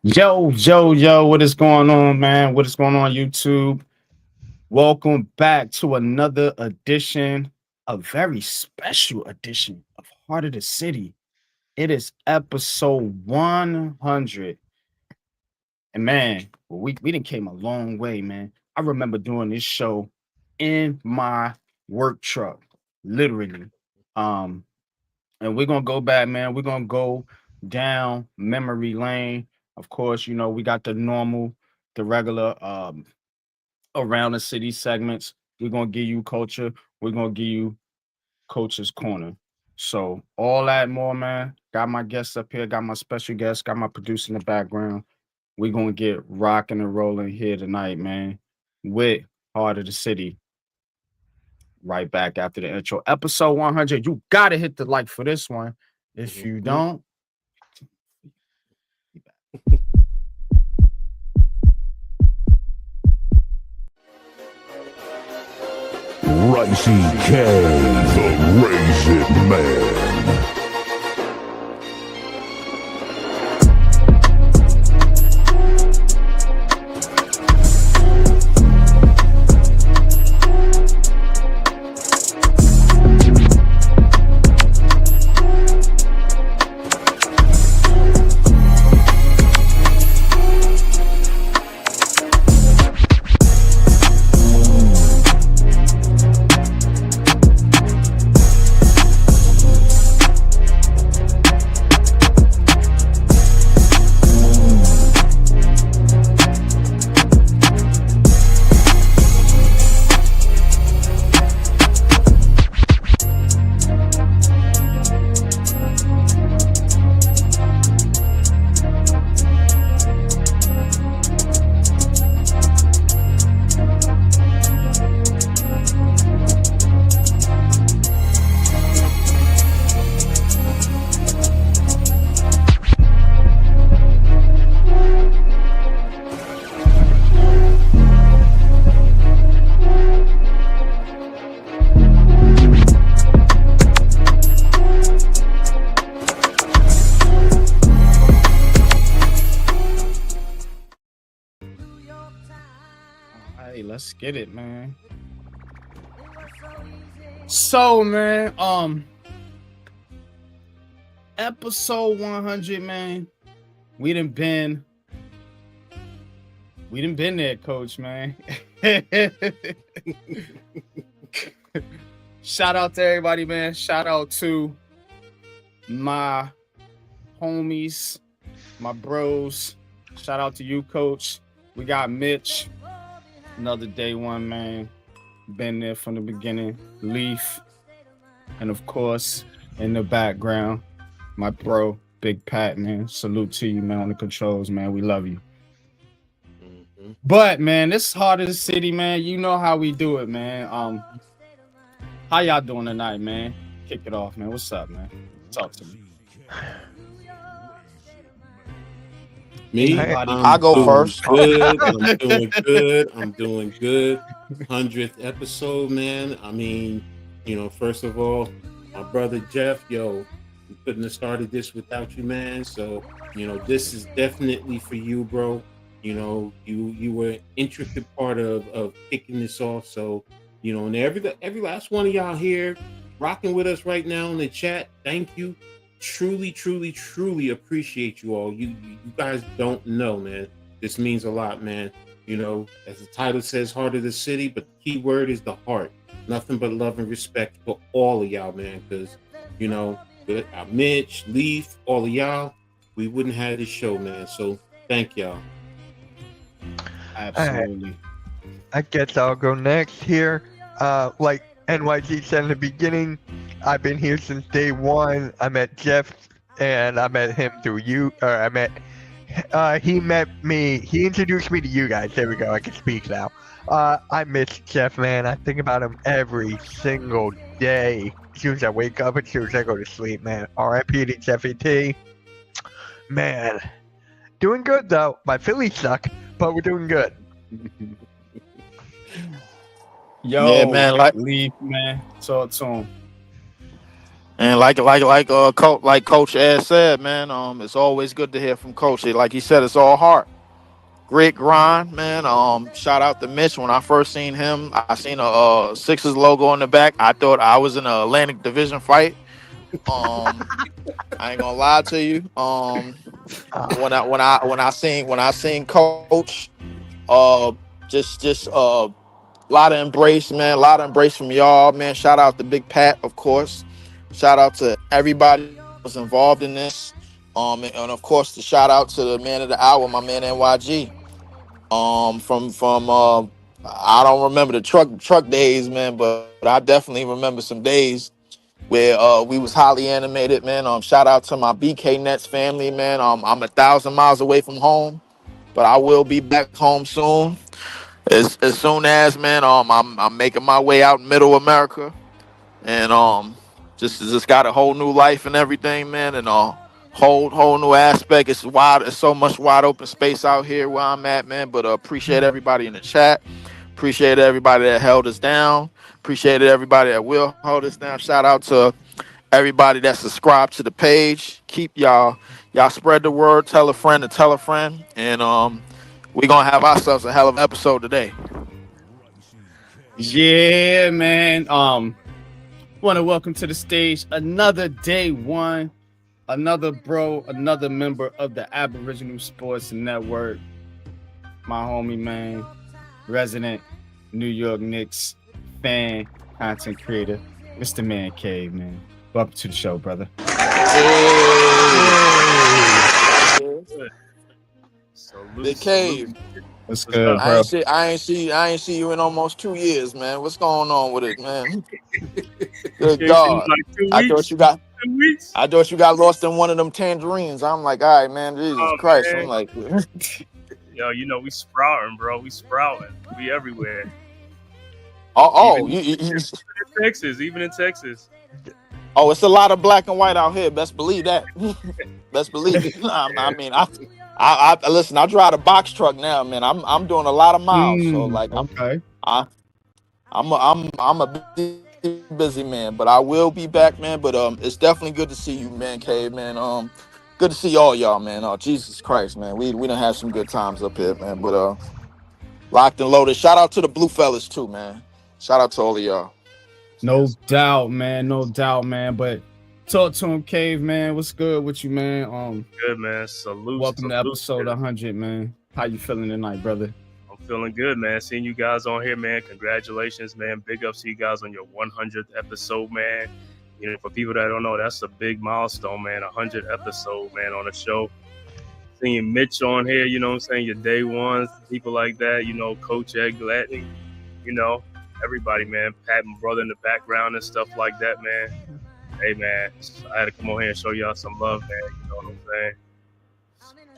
Yo, what is going on, man? What is going on, YouTube? Welcome back to another edition, a very special edition of Heart of the City. It is episode 100. And man, we done came a long way, man. I remember doing this show in my work truck, literally. Um, and we're gonna go back, man. We're gonna go down memory lane. Of course, we got the regular around the city segments. We're gonna give you culture. We're gonna give you coach's corner. So all that more, man. Got my guests up here, got my special guest, got my producer in the background. We're gonna get rocking and rolling here tonight, man. With Heart of the City. Right back after the intro. Episode 100. You gotta hit the like for this one. If you don't, Ricey K, the Raisin Man. let's get it, man. So, man, episode 100, man. We done been there, coach, man. Shout out to everybody, man. Shout out to my homies, my bros. Shout out to you, coach. We got Mitch, another day one, man. Been there from the beginning. Leaf, and of course, in the background, my bro, Big Pat, man. Salute to you, man, on the controls, man. We love you. But, man, this is Heart of the City, man. You know how we do it, man. How y'all doing tonight, man? Kick it off, man. What's up, man? Talk to me. Me, I'll go first. Good. I'm doing good. 100th episode, man. I mean, first of all, my brother Jeff, we couldn't have started this without you, man. So, this is definitely for you, bro. You were an intricate part of kicking this off. So, and every last one of y'all here rocking with us right now in the chat, thank you. Truly appreciate you all. You guys don't know, man. This means a lot, man. As the title says, Heart of the City, but the key word is the heart. Nothing but love and respect for all of y'all, man. Because, Mitch, Leaf, all of y'all, we wouldn't have this show, man. So thank y'all. Absolutely. I guess I'll go next here. Like NYC said in the beginning, I've been here since day one. I met Jeff, and I met him through you. He met me. He introduced me to you guys. There we go. I can speak now. I miss Jeff, man. I think about him every single day. As soon as I wake up, as soon as I go to sleep, man. R.I.P. to Jeffy T. Man, doing good though. My Phillies suck, but we're doing good. Yo, Yeah, man, Leaf, man. Talk to him. And like Coach Ed said, man, it's always good to hear from Coach. Like he said, it's all heart, grit, grind, man. Shout out to Mitch. When I first seen him, I seen a Sixers logo on the back. I thought I was in an Atlantic Division fight. I ain't gonna lie to you. When I seen Coach, just a lot of embrace, man. A lot of embrace from y'all, man. Shout out to Big Pat, of course. Shout out to everybody that was involved in this. And of course, the shout out to the man of the hour, my man NYG. From I don't remember the truck days, man, but I definitely remember some days where we was highly animated, man. Shout out to my BK Nets family, man. I'm 1,000 miles away from home, but I will be back home soon. As soon as, man, I'm making my way out in Middle America, and just got a whole new life and everything, man, and whole new aspect. It's wide, it's so much wide open space out here where I'm at, man. But appreciate everybody in the chat, appreciate everybody that held us down, appreciate everybody that will hold us down. Shout out to everybody that subscribed to the page. Keep y'all spread the word, tell a friend to tell a friend, and we're gonna have ourselves a hell of an episode today. Yeah, man. Want to welcome to the stage another day one, another bro, another member of the Aboriginal Sports Network. My homie, man, resident New York Knicks fan, content creator, Mr. Man Cave, man. Welcome to the show, brother. Big Cave. What's good, bro? I ain't see you in almost 2 years, man. What's going on with it, man? Good God. I thought you got lost in one of them tangerines. I'm like, all right, man, Jesus Christ. Man. I'm like, yo, you know, we sprouting, bro. We sprouting. We everywhere. Even in Texas. Oh, it's a lot of black and white out here. Best believe that. Best believe it. I mean, I listen. I drive a box truck now, man. I'm doing a lot of miles, so like, okay. I'm a busy man, but I will be back, man. But it's definitely good to see you, man, Cave, man. Good to see all y'all, man. Oh, Jesus Christ, man. We done have some good times up here, man. But locked and loaded. Shout out to the Blue Fellas too, man. Shout out to all of y'all. No doubt, man. No doubt, man. But talk to him, Cave, man. What's good with you, man? Good, man. Salute. Welcome to episode 100, man. How you feeling tonight, brother? I'm feeling good, man. Seeing you guys on here, man. Congratulations, man. Big ups to you guys on your 100th episode, man. You know, for people that don't know, that's a big milestone, man. 100 episode, man, on the show. Seeing Mitch on here, you know what I'm saying? Your day ones, people like that, you know, Coach Ed Gladney, you know, everybody, man. Pat, my brother in the background and stuff like that, man. Hey, man, I had to come on here and show y'all some love, man. You know what I'm saying?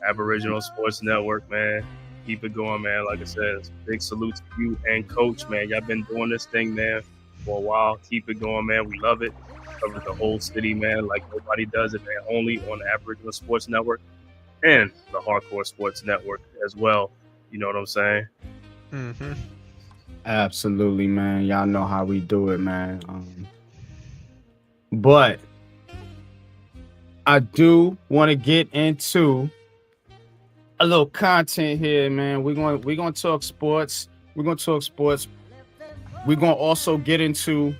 Aboriginal Sports Network, man. Keep it going, man. Like I said, big salute to you and Coach, man. Y'all been doing this thing, man, for a while. Keep it going, man. We love it. Cover the whole city, man, like nobody does it, man. Only on the Aboriginal Sports Network and the Hardcore Sports Network as well. You know what I'm saying? Mm-hmm. Absolutely, man. Y'all know how we do it, man. But I do want to get into a little content here, man. We're gonna talk sports. We're gonna also get into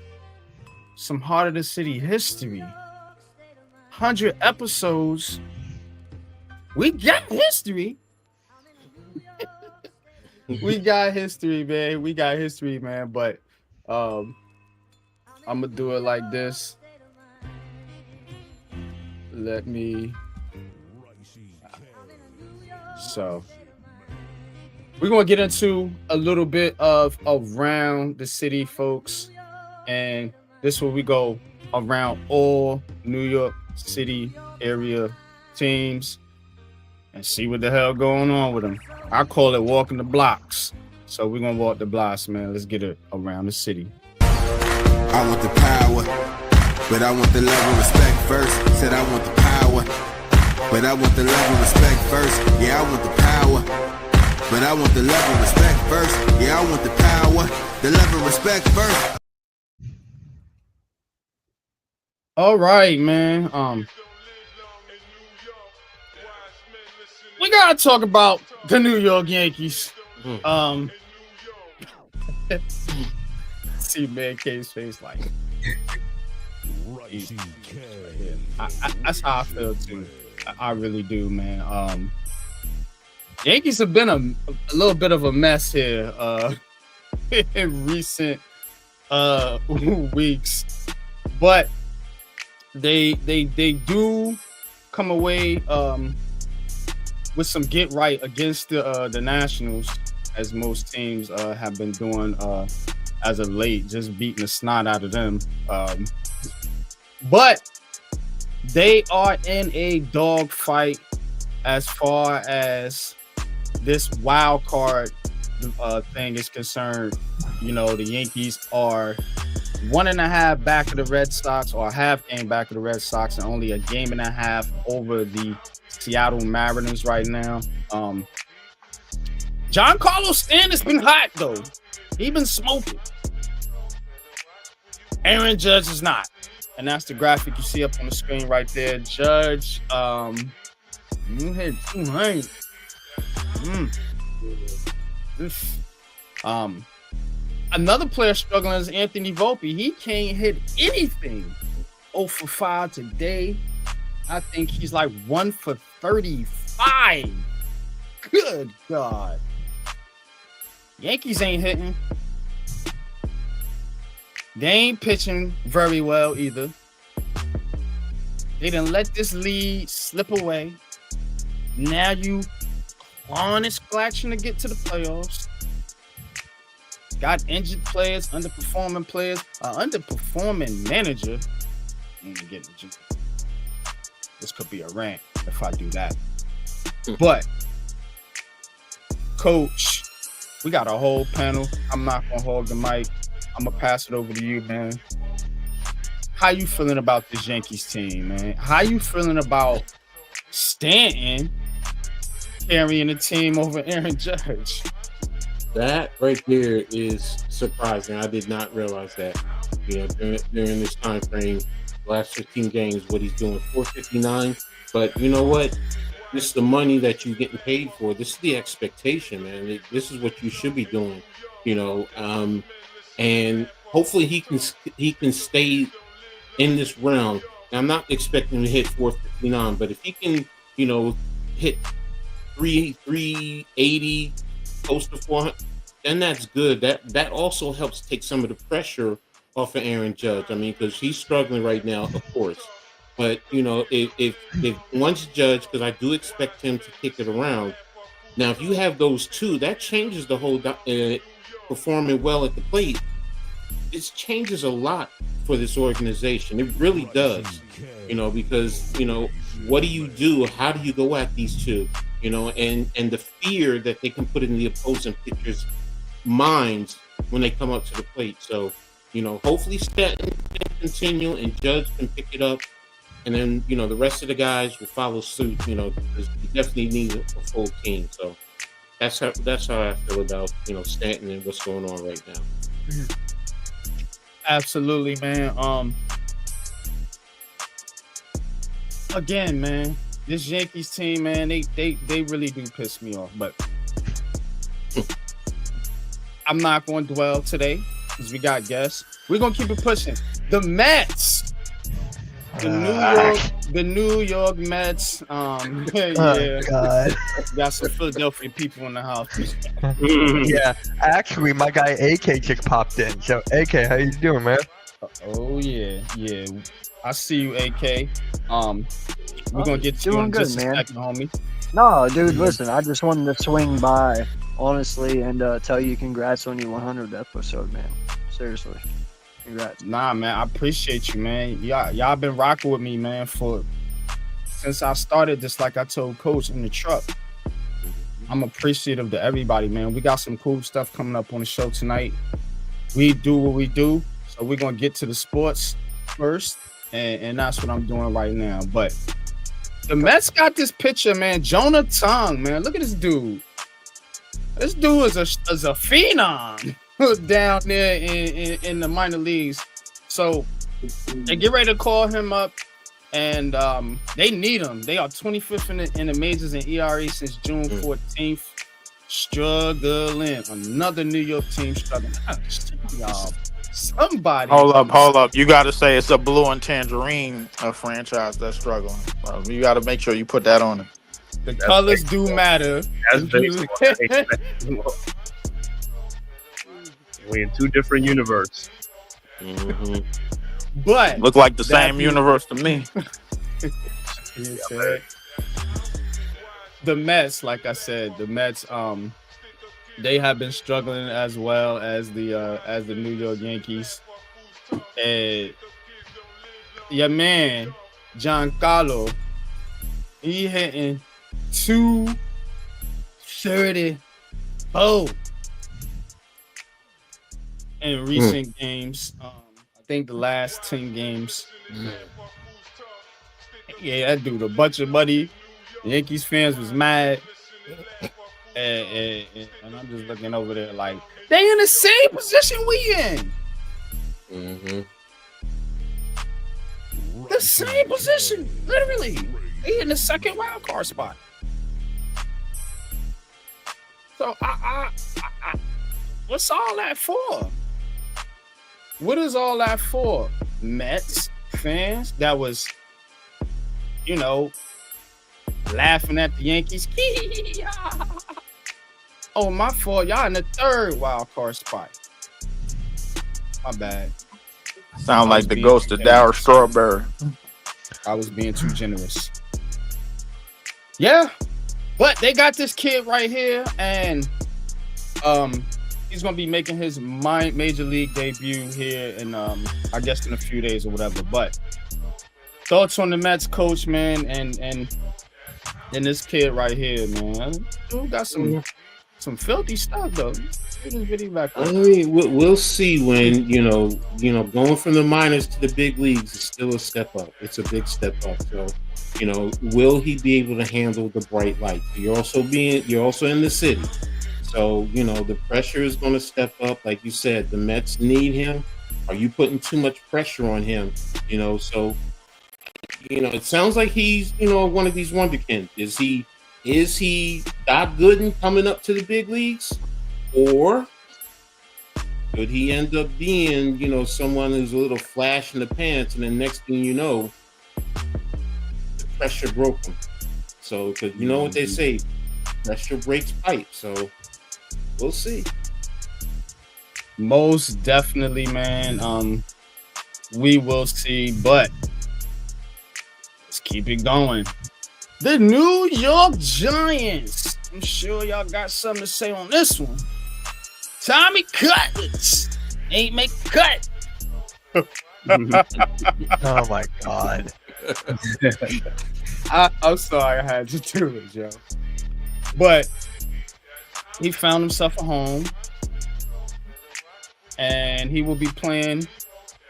some Heart of the City history. 100 episodes. We got history. We got history, man. But I'm gonna do it like this. So we're gonna get into a little bit of around the city, folks, and this is where we go around all New York City area teams and see what the hell going on with them. I call it walking the blocks. So we're gonna walk the blocks, man. Let's get it around the city. I want the power, but I want the love and respect first. Said I want the power, but I want the love and respect first. Yeah, I want the power, but I want the love and respect first. Yeah, I want the power, the love and respect first. All right, man. We gotta talk about the New York Yankees. See man K's face like that's how I feel too. I really do, man. Yankees have been a little bit of a mess here in recent weeks, but they do come away with some get right against the Nationals, as most teams have been doing as of late, just beating the snot out of them. But they are in a dogfight as far as this wild card thing is concerned. You know, the Yankees are 1.5 back of the Red Sox, or a half game back of the Red Sox, and only a game and a half over the Seattle Mariners right now. Giancarlo Stanton's been hot though. He been smoking. Aaron Judge is not. And that's the graphic you see up on the screen right there. Judge, you hit 200. Another player struggling is Anthony Volpe. He can't hit anything. 0 for 5 today. I think he's like 1 for 35. Good God. Yankees ain't hitting. They ain't pitching very well either. They done let this lead slip away. Now you on and scratching to get to the playoffs. Got injured players, underperforming players, underperforming manager. This could be a rant if I do that. But, Coach, we got a whole panel. I'm not going to hog the mic. I'm going to pass it over to you, man. How you feeling about this Yankees team, man? How you feeling about Stanton carrying the team over Aaron Judge? That right there is surprising. I did not realize that. You know, during this time frame, last 15 games, what he's doing, 459. But you know what? This is the money that you're getting paid for. This is the expectation, man. This is what you should be doing. You know, and hopefully he can stay in this round. Now, I'm not expecting him to hit 459, but if he can, you know, hit 380, close to 400, then that's good. That also helps take some of the pressure off of Aaron Judge. I mean, because he's struggling right now, of course. But you know, if once Judge, because I do expect him to kick it around. Now, if you have those two, that changes the whole performing well at the plate. It changes a lot for this organization. It really does. You know, because you know, what do you do? How do you go at these two? You know, and the fear that they can put in the opposing pitchers' minds when they come up to the plate. So, you know, hopefully Stanton can continue and Judge can pick it up. And then, you know, the rest of the guys will follow suit, you know, because we definitely need a full team. So that's how I feel about, you know, Stanton and what's going on right now. Absolutely, man. Again, man, this Yankees team, man, they really do piss me off. But I'm not going to dwell today because we got guests. We're going to keep it pushing. The Mets. The New York Mets. Yeah. God. Got some Philadelphia people in the house. Yeah, actually, my guy AK just popped in. So, AK, how you doing, man? Oh yeah. I see you, AK. We're gonna get to you in just a second, homie. No, dude, listen, I just wanted to swing by, honestly, and tell you congrats on your 100th episode, man. Seriously. Congrats. Nah, man, I appreciate you, man. Y'all been rocking with me, man, since I started, just like I told Coach in the truck. I'm appreciative to everybody, man. We got some cool stuff coming up on the show tonight. We do what we do, so we're gonna get to the sports first, and that's what I'm doing right now. But the Mets got this pitcher, man, Jonah Tong, man. Look at this dude. This dude is a phenom down there in the minor leagues. So They get ready to call him up, and they need him. They are 25th in the majors in ERA since June 14th. Struggling. Another New York team struggling. Y'all, somebody. Hold up. You got to say it's a blue and tangerine franchise that's struggling. You got to make sure you put that on it. The colors do matter. That's baseball. We in two different universes. Mhm. But look like the same universe to me. The Mets, like I said, the Mets, they have been struggling as well as the New York Yankees. And your man, Giancarlo, he hitting 234 in recent games. I think the last 10 games. Yeah, that dude, a bunch of money. The Yankees fans was mad. And I'm just looking over there like, they in the same position we in. Mm-hmm. The same position, literally. They in the second wild card spot. So I what's all that for? What is all that for? Mets fans that was, laughing at the Yankees. Oh, my fault. Y'all in the third wild card spot. My bad. Sound like the ghost of Dower Strawberry. I was being too generous. Yeah, but they got this kid right here, and he's gonna be making his major league debut here in I guess in a few days or whatever. But thoughts on the Mets coach, man, and this kid right here, man. Dude got some filthy stuff though. Get this video back up. I mean, we'll see when going from the minors to the big leagues is still a step up. It's a big step up. So, will he be able to handle the bright light? You're also in the city, so the pressure is going to step up. Like you said, the Mets need him. Are you putting too much pressure on him? So it sounds like he's one of these wonderkind. Is he that good and coming up to the big leagues? Or could he end up being, someone who's a little flash in the pants, and the next thing you know, the pressure broke him. So, because you know what they say, pressure breaks pipe. So, we'll see. Most definitely, man. We will see, but let's keep it going. The New York Giants. I'm sure y'all got something to say on this one. Tommy Cutlets ain't make a cut. Oh my God. I'm sorry I had to do it, Joe. But he found himself a home, and he will be playing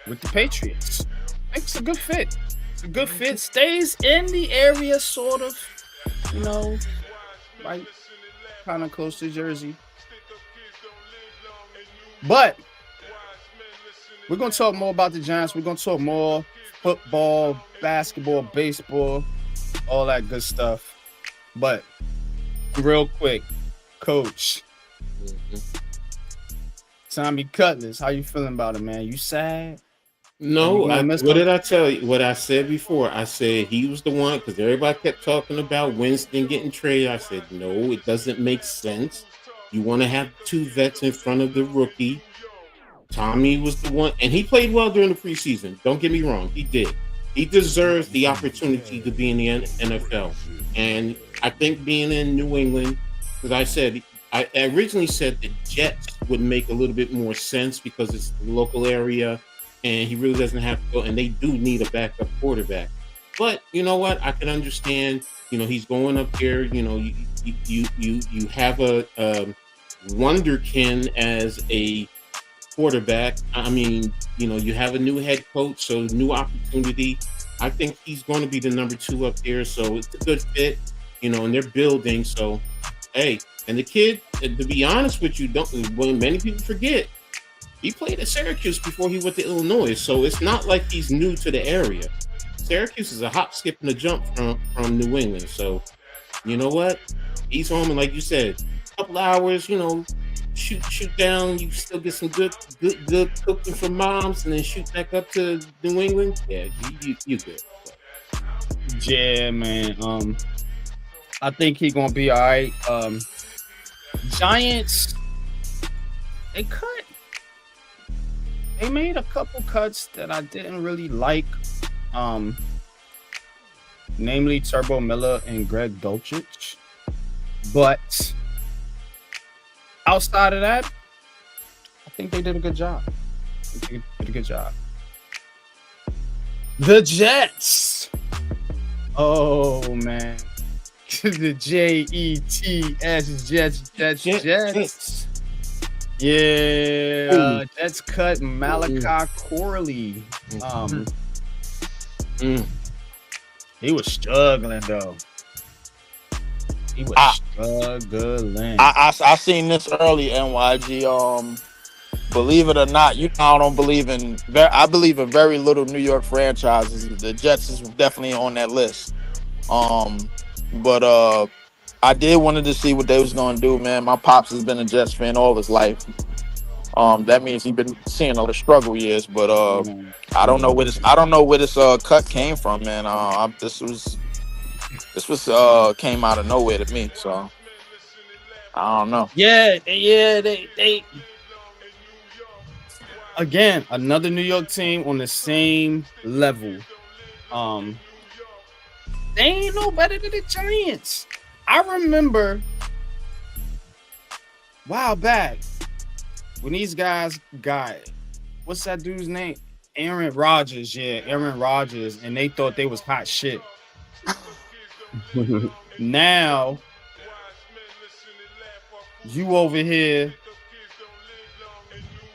with the Patriots. I think it's a good fit. It's a good fit. Stays in the area, sort of, like kind of close to Jersey. But we're going to talk more about the Giants. We're going to talk more football, basketball, baseball, all that good stuff. But real quick, Coach, Tommy Cutlets, how you feeling about it, man? You sad? No, what did I tell you? What I said before, I said he was the one, because everybody kept talking about Winston getting traded. I said, no, it doesn't make sense. You want to have two vets in front of the rookie. Tommy was the one, and he played well during the preseason. Don't get me wrong, he did. He deserves the opportunity to be in the NFL. And I think being in New England, because I originally said the Jets would make a little bit more sense because it's the local area, and he really doesn't have to go, and they do need a backup quarterback. But you know what? I can understand, he's going up there, you have a wonderkin as a quarterback. I mean, you have a new head coach, so new opportunity. I think he's going to be the number 2 up there, so it's a good fit, and they're building. So, hey, and the kid, to be honest with you, when many people forget, He played at Syracuse before he went to Illinois, so it's not like he's new to the area. Syracuse is a hop, skip, and a jump from New England. So, you know what? He's home, and like you said, a couple hours, shoot down. You still get some good cooking from moms, and then shoot back up to New England. Yeah, you good. Yeah, man. I think he's gonna be all right. Giants, they made a couple cuts that I didn't really like. Namely Turbo Miller and Greg Dulcich. But outside of that, I think they did a good job. The Jets. Oh man. The Jets, Jets. Yeah, Jets cut Malachi Corley. He was struggling though. Struggling. I seen this early, NYG. Believe it or not, I don't believe in. I believe in very little New York franchises. The Jets is definitely on that list. But I did wanted to see what they was gonna do, man. My pops has been a Jets fan all his life. That means he's been seeing all the struggle years. But I don't know where this cut came from, man. This came out of nowhere to me, so I don't know. Yeah, they again, another New York team on the same level. They ain't no better than the Giants. I remember a while back when these guys got, what's that dude's name? Aaron Rodgers, and they thought they was hot shit. Now you over here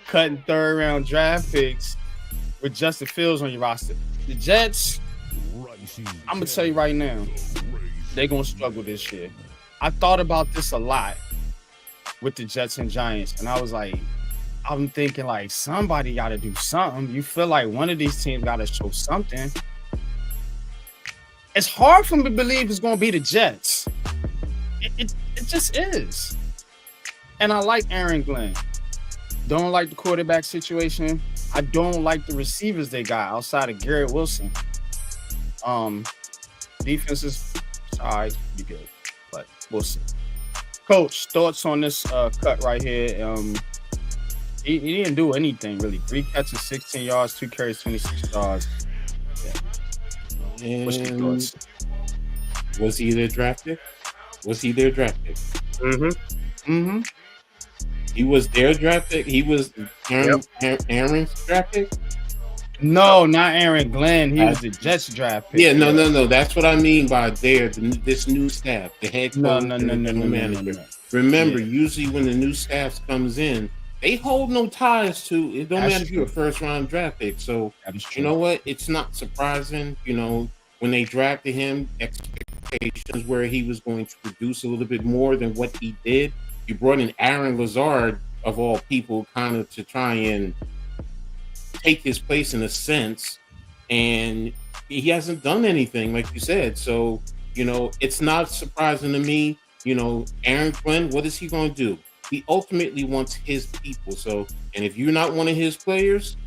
cutting third round draft picks with Justin Fields on your roster. The Jets, I'm gonna tell you right now, they're gonna struggle this year. I thought about this a lot with the Jets and Giants, and I was like, I'm thinking like somebody got to do something. You feel like one of these teams got to show something. It's hard for me to believe it's going to be the Jets. It just is. And I like Aaron Glenn. Don't like the quarterback situation. I don't like the receivers they got outside of Garrett Wilson. Defense is all right, be good, but we'll see. Coach, thoughts on this cut right here? He didn't do anything really. 3 catches, 16 yards, 2 carries, 26 yards. Yeah. What's your thoughts? Was he their draft pick? Mm-hmm. He was their draft pick. He was Aaron's draft pick. No, not Aaron Glenn. He was the Jets draft pick. Yeah, no. That's what I mean by this new staff, the head coach, No. manager. Remember, usually when the new staff comes in, they hold no ties to. It don't matter if you're a first round draft pick. So you know what? It's not surprising. When they drafted him, expectations where he was going to produce a little bit more than what he did. You brought in Aaron Lazard of all people, kind of to try and take his place in a sense, and he hasn't done anything like you said. So it's not surprising to me. Aaron Glenn, what is he going to do? He ultimately wants his people. So, and if you're not one of his players,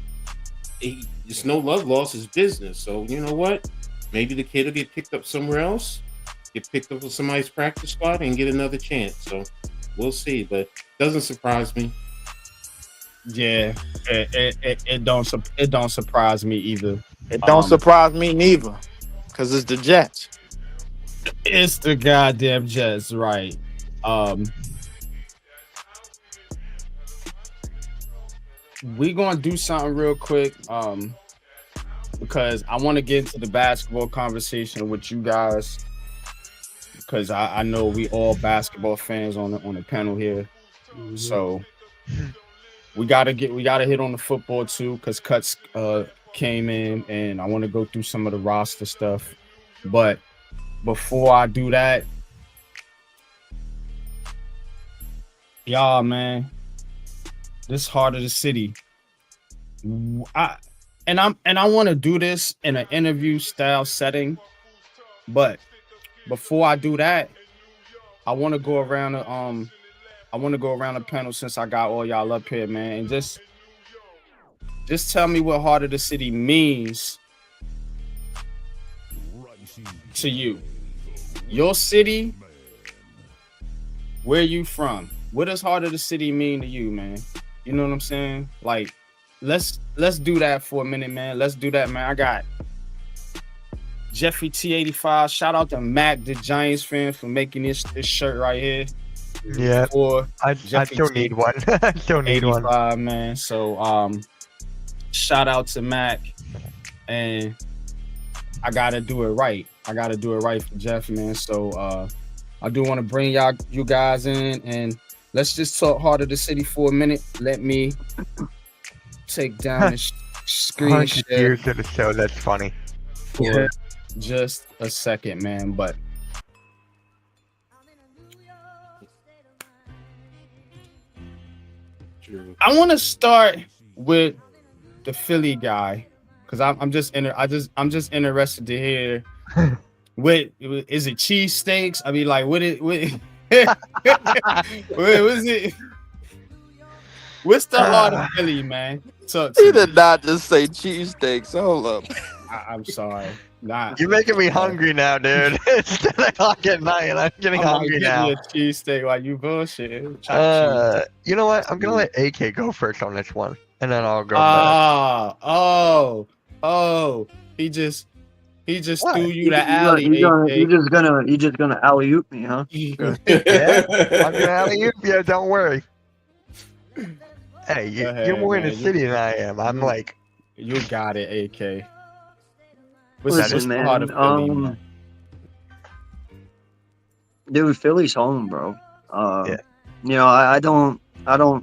it's no love lost, it's business. So you know what? Maybe the kid will get picked up somewhere else, get picked up with somebody's practice squad, and get another chance. So we'll see, but it doesn't surprise me. Yeah, it don't surprise me either. It don't surprise me neither, because it's the Jets. It's the goddamn Jets, right? We gonna do something real quick, because I want to get into the basketball conversation with you guys, because I know we all basketball fans on the panel here, so. We gotta hit on the football too, because cuts came in, and I want to go through some of the roster stuff. But before I do that, y'all, man, this heart of the city, I want to do this in an interview style setting, but before I do that, I want to go around the panel since I got all y'all up here, man, and just tell me what Heart of the City means to you. Your city, where you from? What does Heart of the City mean to you, man? You know what I'm saying? Like, let's do that for a minute, man. Let's do that, man. I got Jeffrey T85. Shout out to Mac, the Giants fan, for making this shirt right here. Yeah, For I still need one. I still need one. 85, man. So shout out to Mac, and I gotta do it right. I gotta do it right for Jeff, man. So I do want to bring you guys in, and let's just talk Heart of the City for a minute. Let me take down the screen 100 share years of the show. That's funny. for just a second, man. But True. I want to start with the Philly guy because I'm just interested to hear what is it, cheesesteaks? I mean, like what is it? What's the heart of Philly, man? Talk to He me. did not just say cheesesteaks. Hold up. I'm sorry. Nah, You're making me hungry now, dude. It's 10 o'clock at night, and I'm getting I'm hungry now. a cheesesteak while you bullshit. You know what? I'm gonna let AK go first on this one, and then I'll go back. He just What? threw you the alley. You just gonna alley oop me, huh? Yeah, I'm gonna alley you. Yeah, don't worry. Hey, Go ahead, you're more in the man. city than I am. I'm like, You got it, AK. Listen, the heart of man. Philly, man? Dude, Philly's home, bro. Yeah. You know, I don't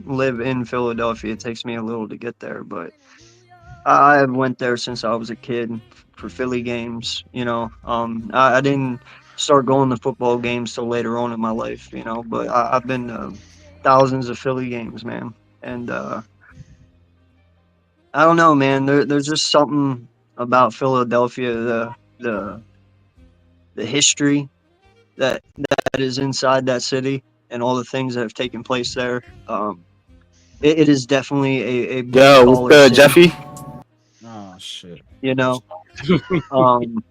live in Philadelphia. It takes me a little to get there, but I went there since I was a kid for Philly games. You know, I didn't start going to football games till later on in my life. You know, but I've been to thousands of Philly games, man, and I don't know, man. There's just something about Philadelphia, the history that is inside that city and all the things that have taken place there. It is definitely a Yo, what's blue-collar good, city, Jeffy? Oh shit. you know. Um,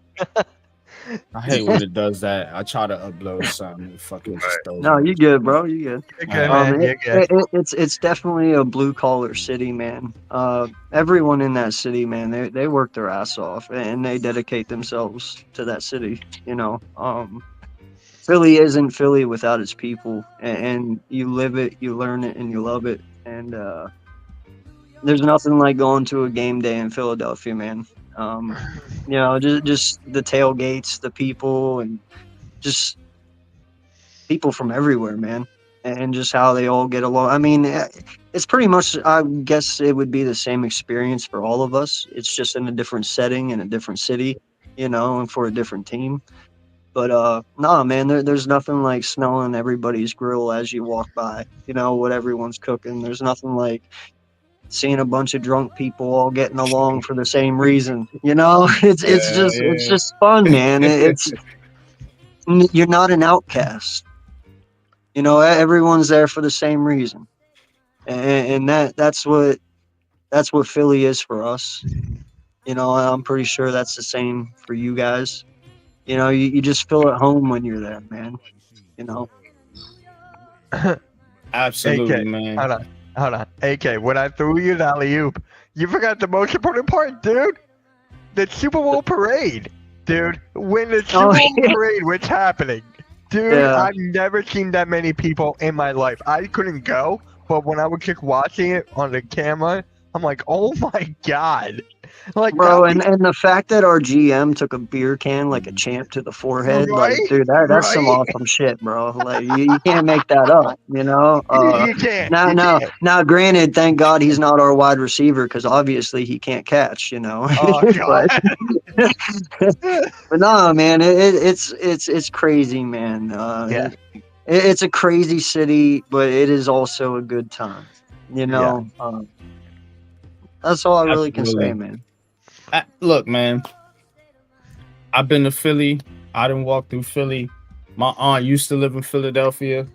I hate when it does that. I try to upload something. It fucking just throws no, me. you good, bro. You good. you're good, man. You're good. It's definitely a blue-collar city, man. Everyone in that city, man, they work their ass off and they dedicate themselves to that city. You know, Philly isn't Philly without its people, and you live it, you learn it, and you love it. And there's nothing like going to a game day in Philadelphia, man. You know, just the tailgates, the people, and just people from everywhere, man, and just how they all get along. I mean, it's pretty much, I guess it would be the same experience for all of us. It's just in a different setting, in a different city, you know, and for a different team. But nah, man, there's nothing like smelling everybody's grill as you walk by, you know, what everyone's cooking. There's nothing like seeing a bunch of drunk people all getting along for the same reason, you know. It's just fun, man. You're not an outcast, you know. Everyone's there for the same reason, and that's what Philly is for us, you know. I'm pretty sure that's the same for you guys. You know, you just feel at home when you're there, man. You know. Absolutely, AK, man. Hold on. AK, when I threw you the alley-oop, you forgot the most important part, dude. The Super Bowl parade. Dude, when the Super Bowl parade was happening, dude, Yeah. I've never seen that many people in my life. I couldn't go, but when I was just watching it on the camera, I'm like, oh my God. Like, Bro, that and the fact that our GM took a beer can like a champ to the forehead, like, Right? dude, that's some Right? awesome shit, bro. Like, you can't make that up, you know. You can't. Now, You now, can't. now, granted, thank God he's not our wide receiver because obviously he can't catch, you know. Oh, God. But no, man, it's crazy, man. Yeah. It's a crazy city, but it is also a good time, you know. That's all I really can say, Absolutely. man. Look, man, I've been to Philly. I didn't walk through Philly. My aunt used to live in Philadelphia.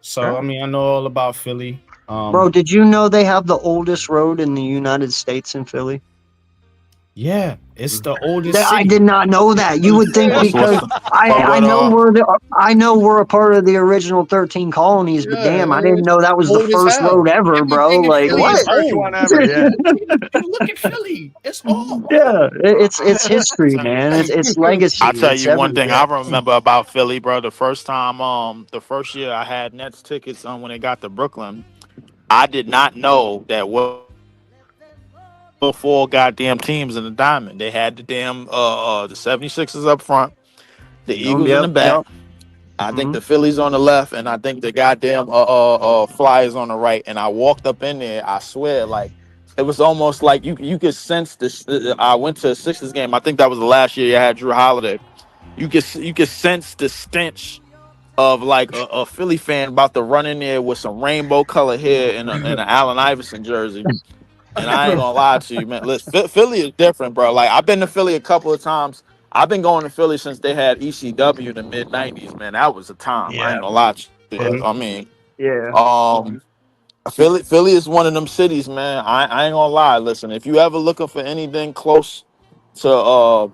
So, Yeah. I mean, I know all about Philly. Bro, did you know they have the oldest road in the United States in Philly? Yeah, it's the oldest I city. did not know that. You would think What's because I know we're a part of the original 13 colonies, but Yeah, damn, I didn't know that was the old as first hell. road ever, bro. Everything in Like Philly what? is First old. one ever, yeah. You look at Philly, it's all Yeah, it's history, man. It's I legacy. tell It's you one thing everything. I remember about Philly, bro. The first year I had Nets tickets when they got to Brooklyn, I did not know that what four goddamn teams in the diamond. They had the damn the 76ers up front, the Eagles in the Yep, back. yep. I think Hmm. the Phillies on the left, and I think the goddamn Flyers on the right. And I walked up in there. I swear, like it was almost like you could sense this. I went to a Sixers game. I think that was the last year you had Drew Holiday. You could sense the stench of like a Philly fan about to run in there with some rainbow color hair and an Allen Iverson jersey. And I ain't gonna lie to you, man. Listen, Philly is different, bro. Like I've been to Philly a couple of times. I've been going to Philly since they had ECW in the mid '90s, man. That was a time. I Yeah. ain't gonna lie to Yeah. you. I mean, Yeah. Philly is one of them cities, man. I ain't gonna lie. Listen, if you ever looking for anything close to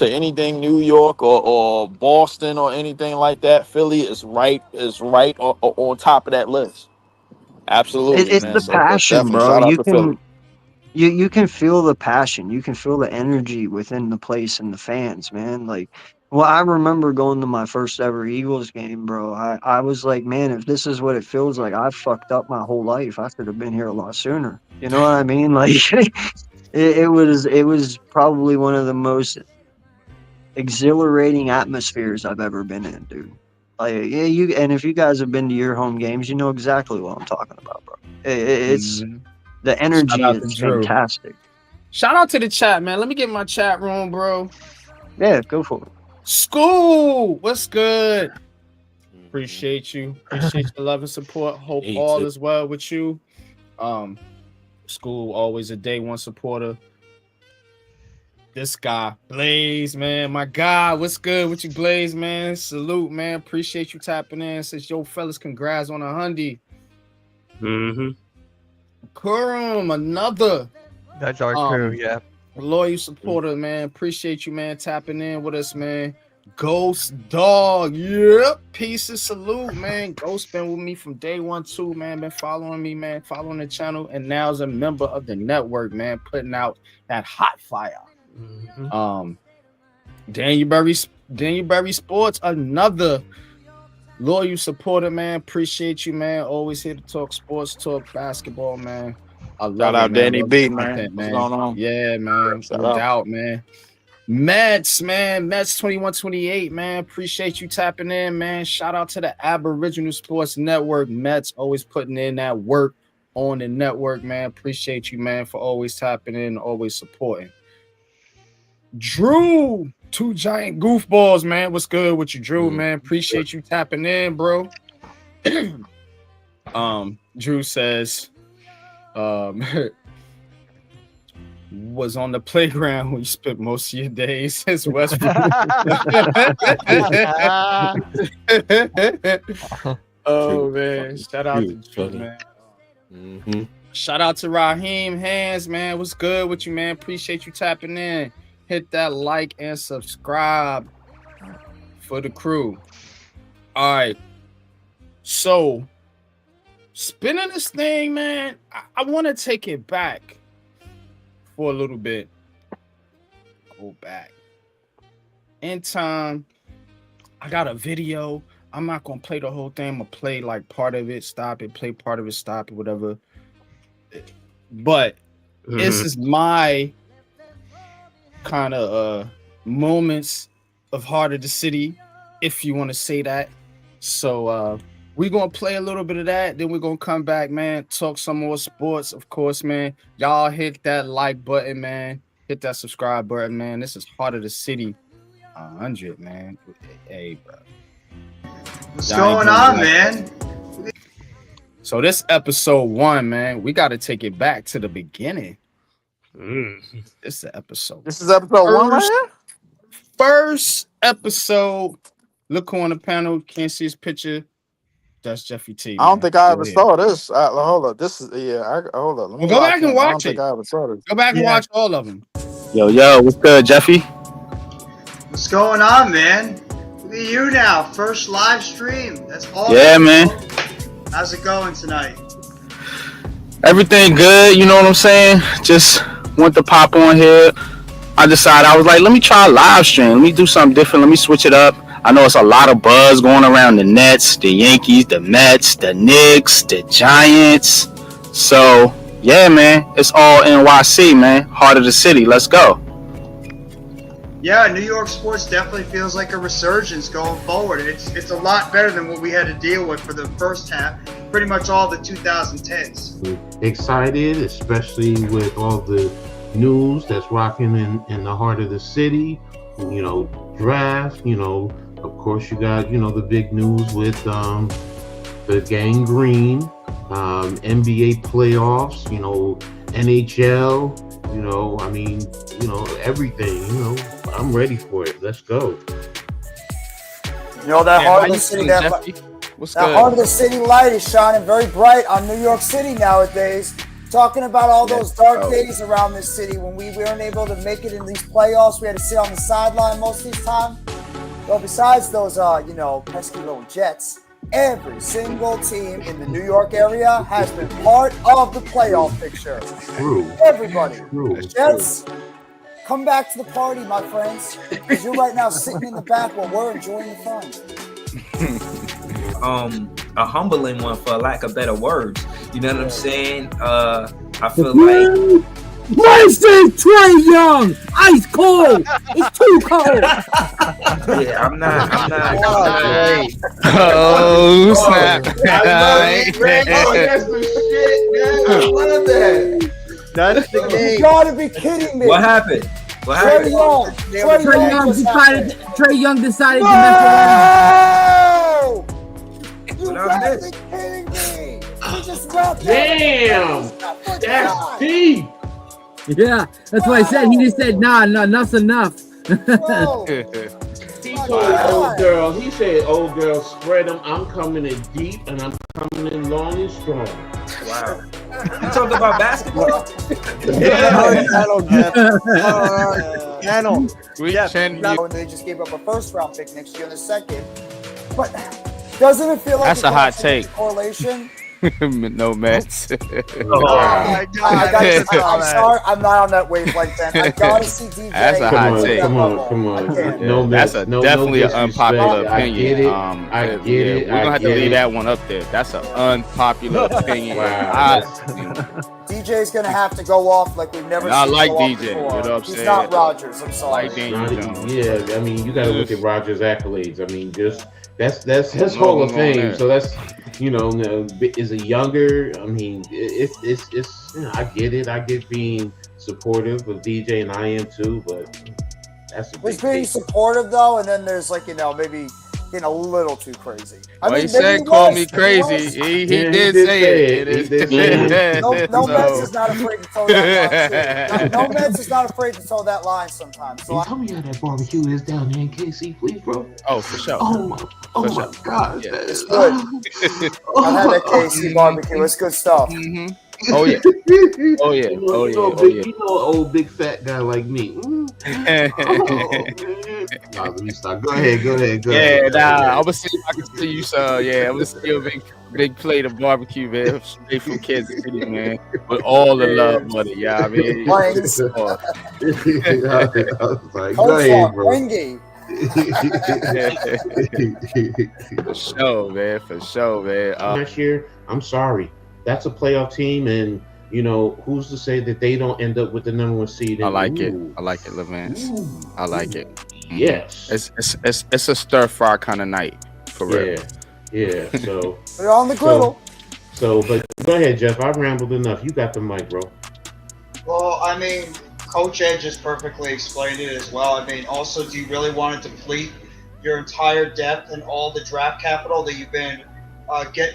anything New York or Boston or anything like that, Philly is right on top of that list. Absolutely, It's man. the So passion, definitely bro. shout out to Philly. You can feel the passion. You can feel the energy within the place and the fans, man. Like, well, I remember going to my first ever Eagles game, bro. I was like, man, if this is what it feels like, I've fucked up my whole life. I should have been here a lot sooner. You know what I mean? Like, it was probably one of the most exhilarating atmospheres I've ever been in, dude. Like, yeah, and if you guys have been to your home games, you know exactly what I'm talking about, bro. It's Mhm. the Shout energy out to is Drew. fantastic. Shout out to the chat, man. Let me get my chat room, bro. Yeah, go for it. School, what's good? Appreciate you. Appreciate your love and support. Hope Me all too. is well with you. School, always a day one supporter. This guy, Blaze, man, my God, what's good with you, Blaze, man? Salute, man. Appreciate you tapping in. Says, yo, fellas, congrats on a hundy. Mm-hmm. Kurum, another That's our crew, yeah. loyal supporter, man. Appreciate you, man, tapping in with us, man. Ghost Dog, yep. Peace and salute, man. Ghost been with me from day one, too, man. Been following me, man, following the channel, and now is a member of the network, man, putting out that hot fire. Mm-hmm. Daniel Berry Sports, another loyal supporter, man. Appreciate you, man. Always here to talk sports, talk basketball, man. I love Shout it, out man. Danny Love B, the man. content, What's man. going on? Yeah, man. Shout No out. doubt, man. Mets, man. Mets 2128, man. Appreciate you tapping in, man. Shout out to the Aboriginal Sports Network. Mets always putting in that work on the network, man. Appreciate you, man, for always tapping in, always supporting. Drew, two giant goofballs, man. What's good with you, Drew, man? Appreciate you tapping in, bro. Drew says, was on the playground when you spent most of your days as Westbrook. Oh man, shout out to Drew, man. Mm-hmm. Shout out to Raheem Hands, man. What's good with you, man? Appreciate you tapping in. Hit that like and subscribe for the crew. All right. So, spinning this thing, man, I want to take it back for a little bit. Go back. In time, I got a video. I'm not going to play the whole thing. I'm going to play like part of it, stop it, play part of it, stop it, whatever. But this is my kind of moments of Heart of the City, if you want to say that. So we're gonna play a little bit of that, then we're gonna come back, man, talk some more sports, of course, man. Y'all hit that like button, man. Hit that subscribe button, man. This is Heart of the City 100, man. Hey, bro. What's going on, man? So this episode 1, man, we got to take it back to the beginning. This is episode. This is episode 1 right here? First episode. Look who on the panel. Can't see his picture. That's Jeffy T. I don't think I ever Yeah. saw this. Hold up. This is hold up. Let me Well, go lock back and in. watch I don't it. think I ever saw this. Go back and watch all of them. Yo, what's good, Jeffy? What's going on, man? Look at you now. First live stream. That's awesome. Yeah, man. How's it going tonight? Everything good, you know what I'm saying? Just want to pop on here. I decided, I was like, let me try a live stream. Let me do something different. Let me switch it up. I know it's a lot of buzz going around the Nets, the Yankees, the Mets, the Knicks, the Giants. So, yeah, man, it's all NYC, man. Heart of the city. Let's go. Yeah, New York sports definitely feels like a resurgence going forward. It's a lot better than what we had to deal with for the first half, pretty much all the 2010s. Excited, especially with all the news that's rocking in the heart of the city. You know, draft. You know, of course, you got the big news with the Gang Green, NBA playoffs. You know, NHL. You know, I mean, everything. I'm ready for it. Let's go. That Yeah, heart how of the you city, feeling, that Jeffy? What's that good? heart of the city light is shining very bright on New York City nowadays. Talking about all those dark days around this city when we weren't able to make it in these playoffs. We had to sit on the sideline most of the time. Well, besides those, pesky little Jets, every single team in the New York area has been part of the playoff picture. True. Everybody. True. Jets, come back to the party, my friends, because you're right now sitting in the back while we're enjoying the fun. A humbling one, for lack of better words. You know what I'm saying? I feel like Where's this Trey Young? Ice cold. It's too cold. yeah, I'm not. Oh, snap. That's the shit, man. I love that. That's the game. You gotta be kidding me. What happened? What Trey happened? Young. Trey Young decided to mess around. No! You What I gotta be missed? kidding me. He just wrapped up. Damn. That's deep. Yeah, that's what I said. He just said, nah, enough's enough. Bro. He told old girl, he said, old girl, spread them. I'm coming in deep and I'm coming in long and strong. Wow. You talking about basketball? Channel. And they just gave up a first round pick next year in the second. But doesn't it feel like That's a hot take. Correlation? No Mets. Oh my God! I'm sorry, I'm not on that wavelength. Then I gotta see DJ. That's a hot take. Come on. Yeah, that's definitely an unpopular opinion. I get it. We're gonna have to leave that one up there. That's an unpopular opinion. Wow. DJ's gonna have to go off like we've never. I seen like go off DJ. before. You know what I'm He's saying? not Rodgers. I'm sorry. Like Daniel Jones. Yeah, I mean, you got to look at Rodgers' accolades. I mean, just that's his Hall of Fame. So that's is it younger? I mean, it's I get it. I get being supportive of DJ, and I am too. But that's a He's big being take. supportive though, and then there's maybe getting a little too crazy. Well, he said, "Call me crazy." He did say it. No Mets is not afraid to toe that line. No Mets is not afraid to toe that line sometimes. So Tell me how that barbecue is down there in KC, please, bro. Oh, for sure. Oh my God, Yeah. that is good. I've had that KC barbecue. It's good stuff. Mm-hmm. Oh yeah. Oh yeah. Oh yeah. Oh yeah. You know, an old big fat guy like me. Nah, let me stop. Go ahead. Yeah, nah. I'm gonna see if I can see you some. Yeah, I'm gonna see a big plate of barbecue, man, straight from Kansas City, man, with all the love money. Yeah, I mean, Planes. I was like, go ahead, bro. For sure, man. For sure, man. Next year, I'm sorry. That's a playoff team, and who's to say that they don't end up with the number one seed? I like it, Levance. I like it. Yes, it's a stir fry kind of night, for real. Yeah. So they're on the griddle. But go ahead, Jeff. I've rambled enough. You got the mic, bro. Well, I mean, Coach Ed just perfectly explained it as well. I mean, also, do you really want to deplete your entire depth and all the draft capital that you've been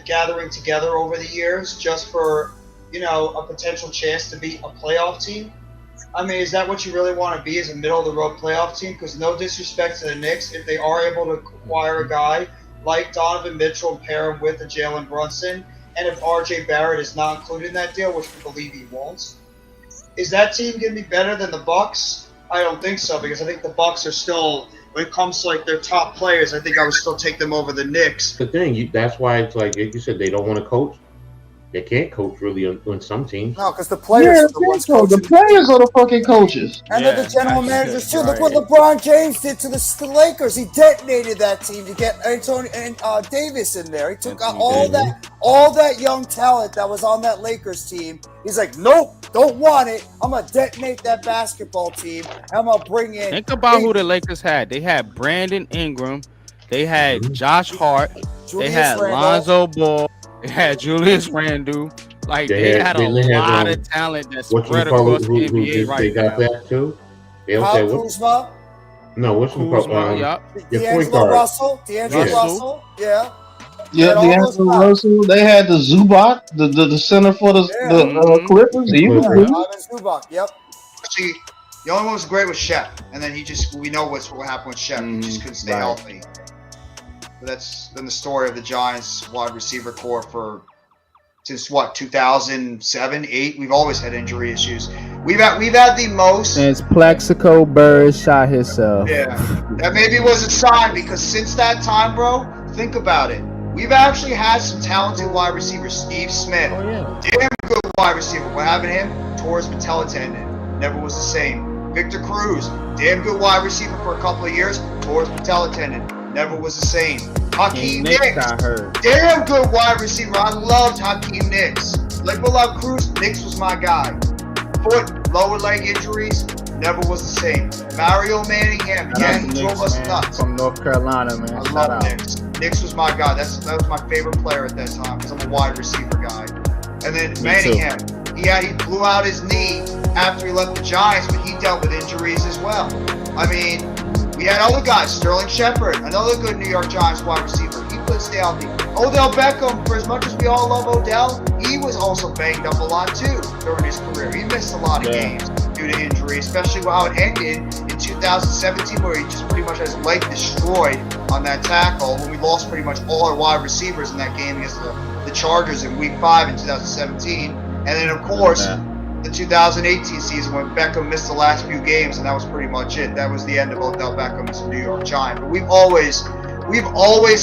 gathering together over the years just for, a potential chance to be a playoff team? I mean, is that what you really want to be as a middle of the road playoff team? Because no disrespect to the Knicks, if they are able to acquire a guy like Donovan Mitchell and pair him with a Jalen Brunson, and if RJ Barrett is not included in that deal, which we believe he won't, is that team going to be better than the Bucks? I don't think so, because I think the Bucks are still, when it comes to like their top players, I think I would still take them over the Knicks. The thing, that's why it's like you said, they don't want to coach. They can't coach really on some teams. No, because the players are the ones coaching. The players are the fucking coaches. And they're the general managers too. Look what LeBron James did to the Lakers. He detonated that team to get Anthony and Davis in there. He took out all that young talent that was on that Lakers team. He's like, nope, don't want it. I'm gonna detonate that basketball team. I'm gonna bring in. Think about who the Lakers had. They had Brandon Ingram. They had Josh Hart. They had Lonzo Ball. They had Julius Randle. Like they had a lot of talent that spread across the NBA right now. They got that too. They don't say what. Kuzma? No, what's D'Angelo Russell. D'Angelo Russell. Yeah. Yeah, D'Angelo Russell. They had the Zubac, the center for the Clippers. Zubac. Yep. See, the only one who was great was Shep, and then we know what happened with Shep. He just couldn't stay healthy. But that's been the story of the Giants wide receiver core since 2007, 8. We've always had injury issues. We've had the most since Plexico Burr shot himself. Yeah, that maybe was a sign, because since that time, bro, think about it. We've actually had some talented wide receivers. Steve Smith, damn good wide receiver. What happened to him? Tore his patella tendon. Never was the same. Victor Cruz, damn good wide receiver for a couple of years. Tore his patella tendon. Never was the same. Hakeem Nicks, damn good wide receiver. I loved Hakeem Nicks. Like Love Cruz, Nicks was my guy. Foot, lower leg injuries, never was the same. Mario Manningham, he drove us nuts. From North Carolina, man. I love Nicks. Nicks was my guy. That was my favorite player at that time, because I'm a wide receiver guy. And then Manningham, he blew out his knee after he left the Giants, but he dealt with injuries as well. I mean, we had other guys. Sterling Shepard, another good New York Giants wide receiver. He couldn't stay healthy. Odell Beckham, for as much as we all love Odell, he was also banged up a lot too during his career. He missed a lot of games due to injury, especially how it ended in 2017, where he just pretty much had his leg destroyed on that tackle when we lost pretty much all our wide receivers in that game against the Chargers in Week 5 in 2017. And then, of course, the 2018 season when Beckham missed the last few games, and that was pretty much it. That was the end of Odell Beckham as a New York Giant. But we've always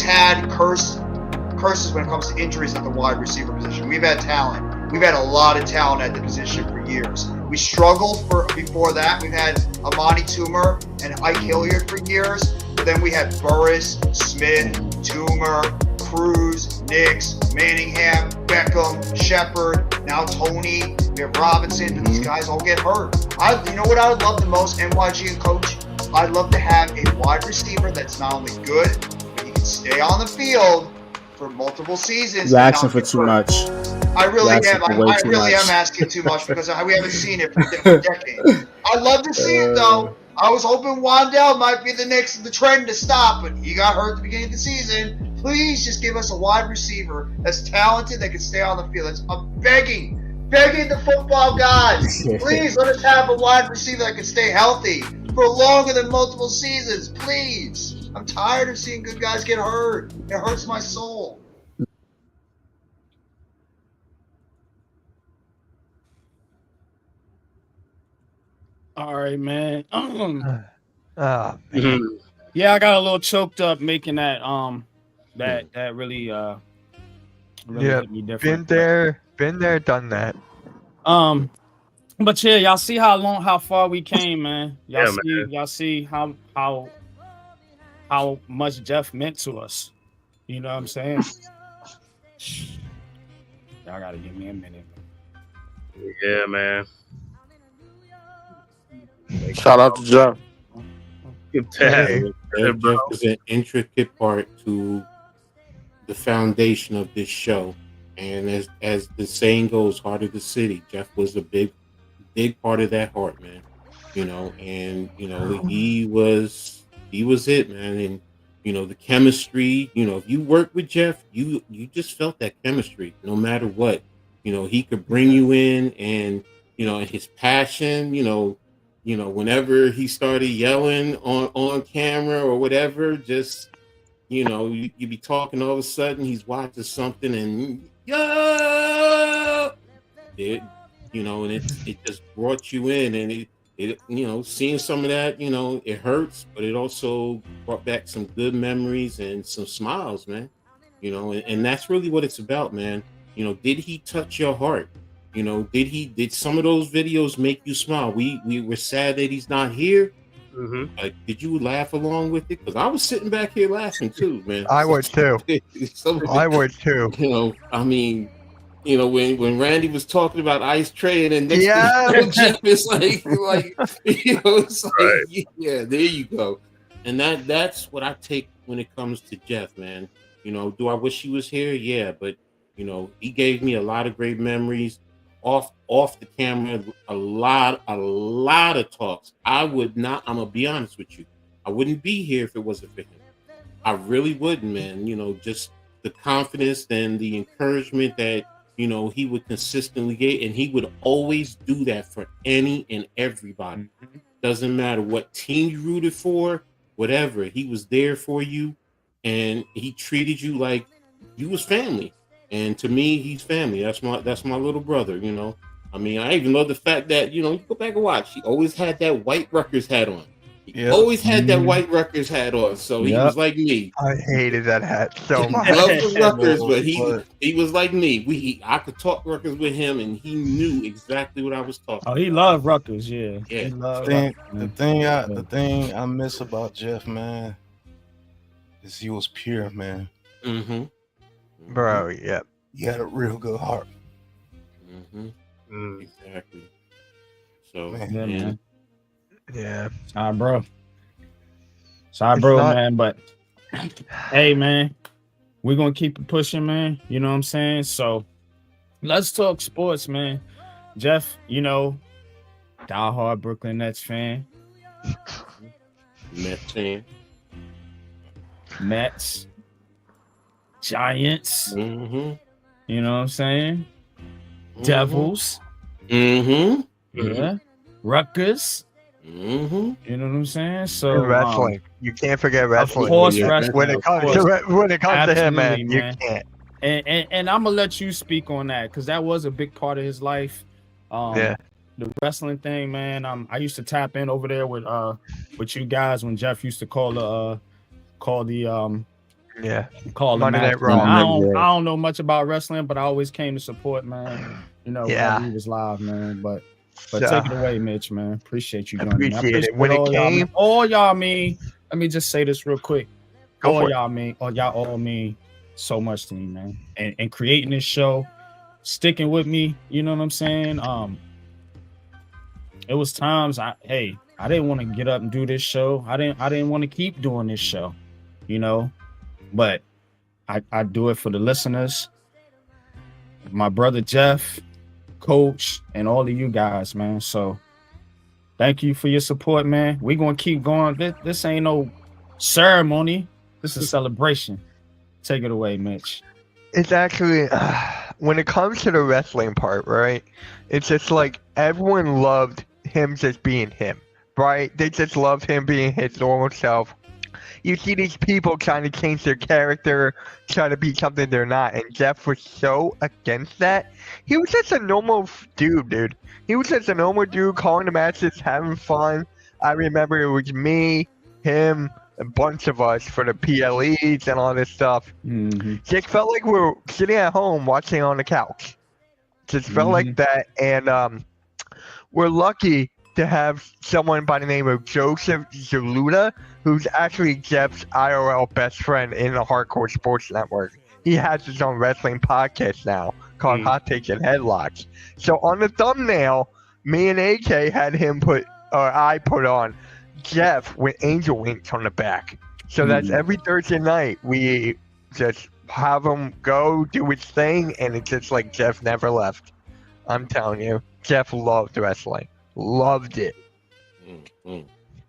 had curses when it comes to injuries at the wide receiver position. We've had talent. We've had a lot of talent at the position for years. We struggled before that. We've had Amani Toomer and Ike Hilliard for years. But then we had Burris, Smith, Toomer, Cruz, Nicks, Manningham, Beckham, Shepard, now Tony. We have Robinson, and these guys all get hurt. You know what I would love the most, NYG and coach? I'd love to have a wide receiver that's not only good, but he can stay on the field for multiple seasons. You're asking for too much. I really am. I really am asking too much, because we haven't seen it for decades. I'd love to see it though. I was hoping Wandell might be the next the trend to stop, but he got hurt at the beginning of the season. Please just give us a wide receiver that's talented, that can stay on the field. I'm begging the football guys. Please let us have a wide receiver that can stay healthy for longer than multiple seasons. Please. I'm tired of seeing good guys get hurt. It hurts my soul. All right, man. Man. Yeah, I got a little choked up making that that really hit me different. Been there, done that. But yeah, y'all see how far we came, man. Y'all see how much Jeff meant to us. You know what I'm saying? Y'all gotta give me a minute. Yeah, man. Shout out to Jeff. Jeff is an intricate part to the foundation of this show, and as the saying goes, heart of the city. Jeff was a big part of that heart, man. You know, and you know he was it, man. And you know the chemistry. You know, if you work with Jeff, you just felt that chemistry, no matter what. You know, he could bring you in and and his passion, whenever he started yelling on camera or whatever, just you be talking, all of a sudden he's watching something and and it just brought you in, and it seeing some of that, it hurts, but it also brought back some good memories and some smiles, man. And that's really what it's about, man. Did he touch your heart? Did some of those videos make you smile? We were sad that he's not here. Mm-hmm. Like, did you laugh along with it? Because I was sitting back here laughing too, man. I would too. I would too. I mean, when Randy was talking about Ice Tray, and then Jeff is like, it's like, Right. yeah, there you go. And that's what I take when it comes to Jeff, man. Do I wish he was here? Yeah, but he gave me a lot of great memories off the camera, a lot of talks. I'm gonna be honest with you, I wouldn't be here if it wasn't for him. I really wouldn't, man. Just the confidence and the encouragement that he would consistently get, and he would always do that for any and everybody. Doesn't matter what team you rooted for, whatever, he was there for you, and he treated you like you was family. And to me, he's family. That's my little brother. I mean, I even love the fact that you go back and watch. He always had that white Rutgers hat on. He always had that white Rutgers hat on. So he was like me. I hated that hat so much. He loved the Rutgers, but he was like me. I could talk Rutgers with him, and he knew exactly what I was talking. Oh, he loved Rutgers, yeah. Yeah. The thing I miss about Jeff, man, is he was pure, man. Mm-hmm. Bro, yeah. He had a real good heart. Mm-hmm. Exactly. So, man. Yeah. Sorry, bro, man. But hey, man, we're gonna keep it pushing, man. You know what I'm saying? So let's talk sports, man. Jeff, diehard Brooklyn Nets fan. Mets fan. Mets. Giants. Mm-hmm. You know what I'm saying? Mm-hmm. Devils. Mm-hmm. Yeah. Rutgers. Mm-hmm. You know what I'm saying? So And wrestling. You can't forget wrestling. Of course, wrestling. When it comes to him, man, Absolutely, you man. can't. And I'm gonna let you speak on that because that was a big part of his life. The wrestling thing, man. I used to tap in over there with you guys when Jeff used to call the Monday Night Raw. I don't know much about wrestling, but I always came to support, man. Whenever he was live, man. But take it away, Mitch, man. Appreciate you doing it. Appreciate it. When it came, all y'all mean. Let me just say this real quick. Go for it. Y'all all mean so much to me, man. And creating this show, sticking with me. You know what I'm saying? It was times I didn't want to get up and do this show. I didn't want to keep doing this show, but I do it for the listeners, my brother Jeff, Coach, and all of you guys, man. So thank you for your support, man. We're gonna keep going. This ain't no ceremony. This is a celebration. Take it away, Mitch. It's actually when it comes to the wrestling part, right? It's just like everyone loved him just being him, right? They just love him being his normal self. You see these people trying to change their character, try to be something they're not, and Jeff was so against that. He was just a normal dude. He was just a normal dude calling the matches, having fun. I remember it was me, him, a bunch of us for the PLEs and all this stuff. Mm-hmm. Just felt like we were sitting at home watching on the couch. Just felt like that, and we're lucky to have someone by the name of Joseph Zaluda, who's actually Jeff's IRL best friend in the Hardcore Sports Network. He has his own wrestling podcast now called Hot Takes and Headlocks. So on the thumbnail, me and AK had him I put on Jeff with angel wings on the back. So that's every Thursday night we just have him go do his thing, and it's just like Jeff never left. I'm telling you, Jeff loved wrestling. Loved it.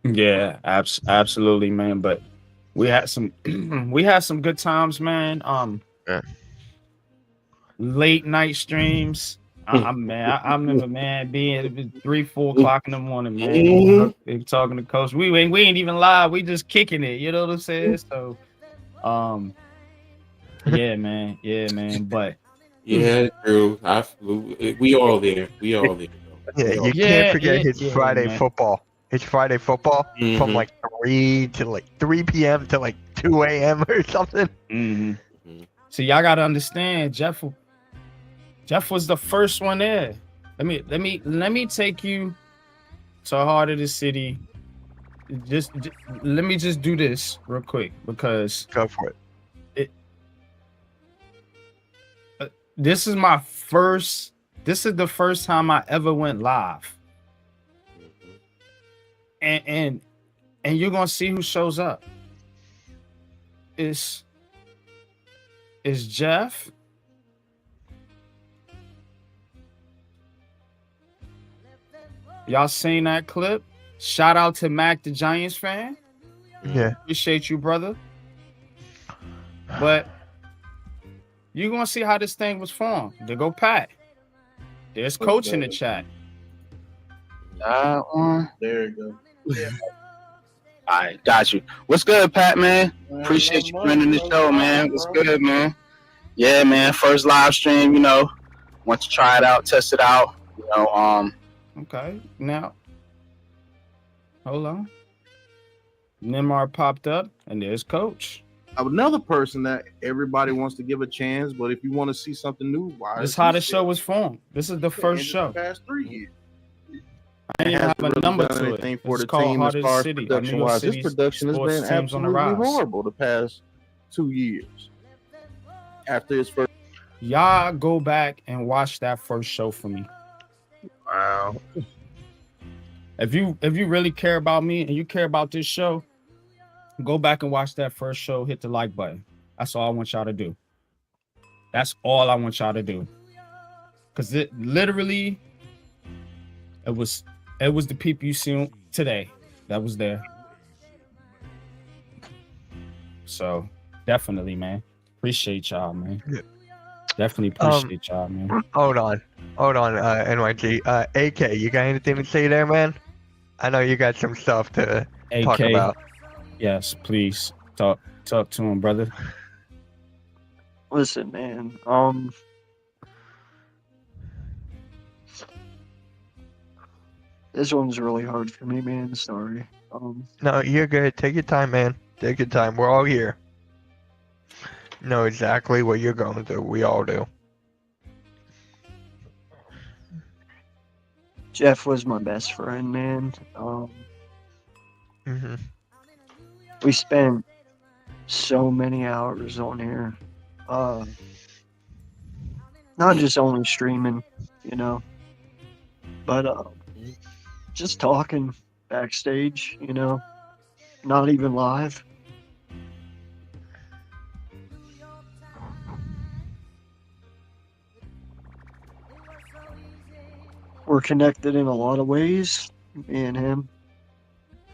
Yeah, absolutely, man. But we had some good times, man. Late night streams. I remember, man, being 3, 4 o'clock in the morning, man. Talking to coach. We ain't even live. We just kicking it. You know what I'm saying? So, yeah, man. But Yeah, Drew. We all there. We all there. Yeah, you can't forget his Friday football. His Friday football from like 3 to like 3 p.m. to like 2 a.m. or something. So y'all gotta understand, Jeff was the first one there. Let me take you to heart of the city. Just let me just do this real quick because go for it. This is the first time I ever went live. And you're gonna see who shows up. It's Jeff. Y'all seen that clip? Shout out to Mac, the Giants fan. Yeah. Appreciate you, brother. But you're gonna see how this thing was formed. There go Pat. There's Coach in the chat. That one. There you go. Yeah. All right, got you. What's good, Pat, man? Appreciate you joining the show, man. What's good, man? Yeah, man. First live stream, want to try it out, test it out. Okay, now hold on. Nimar popped up, and there's Coach. Another person that everybody wants to give a chance, but if you want to see something new, why? This is how the show was formed. This is the first show. The past 3 years. I didn't have a number to it. For It's the called team Heart as of the far as City. production wise, this production has been absolutely horrible the past 2 years. After his first, y'all go back and watch that first show for me. Wow. If you really care about me and you care about this show, go back and watch that first show. Hit the like button. That's all I want y'all to do. That's all I want y'all to do. Cause it literally, it was the people you see today that was there. So definitely, man. Appreciate y'all, man. Yeah. Definitely appreciate y'all, man. Hold on, NYG. AK, you got anything to say there, man? I know you got some stuff to talk about. Yes, please talk to him, brother. Listen, man. This one's really hard for me, man. Sorry. No, you're good. Take your time, man. Take your time. We're all here. Know exactly what you're going through. We all do. Jeff was my best friend, man. We spent so many hours on here. Not just only streaming, but just talking backstage, not even live. We're connected in a lot of ways, me and him.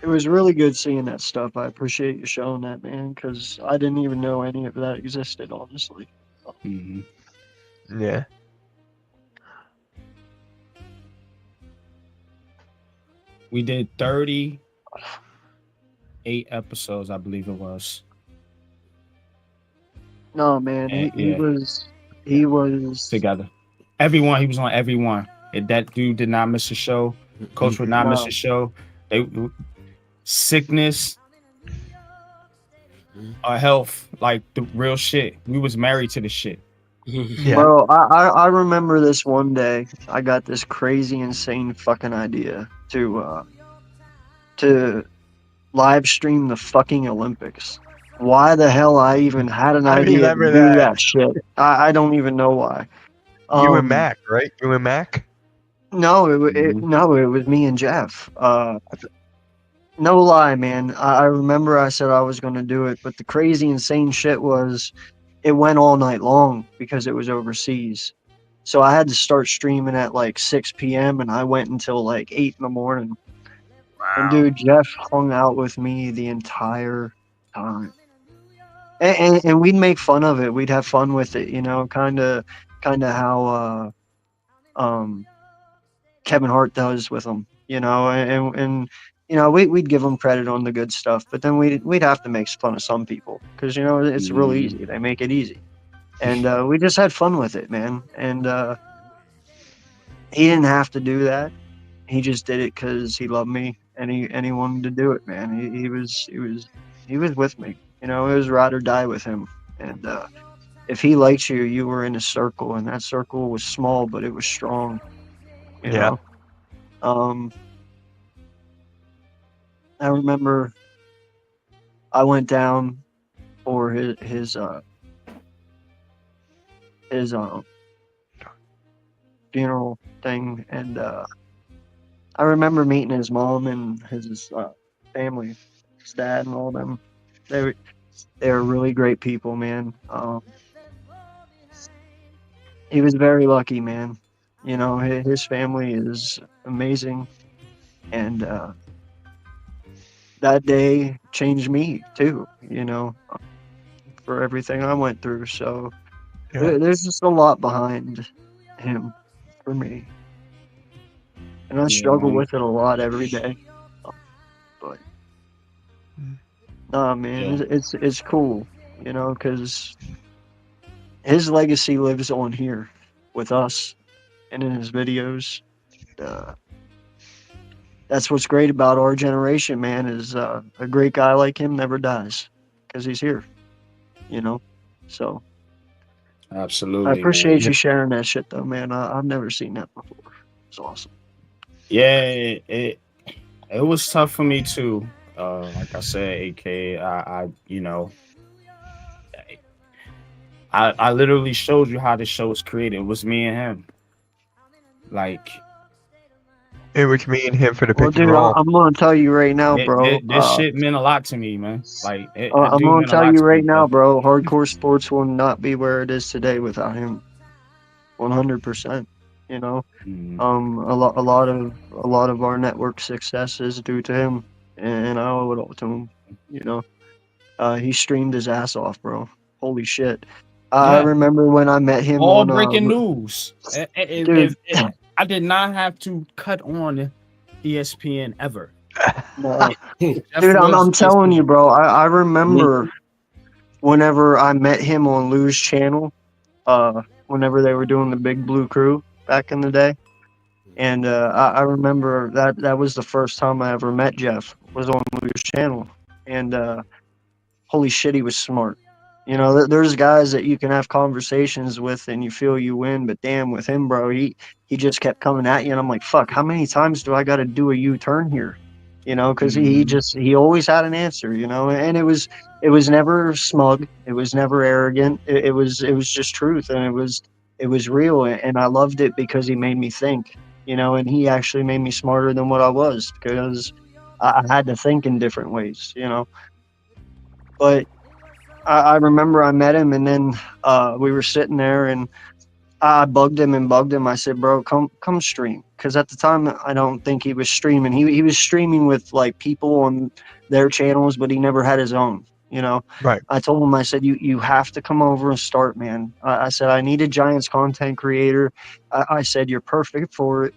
It was really good seeing that stuff. I appreciate you showing that, man, because I didn't even know any of that existed, honestly. Yeah. We did 38 episodes, I believe it was. No, man, he was together. Everyone, he was on everyone. That dude did not miss a show. Coach would not miss a show. Sickness, health, like the real shit. We was married to the shit. Yeah. Bro, I remember this one day. I got this crazy, insane fucking idea to live stream the fucking Olympics. Why the hell I even had an idea to do that shit? I don't even know why. You and Mac, right? You and Mac? No, it was me and Jeff. No lie, man. I remember I said I was going to do it, but the crazy, insane shit was it went all night long because it was overseas. So I had to start streaming at like 6 p.m. and I went until like 8 in the morning. Wow. And dude, Jeff hung out with me the entire time. And we'd make fun of it. We'd have fun with it, kind of how Kevin Hart does with him, you know, and you know, we'd give them credit on the good stuff, but then we'd have to make fun of some people because, you know, it's real easy. They make it easy. And we just had fun with it, man. And he didn't have to do that. He just did it because he loved me and he wanted to do it, man. He was with me. You know, it was ride or die with him. And if he liked you, you were in a circle, and that circle was small, but it was strong. You know. I remember I went down for his funeral thing, and I remember meeting his mom and his family, his dad and all them. They were really great people, man. He was very lucky, man. You know, his family is amazing, and that day changed me too. You know, for everything I went through. So there's just a lot behind him for me, and I struggle with it a lot every day. But nah, man, it's cool, you know, because his legacy lives on here with us and in his videos. That's what's great about our generation, man, is a great guy like him never dies because he's here, you know. So absolutely, I appreciate man. you sharing that shit, though, man. I've never seen that before. It's awesome. Yeah, it was tough for me too. Like I said, AK, I you know, I literally showed you how the show was created. It was me and him. Like, it was me and him for the Well, pick and dude, roll. I'm gonna tell you right now, bro. This shit meant a lot to me, man. Like, it I'm do gonna mean a tell lot you to me, right now, bro. Hardcore sports will not be where it is today without him. 100%. You know, a lot of our network success is due to him, and I owe it all to him. You know, he streamed his ass off, bro. Holy shit! I remember when I met him all on breaking news. Dude. I did not have to cut on ESPN ever. No. Dude, I'm telling you, bro. I remember whenever I met him on Lou's channel, whenever they were doing the Big Blue Crew back in the day, and I remember that was the first time I ever met Jeff, was on Lou's channel, and holy shit, he was smart. You know, there's guys that you can have conversations with and you feel you win, but damn, with him, bro, he just kept coming at you, and I'm like, fuck, how many times do I got to do a U-turn here? You know, because he always had an answer, you know, and it was never smug, it was never arrogant, it was just truth, and it was real, and I loved it because he made me think, you know, and he actually made me smarter than what I was because I had to think in different ways, you know. But I remember I met him, and then we were sitting there, and I bugged him. I said, bro, come stream. Because at the time, I don't think he was streaming. He was streaming with like people on their channels, but he never had his own, you know? Right. I told him, I said, you have to come over and start, man. I said, I need a Giants content creator. I said, you're perfect for it.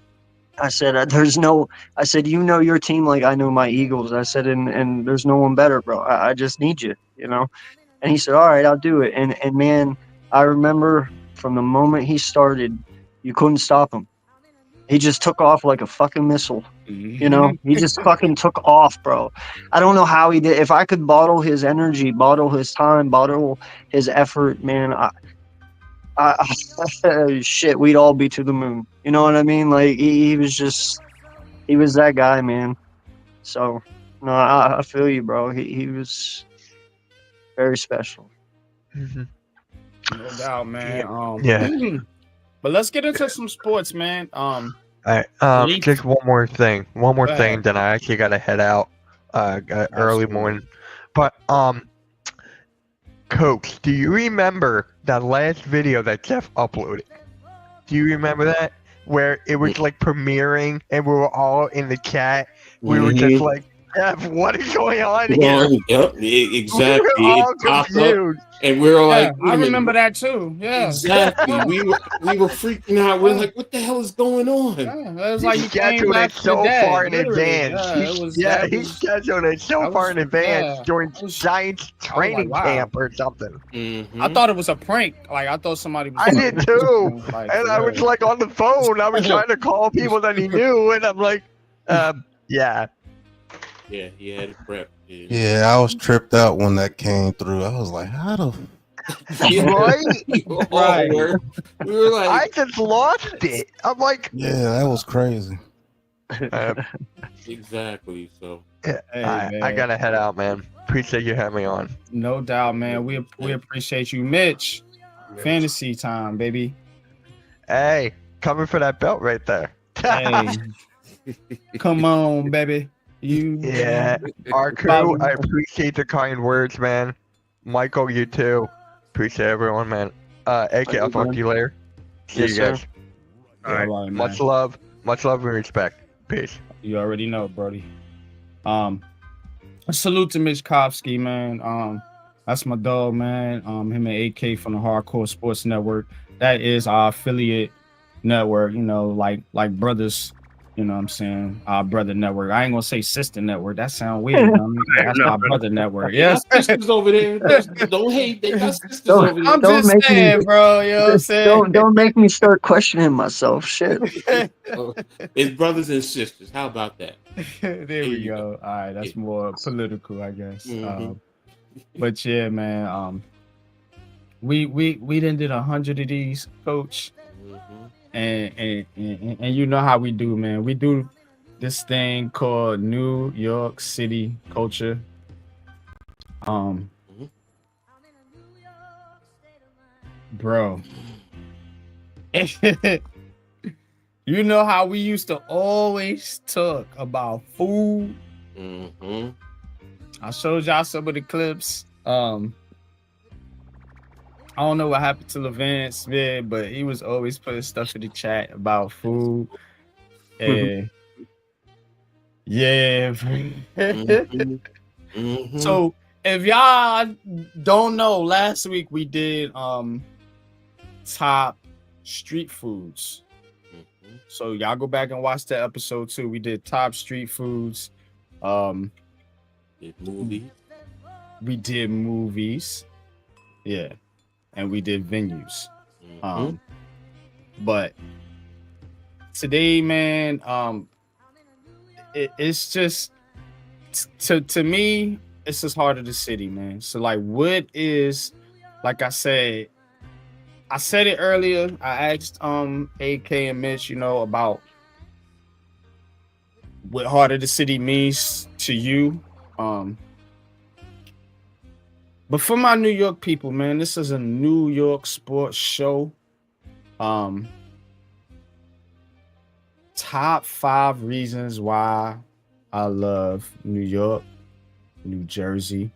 I said, I said, you know your team like I know my Eagles. I said, and there's no one better, bro. I just need you, you know? And he said, all right, I'll do it. And man, I remember from the moment he started, you couldn't stop him. He just took off like a fucking missile. You know, he just fucking took off, bro. I don't know how he did. If I could bottle his energy, bottle his time, bottle his effort, man, shit, we'd all be to the moon. You know what I mean? Like he was that guy, man. So no, I feel you, bro. He was very special. No doubt, man. Yeah. But let's get into some sports, man. All right. Just one more thing. Then I actually got to head out. Early morning. But Coach, do you remember that last video that Jeff uploaded? Do you remember that? Where it was like premiering and we were all in the chat. We were just like Jeff, what is going on here? Yep, exactly. We were all It popped up, confused. and we were like, I remember that too. Yeah, exactly. We were freaking out. We're like, what the hell is going on? Yeah, it was He like he came scheduled back it from so the dead, far in literally. advance. He scheduled it so far in advance during Giants training camp or something. I thought it was a prank. Like I thought somebody was. I did too. Like, And I was like on the phone. I was trying to call people that he knew, and I'm like, yeah. Yeah, he had it prepped. Yeah, I was tripped out when that came through. I was like, how the Right? We were like, I just lost it. I'm like, Yeah, that was crazy. exactly. So I gotta head out, man. Appreciate you having me on. No doubt, man. We appreciate you, Mitch. Fantasy time, baby. Hey, coming for that belt right there. Hey, come on, baby. Yeah, our crew. I appreciate the kind words, man. Michael, you too. Appreciate everyone, man. AK, I'll talk to you later. See Yes, you sir. guys. All right, Much love and respect. Peace. You already know, Brody. A salute to Mitch Kopsky, man. That's my dog, man. Him and AK from the Hardcore Sports Network. That is our affiliate network. You know, like brothers. You know what I'm saying? Our brother network. I ain't gonna say sister network. That sound weird. You know what I mean? That's our brother network. Yes. sisters over there. Don't hate. They got sisters over there. I'm just saying, bro. You know what I'm saying? Don't make me start questioning myself. Shit. It's brothers and sisters. How about that? There we go. All right, that's more political, I guess. Mhm. But yeah, man. We done did 100 of these, Coach. And you know how we do, man. We do this thing called New York City culture. Bro. You know how we used to always talk about food. I showed y'all some of the clips. I don't know what happened to Levan Smith, but he was always putting stuff in the chat about food. And yeah. So if y'all don't know, last week we did top street foods. So y'all go back and watch that episode too. We did top street foods. Movies. We did movies. Yeah. And we did venues. But today, man, it's just to me, it's just heart of the city, man. So like what is, like I said it earlier. I asked AK and Mitch, you know, about what heart of the city means to you. But for my New York people, man, this is a New York sports show. Top 5 reasons why I love New York, New Jersey,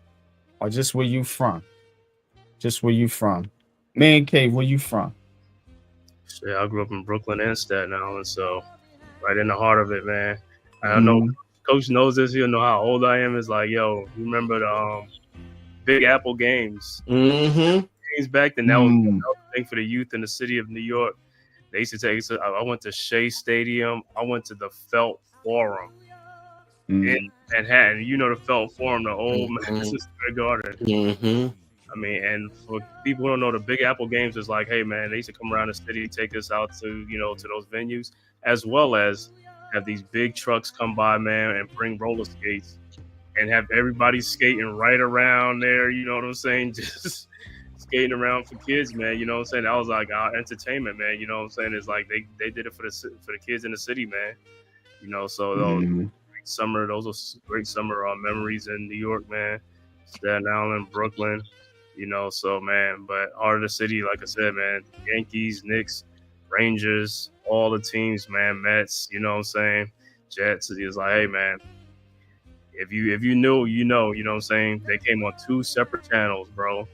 or just where you from. Just where you from. Man Cave, where you from? Yeah, I grew up in Brooklyn and Staten Island, so right in the heart of it, man. I don't know. Coach knows this. He'll know how old I am. It's like, yo, you remember the Big Apple games? Games back then. That was a thing for the youth in the city of New York. They used to take. So I went to Shea Stadium. I went to the Felt Forum in Manhattan. You know the Felt Forum, the old Madison Square Garden. I mean, and for people who don't know, the Big Apple games is like, hey man, they used to come around the city, take us out to, you know, to those venues, as well as have these big trucks come by, man, and bring roller skates and have everybody skating right around there. You know what I'm saying? Just skating around for kids, man. You know what I'm saying? That was like our entertainment, man. You know what I'm saying? It's like they did it for the kids in the city, man. You know, so great summer, those are great summer memories in New York, man. Staten Island, Brooklyn. You know, so man, but heart of the city, like I said, man, Yankees, Knicks, Rangers, all the teams, man, Mets, you know what I'm saying? Jets, is like, hey man, if you knew, you know what I'm saying? They came on 2 separate channels, bro.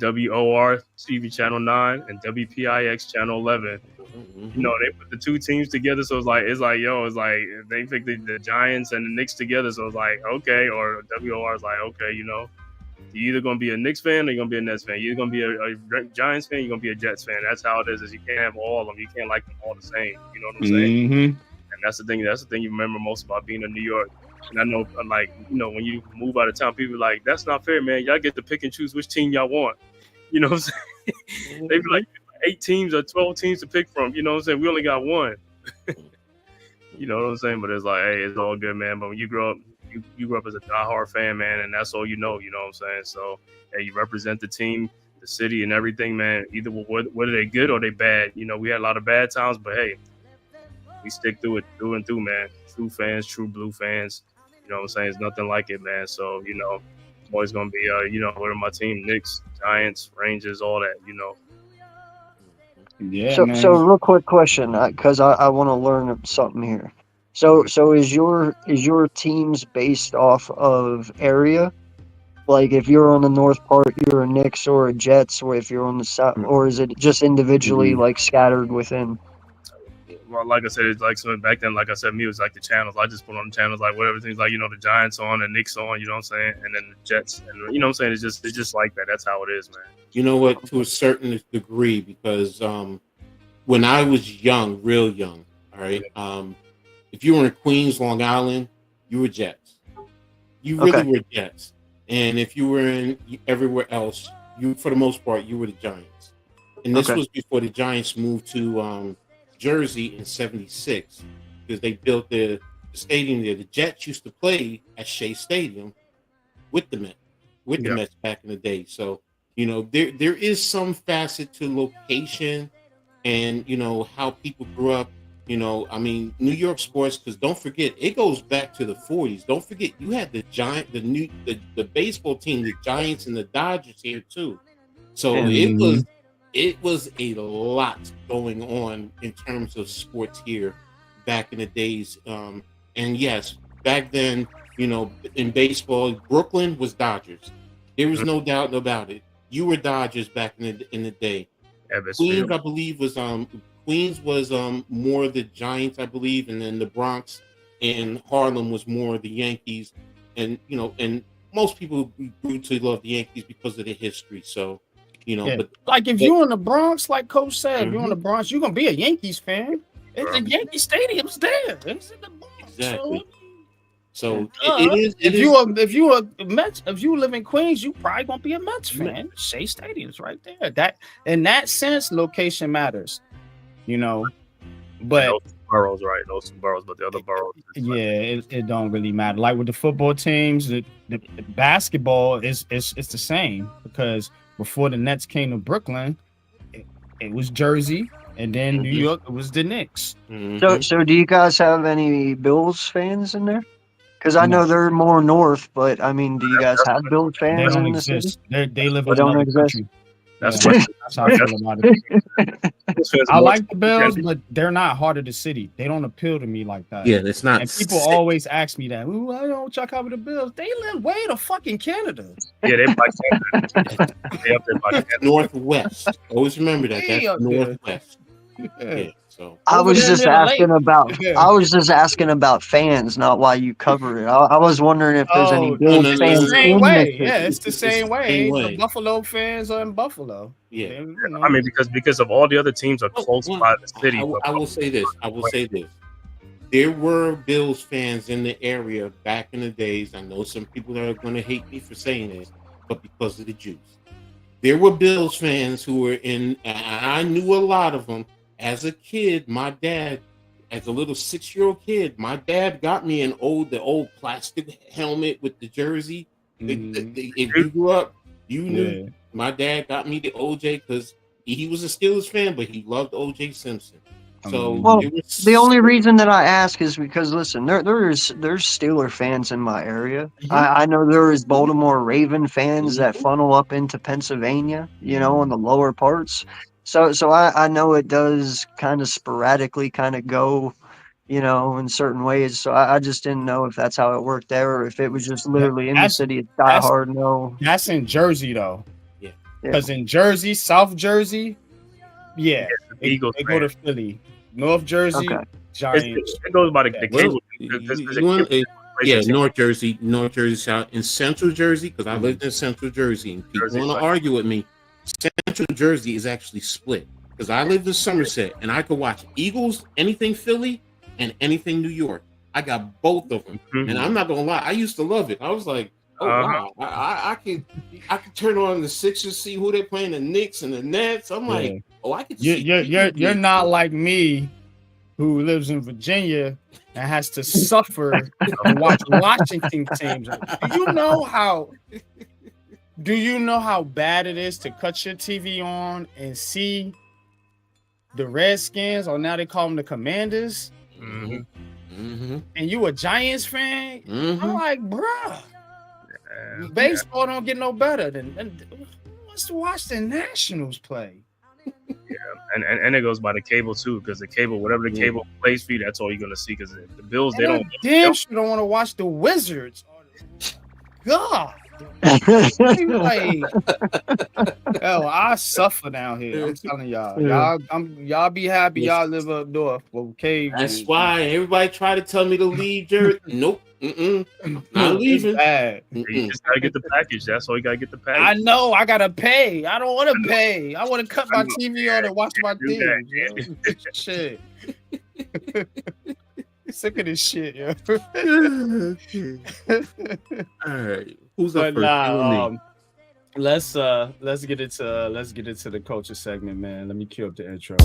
WOR TV Channel 9 and WPIX Channel 11. You know, they put the two teams together, so it's like they picked the Giants and the Knicks together, so it's like, okay, or WOR is like, okay, you know, you're either gonna be a Knicks fan or you're gonna be a Nets fan. You're either gonna be a Giants fan, you're gonna be a Jets fan. That's how it is you can't have all of them. You can't like them all the same. You know what I'm saying? And that's the thing you remember most about being in New York. And I know, like, you know, when you move out of town, people are like, that's not fair, man. Y'all get to pick and choose which team y'all want. You know what I'm saying? They be like 8 teams or 12 teams to pick from. You know what I'm saying? We only got one. You know what I'm saying? But it's like, hey, it's all good, man. But when you grow up, you grew up as a diehard fan, man, and that's all you know. You know what I'm saying? So, hey, you represent the team, the city, and everything, man. Either whether they good or they bad. You know, we had a lot of bad times, but hey, we stick through it through and through, man. True fans, true blue fans. You know what I'm saying? It's nothing like it, man. So, you know, I'm always going to be, you know, what are my team? Knicks, Giants, Rangers, all that, you know. Yeah, so real quick question, because I want to learn something here. So is your teams based off of area? Like if you're on the north part, you're a Knicks or a Jets, or if you're on the south, or is it just individually like scattered within? Well, like I said, it's like so back then, like I said, me, it was like the channels. I just put on the channels, like whatever things, like, you know, the Giants on, the Knicks on, you know what I'm saying? And then the Jets, and you know what I'm saying? It's just like that. That's how it is, man. You know what? To a certain degree, because when I was young, real young, all right, if you were in Queens, Long Island, you were Jets. You really were Jets. And if you were in everywhere else, you, for the most part, you were the Giants. And this was before the Giants moved to Jersey in '76, because they built the stadium there. The Jets used to play at Shea Stadium with the Mets back in the day. So, you know, there is some facet to location and, you know, how people grew up. You know, I mean, New York sports, because don't forget, it goes back to the 40s. Don't forget, you had the baseball team, the Giants and the Dodgers here too. So it was a lot going on in terms of sports here back in the days. And yes, back then, you know, in baseball, Brooklyn was Dodgers. There was no doubt about it. You were Dodgers back in the day. Queens, I believe, was more the Giants, I believe, and then the Bronx and Harlem was more the Yankees. And, you know, and most people grew to love the Yankees because of the history. So, you know, but like if you're in the Bronx, like Coach said, if you're in the Bronx, you're gonna be a Yankees fan. It's the Yankee Stadium's there. It's in the Bronx. Exactly. So if you live in Queens, you probably gonna be a Mets fan. Shea Stadium's right there. That in that sense, location matters. You know, but those boroughs, right? Those two boroughs, but the other boroughs. It don't really matter. Like with the football teams, the basketball is the same, because before the Nets came to Brooklyn, it was Jersey, and then New York, it was the Knicks. So do you guys have any Bills fans in there? Because I know they're more north, but I mean, do you guys have Bills fans? They don't in exist. The city? They live in another country. That's how I feel about it. I like the Bills, but they're not heart of the city. They don't appeal to me like that. Yeah, it's not. And people always ask me that. Ooh, I don't y'all cover the Bills. They live way to fucking Canada. Yeah, they by Canada. They up there by Canada. Northwest. Always remember that. That's Northwest. Yeah. So I was just asking about fans, not why you cover it. I was wondering if there's any Bills fans. It's the same in way. the city. Yeah, it's the same way. way. The Buffalo fans are in Buffalo. Yeah. I mean, because of all the other teams are close by the city. I will say this. There were Bills fans in the area back in the days. I know some people are going to hate me for saying this, but because of the Jews. There were Bills fans who were in, I knew a lot of them. As a kid, my dad, as a little 6-year-old kid, my dad got me the old plastic helmet with the jersey. If you grew up, you knew. My dad got me the OJ because he was a Steelers fan, but he loved OJ Simpson. So well, the only reason that I ask is because listen, there's Steeler fans in my area. I know there is Baltimore Raven fans that funnel up into Pennsylvania, you know, in the lower parts. So I know it does kind of sporadically kind of go, you know, in certain ways. So I just didn't know if that's how it worked there, or if it was just literally in the city. It's diehard. No, that's in Jersey though. Yeah, Because in Jersey, South Jersey, the Eagles they go to Philly. North Jersey, Giants. It goes by the cable. North Jersey, South, and Central Jersey, because I lived in Central Jersey, and people want to argue with me. Central Jersey is actually split, because I lived in Somerset, and I could watch Eagles, anything Philly, and anything New York. I got both of them, and I'm not gonna lie, I used to love it. I was like, oh wow, I could turn on the Sixers, see who they're playing, the Knicks and the Nets. I'm like, oh, I could. You're not like me, who lives in Virginia and has to suffer and watch Washington teams. Do you know how bad it is to cut your TV on and see the Redskins, or now they call them the Commanders? And you a Giants fan? I'm like, bruh, baseball don't get no better than who wants to watch the Nationals play? And it goes by the cable too, because the cable, whatever the cable plays for you, that's all you're gonna see. Because the Bills, they don't want to watch the Wizards. God, like, I suffer down here. I'm telling y'all, y'all be happy y'all live up north. Okay, that's why everybody try to tell me to leave Jersey. Nope. Not leaving. You just gotta get the package. That's all you gotta get the package. I know. I gotta pay. I don't want to pay. I want to cut my TV on and watch my thing. Shit. Sick of this shit, yo. All right. Who's up first? Let's get into the culture segment, man. Let me cue up the intro.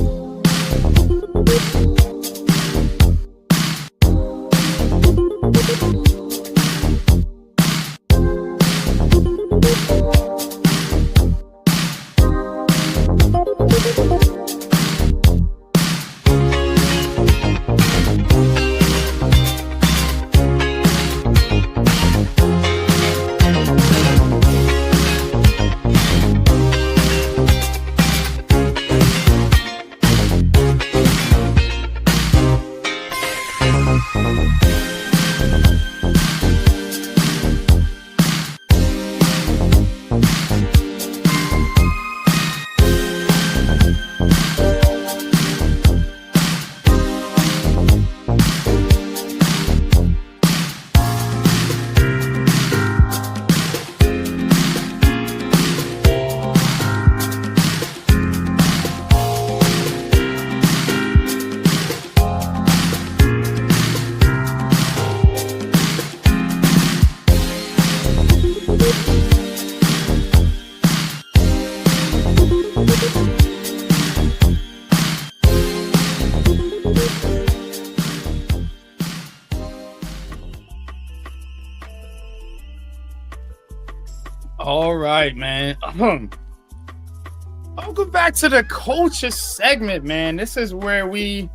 All right, man. Welcome back to the culture segment, man. This is where we,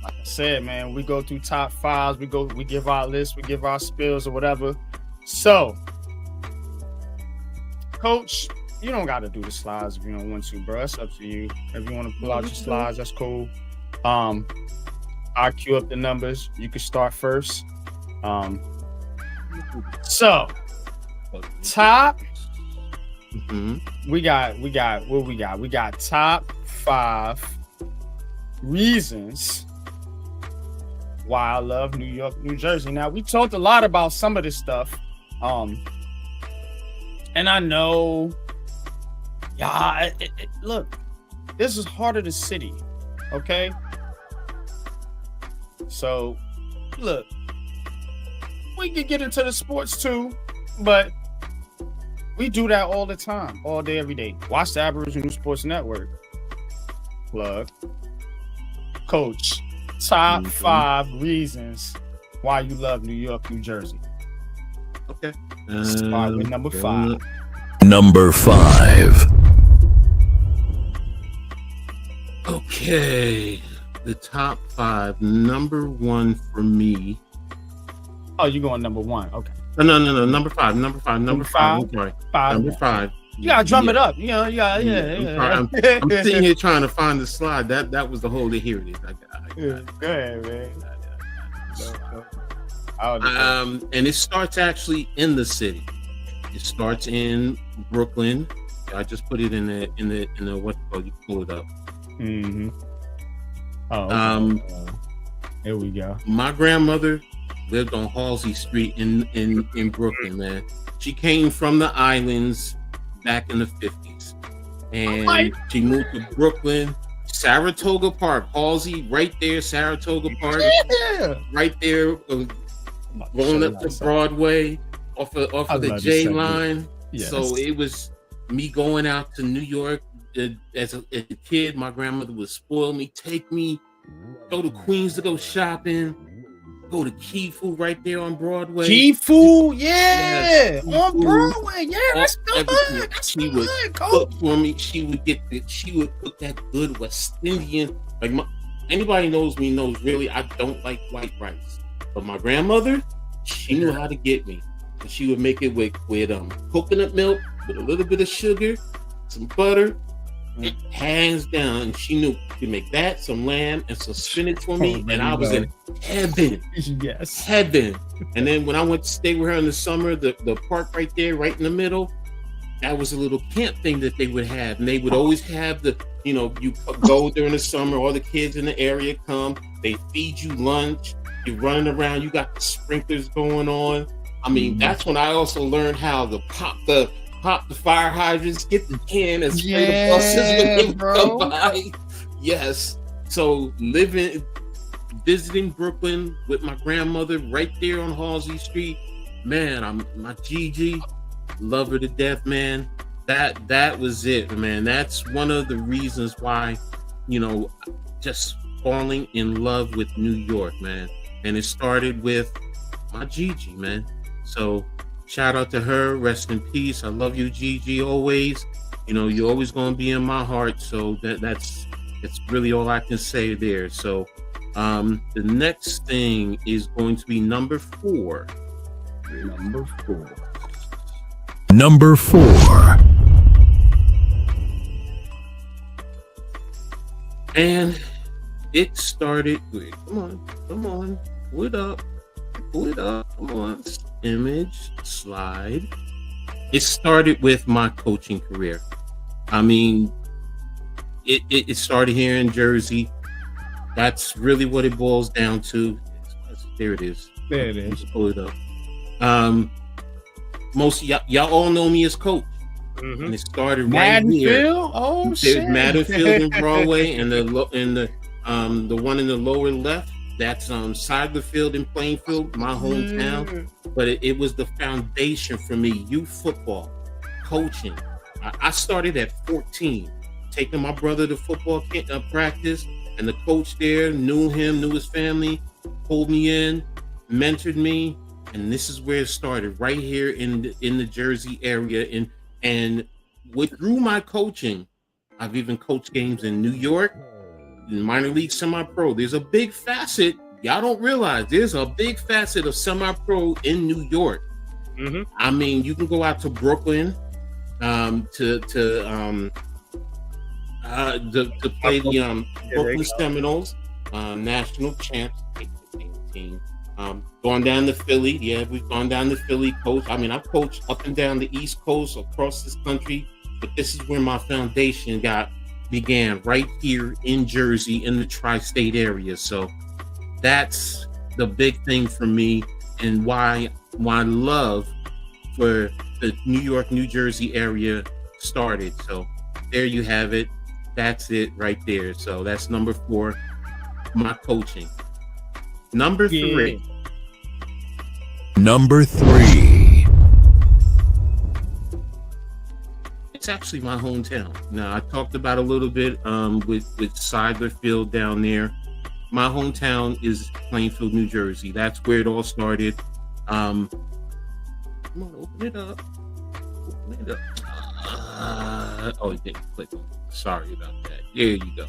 like I said, man, we go through top fives. We give our lists, we give our spills or whatever. So, Coach, you don't got to do the slides if you don't want to, bro. It's up to you. If you want to pull out your slides, that's cool. I'll queue up the numbers. You can start first. So, top. We got what we got. We got top 5 reasons why I love New York, New Jersey. Now, we talked a lot about some of this stuff. And I know, look, this is heart of the city, okay? So, look, we can get into the sports too, but we do that all the time, all day, every day. Watch the Aboriginal Sports Network. Plug. Coach, top 5 reasons why you love New York, New Jersey. Okay. Start with number 5. Number 5. Okay. The top 5. Number 1 for me. Oh, you going number 1. Okay. No. Number 5. Number 5. I'm sorry. Number 5. You gotta drum it up. Yeah. I'm sitting here trying to find the slide. That was the whole. Here it is. I got it. Go ahead, man. And it starts actually in the city. It starts in Brooklyn. I just put it in the what you pull it up. Mm-hmm. Oh, okay. Here we go. My grandmother lived on Halsey Street in Brooklyn, man. She came from the islands back in the 50s. And she moved to Brooklyn, Saratoga Park, Halsey, right there, Saratoga Park. Yeah. Right there, going up to Broadway off of the J line. Yes. So it was me going out to New York as a kid. My grandmother would spoil me, take me, go to Queens to go shopping, go to Key Food right there on Broadway. Key Food, yeah, Key on Food. Broadway, yeah, that's good. She would cook for me. She would cook that good West Indian. Like anybody knows me knows really I don't like white rice, but my grandmother, she knew how to get me. And she would make it with coconut milk with a little bit of sugar, some butter, hands down. And she knew to make that, some lamb, and some spinach for me, and I was in heaven. Yes, heaven. And then when I went to stay with her in the summer, the park right there, right in the middle, that was a little camp thing that they would have, and they would always have you go during the summer, all the kids in the area come, they feed you lunch, you're running around, you got the sprinklers going on. I mean, that's when I also learned how to pop the fire hydrants, get the can and spray the buses when they come by. Yes. So visiting Brooklyn with my grandmother right there on Halsey Street, man, my Gigi, love her to death, man. That was it, man. That's one of the reasons why, just falling in love with New York, man. And it started with my Gigi, man. So shout out to her, rest in peace. I love you, Gigi, always. You're always going to be in my heart. So that's really all I can say there. So the next thing is going to be number 4. Number 4. And it started with, come on, pull it up, come on, image, slide. It started with my coaching career. I mean, it started here in Jersey. That's really what it boils down to. There it is. There it is. Pull it up. Most of y'all all know me as Coach. Mm-hmm. And it started right here. Oh shit! Maddenfield and Broadway, and the one in the lower left. That's Sadler Field in Plainfield, my hometown. But it was the foundation for me. Youth football, coaching. I started at 14, taking my brother to football practice, and the coach there knew him, knew his family, pulled me in, mentored me, and this is where it started, right here in the Jersey area. And through my coaching, I've even coached games in New York, in minor league, semi-pro. There's a big facet y'all don't realize. There's a big facet of semi-pro in New York. Mm-hmm. I mean, you can go out to Brooklyn to play the Brooklyn Seminoles, national champs team. Going down to Philly, we've gone down to Philly, coach. I mean, I've coached up and down the East Coast, across this country, but this is where my foundation began, right here in Jersey, in the tri-state area. So that's the big thing for me, and why my love for the New York, New Jersey area started. So there you have it. That's it right there. So that's number 4, my coaching. Number 3. Number 3. It's actually my hometown. Now, I talked about a little bit with Sadler Field down there. My hometown is Plainfield, New Jersey. That's where it all started. Come on, open it up. Open it up. Oh, it didn't click on it. Sorry about that. There you go.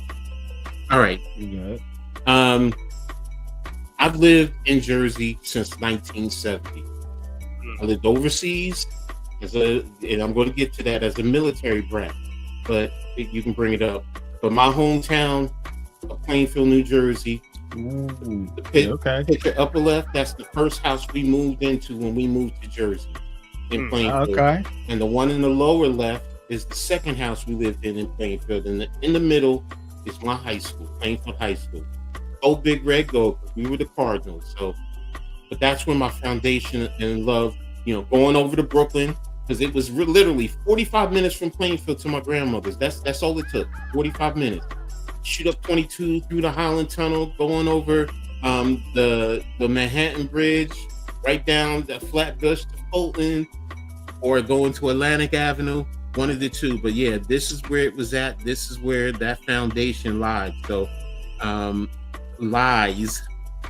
All right. You got it. I've lived in Jersey since 1970. I lived overseas, and I'm going to get to that, as a military brat, but you can bring it up. But my hometown of Plainfield, New Jersey, the picture upper left, that's the first house we moved into when we moved to Jersey. in Plainfield. Okay. And the one in the lower left is the second house we lived in Plainfield. And in the middle is my high school, Plainfield High School. Go Big Red Go, because we were the Cardinals. So, but that's where my foundation and love, going over to Brooklyn, because it was literally 45 minutes from Plainfield to my grandmother's. That's all it took, 45 minutes. Shoot up 22 through the Highland Tunnel, going over the Manhattan Bridge, right down the Flatbush to Fulton, or going to Atlantic Avenue, one of the two. But yeah, this is where it was at. This is where that foundation lies. So,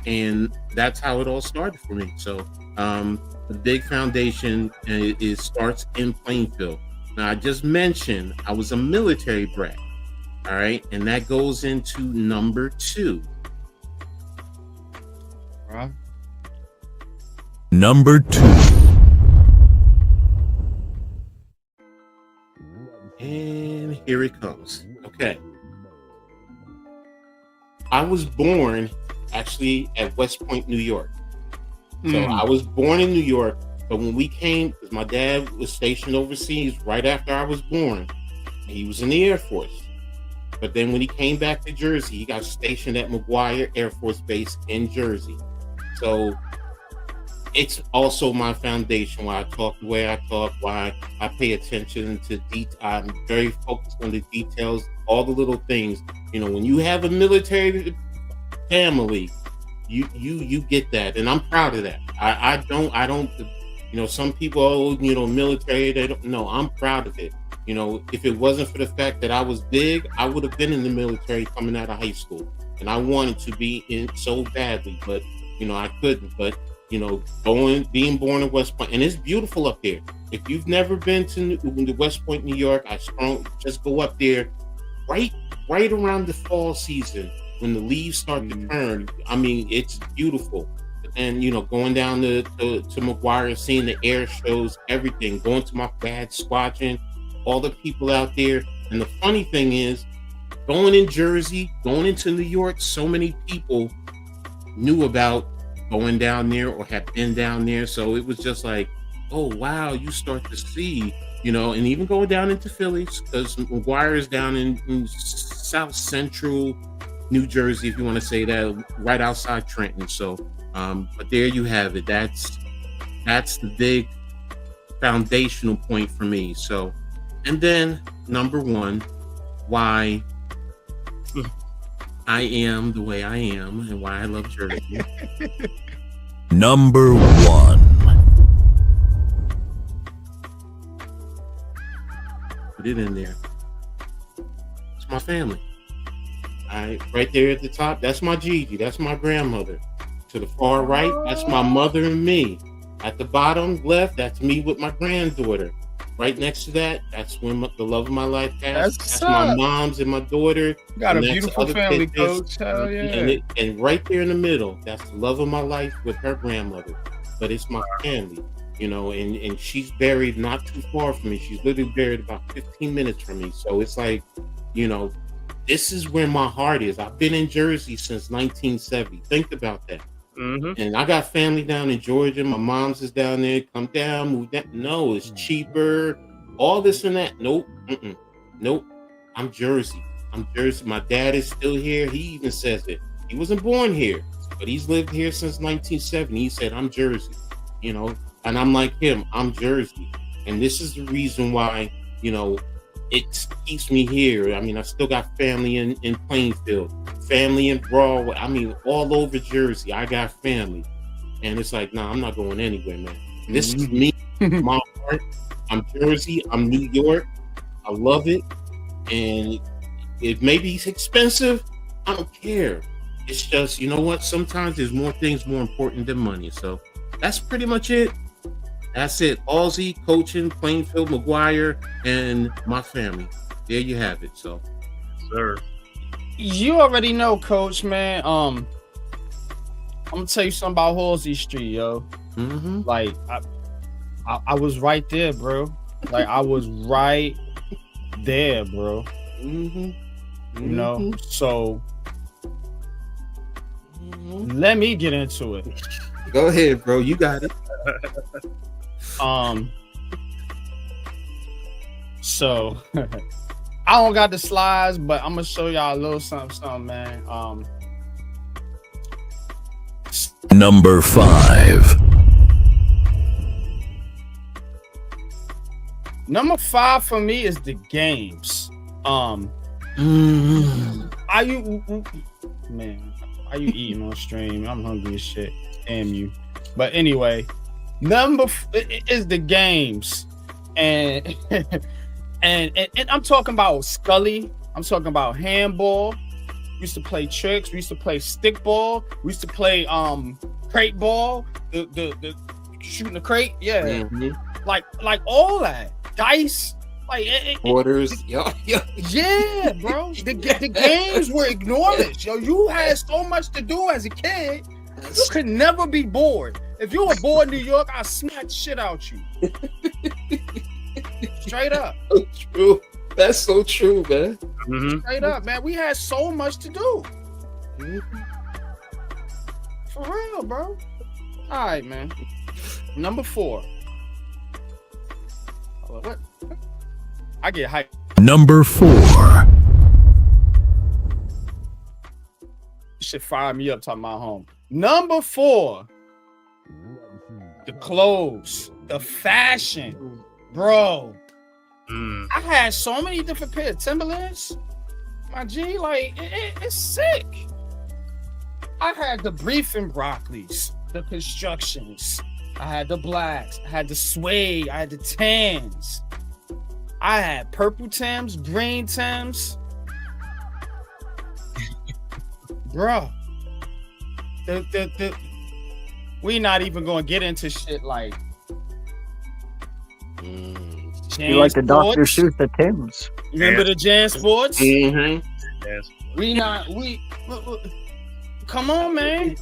and that's how it all started for me. So, the big foundation, and it starts in Plainfield. Now, I just mentioned I was a military brat. All right, and that goes into number 2. Right. Number 2. And here it comes. Okay. I was born actually at West Point, New York. So I was born in New York, but when we came, because my dad was stationed overseas right after I was born, he was in the Air Force. But then when he came back to Jersey, he got stationed at McGuire Air Force Base in Jersey. So it's also my foundation, why I talk the way I talk, why I pay attention to I'm very focused on the details, all the little things. When you have a military family, you get that, and I'm proud of that. I don't some people, military, they don't. No, I'm proud of it. If it wasn't for the fact that I was big, I would have been in the military coming out of high school, and I wanted to be in so badly, but I couldn't. But being born in West Point, and it's beautiful up there. If you've never been to the West Point, New York, just go up there, right around the fall season when the leaves start to turn. I mean, it's beautiful. And going down to McGuire, seeing the air shows, everything, going to my dad's squadron, all the people out there. And the funny thing is, going in Jersey, going into New York, so many people knew about going down there or had been down there. So it was just like, oh wow, you start to see, and even going down into Philly, because McGuire is down in South Central New Jersey, if you want to say that, right outside Trenton. So but there you have it. That's the big foundational point for me. So, and then number 1, why I am the way I am and why I love Jersey. Number 1. Put it in there. It's my family. Right there at the top, that's my Gigi. That's my grandmother. To the far right, that's my mother and me. At the bottom left, that's me with my granddaughter. Right next to that, that's when the love of my life passed. That's my mom's and my daughter. You got a beautiful family, Coach. Hell yeah. And right there in the middle, that's the love of my life with her grandmother. But it's my family, and she's buried not too far from me. She's literally buried about 15 minutes from me. So it's like, this is where my heart is. I've been in Jersey since 1970. Think about that. Mm-hmm. And I got family down in Georgia. My mom's is down there. Come down, move down. No, it's cheaper. All this and that. Nope. Nope. I'm Jersey. My dad is still here. He even says it. He wasn't born here, but he's lived here since 1970. He said, I'm Jersey, and I'm like him. I'm Jersey. And this is the reason why, it keeps me here. I mean, I still got family in Plainfield, family in Broadway. I mean, all over Jersey, I got family. And it's like, nah, I'm not going anywhere, man. This is me, my heart. I'm Jersey. I'm New York. I love it. And it may be expensive. I don't care. It's just, you know what? Sometimes there's more things more important than money. So that's pretty much it. That's it. Aussie, coaching, Plainfield, McGuire, and my family. There you have it. So, sir. You already know, Coach, man. I'm gonna tell you something about Halsey Street, yo. Mm-hmm. Like, I was right there, bro. Like, I was right there, bro. Mm-hmm. So let me get into it. Go ahead, bro. You got it. So I don't got the slides, but I'm gonna show y'all a little something, man. Number 5. Number 5 for me is the games. Are you eating on stream? I'm hungry as shit. Damn you. But anyway, is the games, and and I'm talking about Scully. I'm talking about handball. We used to play tricks. We used to play stickball. We used to play crate ball. The shooting the crate. Yeah, like all that. Dice, like orders, yeah, bro. The games were enormous, yo. You had so much to do as a kid. You could never be bored. If you were bored in New York, I'd smack the shit out you. Straight up. So true. That's so true, man. Straight up, man. We had so much to do. For real, bro. All right, man. Number 4. What? I get hyped. Number 4. Shit fire me up talking about home. Number 4. The clothes, the fashion, bro. I had so many different pairs of Timberlands. My G, like it's sick. I had the briefing broccolis, the constructions. I had the blacks, I had the suede, I had the tans. I had purple Tims, green Tims. Bro. We not even gonna get into shit like you like the Dr. Seuss, the Tims. Remember the Jan Sports? Mm-hmm. Come on, man.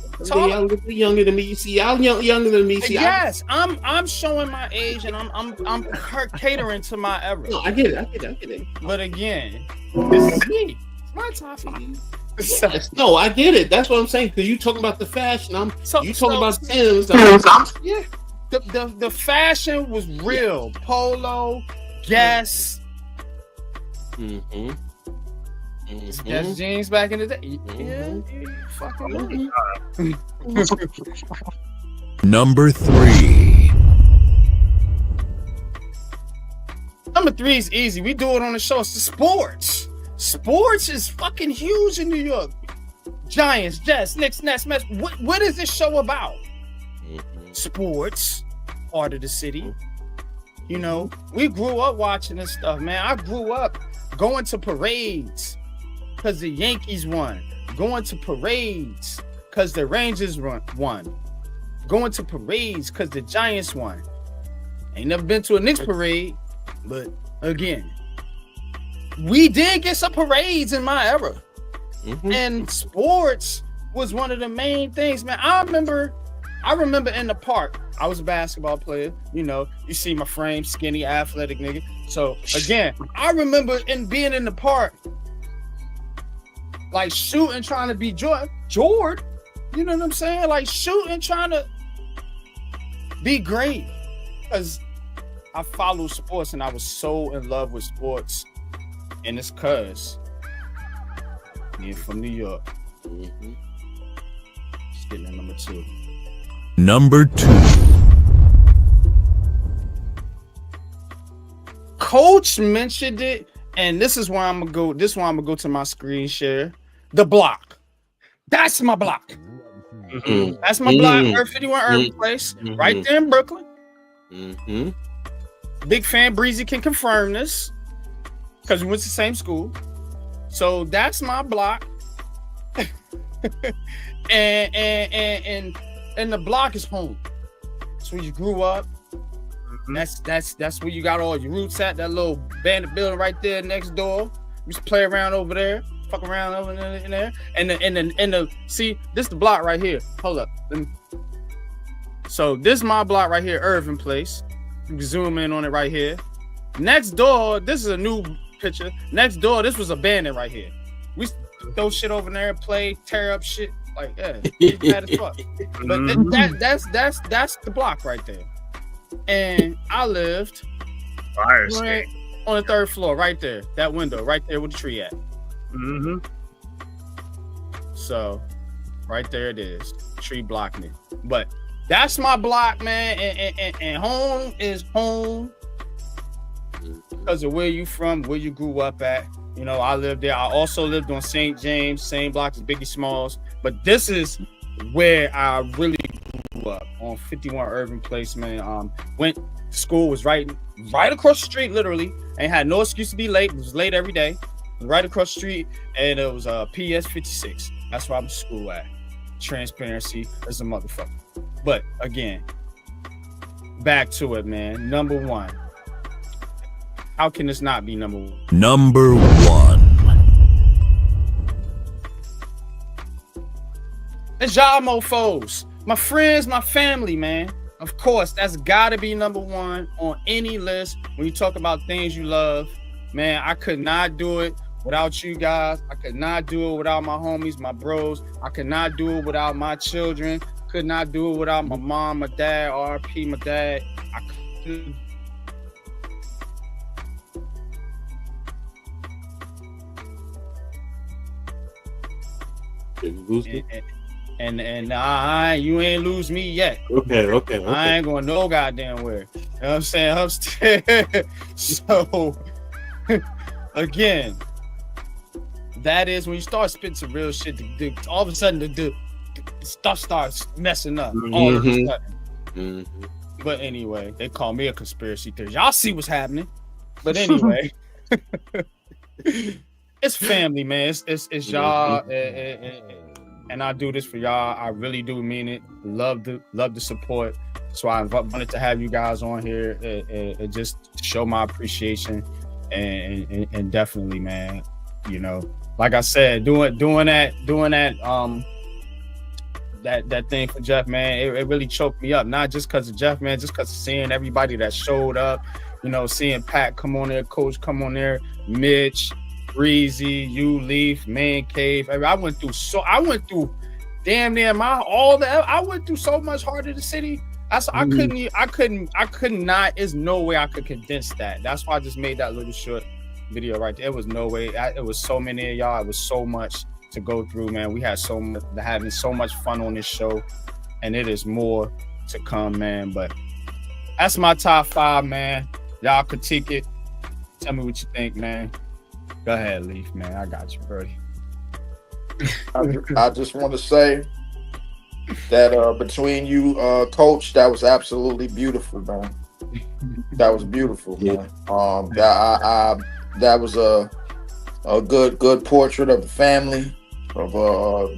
Younger than me. You see, y'all younger than me. See, yes, I'm showing my age, and I'm catering to my era. No, I get it. But again, this is me. It's my top 5. Yes, no, I get it. That's what I'm saying. Because you talking about the fashion. You talking about Tims. Yeah. The fashion was real. Polo, Guess. Guess jeans back in the day. Yeah, fucking Number 3. Number 3 is easy. We do it on the show. It's the sports. Sports is fucking huge in New York. Giants, Jets, Knicks, Nets, Mets. What is this show about? Sports, part of the city. You know, we grew up watching this stuff, man. I grew up going to parades because the Yankees won. Going to parades because the Rangers won. Going to parades because the Giants won. Ain't never been to a Knicks parade, but again, we did get some parades in my era. And sports was one of the main things, man. I remember in the park, I was a basketball player. You know, you see my frame, skinny, athletic nigga. So again, I remember being in the park, like shooting, trying to be Jordan. You know what I'm saying? Like shooting, trying to be great. Because I follow sports and I was so in love with sports. And it's cuz being from New York. Just getting at number 2. Number 2. Coach mentioned it, and this is why I'm gonna go. This is why I'm gonna go to my screen share. The block. That's my block. That's my block. Earth 51 Urban Place, right there in Brooklyn. Big fan. Breezy can confirm this because we went to the same school. So that's my block. and the block is home. That's where you grew up. That's where you got all your roots at. That little bandit building right there next door. We used to play around over there, fuck around over in there. And the see, this is the block right here. Hold up. So this is my block right here, Irving Place. You can zoom in on it right here. Next door, this is a new picture. Next door, this was abandoned right here. We used to throw shit over there, play, tear up shit. Like, yeah, bad as fuck. But that's the block right there. And I lived on the 3rd floor, right there. That window, right there with the tree at. Mm-hmm. So, right there it is. Tree blocking it. But that's my block, man. And home is home because of where you from, where you grew up at. You know, I lived there. I also lived on St. James, same block as Biggie Smalls. But this is where I really grew up, on 51 Irving Place, man. Went to school, was right across the street, literally. Ain't had no excuse to be late. It was late every day. Right across the street, and it was PS 56. That's where I'm to school at. Transparency is a motherfucker. But again, back to it, man. Number 1. How can this not be number 1? Number 1. It's y'all mofos. My friends, my family, man. Of course, that's gotta be number 1 on any list when you talk about things you love. Man, I could not do it without you guys. I could not do it without my homies, my bros. I could not do it without my children. Could not do it without my mom, my dad, RP, my dad. I couldn't. Did you lose me? And you ain't lose me yet. Okay. I ain't going no goddamn where. You know what I'm saying? Upstairs. So, again, that is when you start spitting some real shit. All of a sudden, the stuff starts messing up. All of a sudden. But anyway, they call me a conspiracy theorist. Y'all see what's happening. But anyway, it's family, man. It's y'all, and I do this for y'all. I really do mean it. Love the support. So I wanted to have you guys on here and just show my appreciation. And definitely, man, you know, like I said, doing that thing for Jeff, man, it really choked me up. Not just because of Jeff, man, just because of seeing everybody that showed up, you know, seeing Pat come on there, Coach come on there, Mitch, Breezy, you, Leaf, Man Cave. I went through damn near I went through so much Heart of the City. I could not. There's no way I could condense that. That's why I just made that little short video right there. It was no way. It was so many of y'all. It was so much to go through, man. We had having so much fun on this show, and it is more to come, man. But that's my top 5, man. Y'all critique it. Tell me what you think, man. Go ahead, Leaf, man. I got you, buddy. I just want to say that between you, Coach, that was absolutely beautiful, man. That was beautiful, man. That was a good portrait of the family, of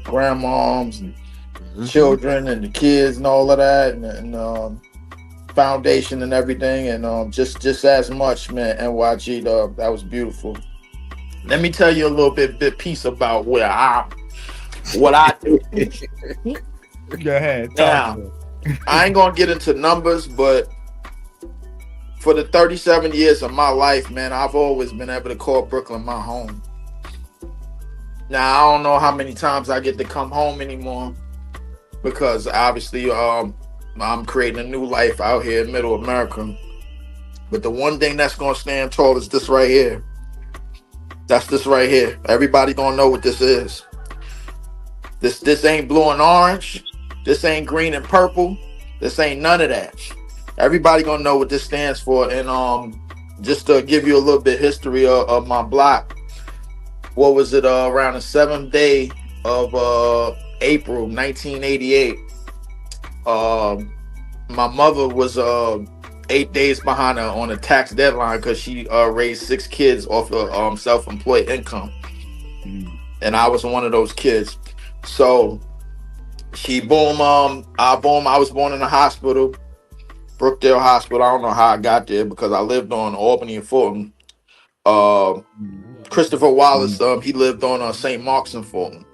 grandmoms and children and the kids and all of that, and foundation and everything, and just as much, man. NYG, that was beautiful. Let me tell you a little bit piece about what I do. Go ahead. Now, I ain't gonna get into numbers, but for the 37 years of my life, man, I've always been able to call Brooklyn my home. Now, I don't know how many times I get to come home anymore because obviously I'm creating a new life out here in Middle America. But the one thing that's gonna stand tall is this right here. That's this right here. Everybody gonna know what this is. This ain't blue and orange. This ain't green and purple. This ain't none of that. Everybody gonna know what this stands for. And just to give you a little bit history of my block, what was it? Around the 7th day of April 1988. My mother was 8 days behind her on a tax deadline because she raised 6 kids off of self-employed income, and I was one of those kids. So I was born in a hospital, Brookdale Hospital. I don't know how I got there because I lived on Albany and Fulton. Christopher Wallace, he lived on St. Mark's and Fulton.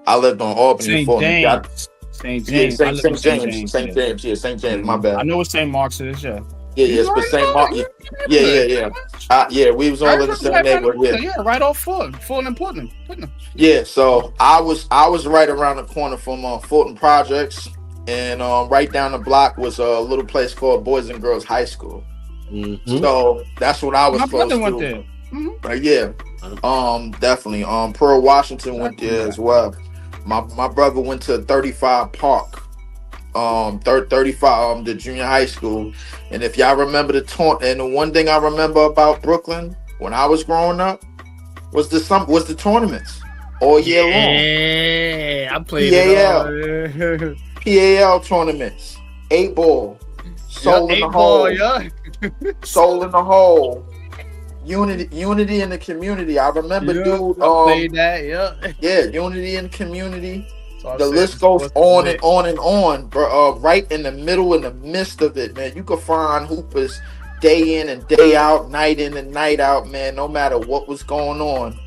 I lived on Albany and Fulton. St. James. St. James. My bad. I know what St. Mark's is. Yeah. Yeah, but St. Mark. Yeah. We was all in the same neighborhood. Yeah, right off Fulton and Putnam. Yeah, so I was right around the corner from Fulton Projects, and right down the block was a little place called Boys and Girls High School. So that's what I was My close brother went to. there. But yeah, definitely. Pearl Washington went there as well. My brother went to 35 Park, 35, the junior high school. And if y'all remember and the one thing I remember about Brooklyn when I was growing up was the tournaments all year long. Yeah, I played it all. PAL tournaments, 8-ball, soul in the hole, soul in the hole. Unity in the community. I remember, dude. Played that. Yeah, unity in the community. The list goes on and on and on, bro. Right in the midst of it, man. You could find hoopers day in and day out, night in and night out, man. No matter what was going on,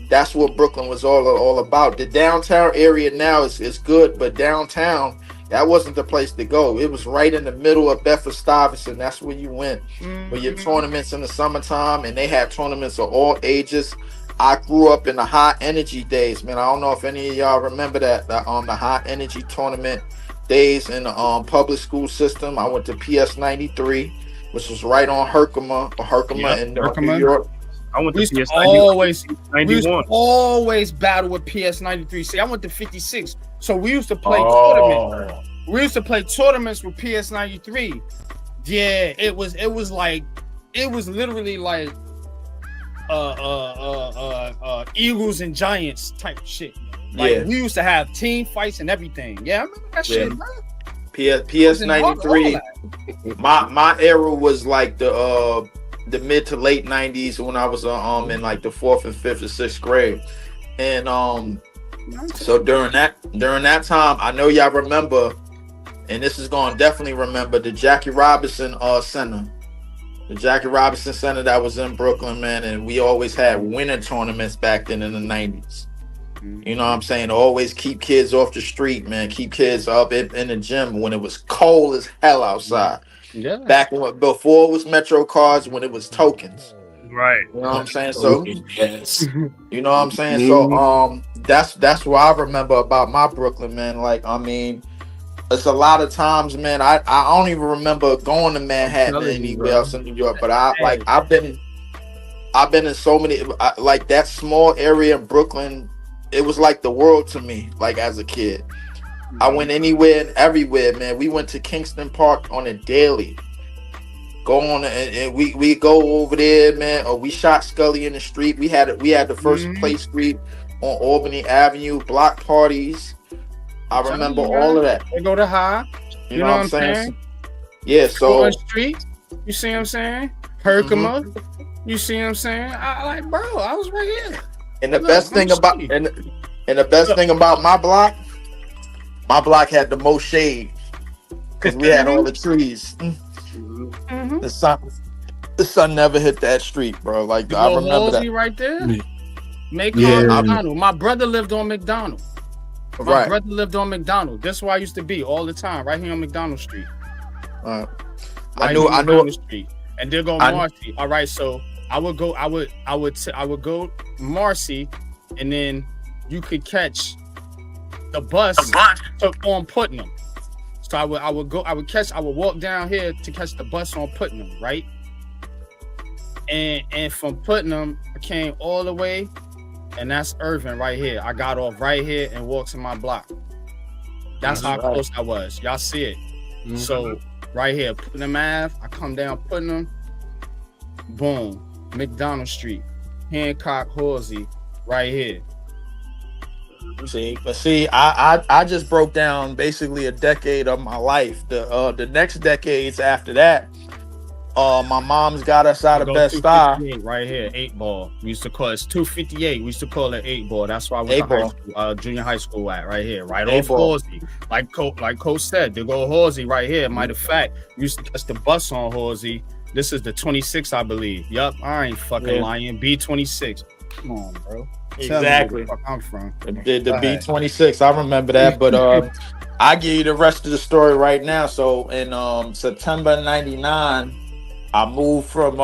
that's what Brooklyn was all about. The downtown area now is good, but downtown, that wasn't the place to go. It was right in the middle of Bedford-Stuyvesant. That's where you went for your tournaments in the summertime, and they had tournaments of all ages. I grew up in the high energy days, man. I don't know if any of y'all remember that the high energy tournament days in the public school system. I went to PS 93, which was right on Herkimer in New York. I went to PS 91. Always battle with PS 93. See, I went to 56. So we used to play tournaments. We used to play tournaments with PS 93. Yeah, it was literally like Eagles and Giants type shit. Like we used to have team fights and everything. Yeah, I remember that shit, bro. PS 93. My era was like the mid to late 90s when I was in like the 4th and 5th and 6th grade. And so during that time, I know y'all remember, and this is going to definitely remember, the Jackie Robinson Center. The Jackie Robinson Center that was in Brooklyn, man, and we always had winter tournaments back then in the 90s. You know what I'm saying? Always keep kids off the street, man. Keep kids up in the gym when it was cold as hell outside. Yeah. Back before it was Metro cards, when it was tokens. Right. You know what I'm saying? So yes. You know what I'm saying? So that's what I remember about my Brooklyn, man. Like, I mean, it's a lot of times, man. I don't even remember going to Manhattan or anywhere else in New York, but I've been in so many, like that small area in Brooklyn. It was like the world to me, like as a kid. I went anywhere and everywhere, man. We went to Kingston Park on a daily. Go on and we go over there, man. Or we shot Scully in the street. We had the first play street on Albany Avenue, block parties. I remember all of that. They go to high. You know what I'm saying? Yeah, so on street. You see what I'm saying? Herkimer. You see what I'm saying? I like, bro, I was right here. And the best thing about my block had the most shade because we had all the trees. The sun never hit that street, bro. Like I remember that right there. McDonald. My brother lived on McDonald. My brother lived on McDonald. That's where I used to be all the time, right here on McDonald Street. I knew. Street. And there go Marcy. All right, so I would go Marcy, and then you could catch the bus on Putnam. So I would walk down here to catch the bus on Putnam, right? And from Putnam, I came all the way, and that's Irvin right here. I got off right here and walked to my block. That's how close I was. Y'all see it. So right here, Putnam Ave, I come down Putnam, boom, McDonald Street, Hancock, Halsey, right here. See, I just broke down basically a decade of my life. The next decades after that, my mom's got us out of Bed-Stuy. Right here, 8-ball. We used to call it 258. We used to call it 8-ball. That's why I went to junior high school at right here, right off Halsey. Like Coach said, they go Halsey right here. Matter of fact, we used to catch the bus on Halsey. This is the 26, I believe. Yup, I ain't fucking lying. B26. Come on, bro. Exactly. Where the fuck I'm from. The B26. I remember that, but I give you the rest of the story right now. So in September '99, I moved from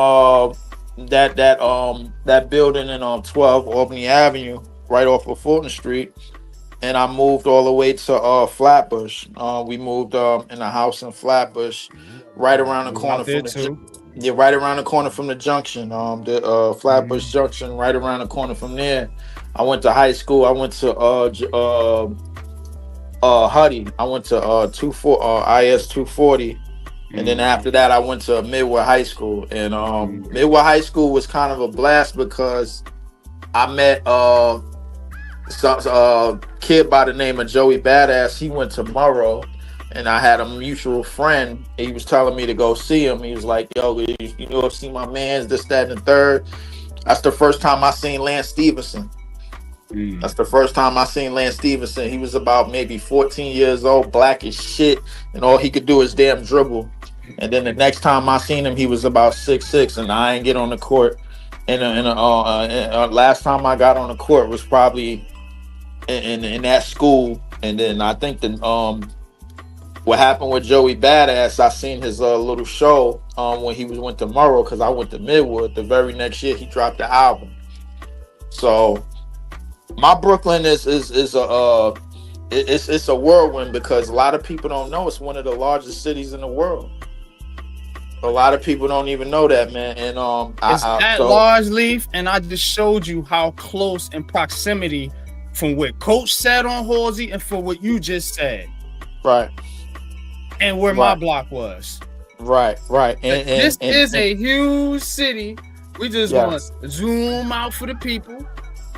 that building in 12 Albany Avenue, right off of Fulton Street, and I moved all the way to Flatbush. We moved in a house in Flatbush, right around the corner from Yeah, right around the corner from the junction. The Flatbush Junction, right around the corner from there. I went to high school. I went to Huddy. I went to IS 240. And then after that, I went to Midway High School. And Midway High School was kind of a blast because I met a kid by the name of Joey Badass. He went to Murrow. And I had a mutual friend. He was telling me to go see him. He was like, yo, you know, see my man's this, that, and the third. That's the first time I seen Lance Stevenson. That's the first time I seen Lance Stevenson. He was about maybe 14 years old, black as shit, and all he could do is damn dribble. And then the next time I seen him, he was about 6'6", and I ain't get on the court. And last time I got on the court was probably in that school. And then I think what happened with Joey Badass, I seen his little show when he went to Murrow, because I went to Midwood. The very next year, he dropped the album. So my Brooklyn is a whirlwind, because a lot of people don't know it's one of the largest cities in the world. A lot of people don't even know that, man. And it's that large, Leaf, and I just showed you how close in proximity from what Coach said on Halsey and for what you just said. Right. And where my block was. Right. And this is a huge city. We just want to zoom out for the people.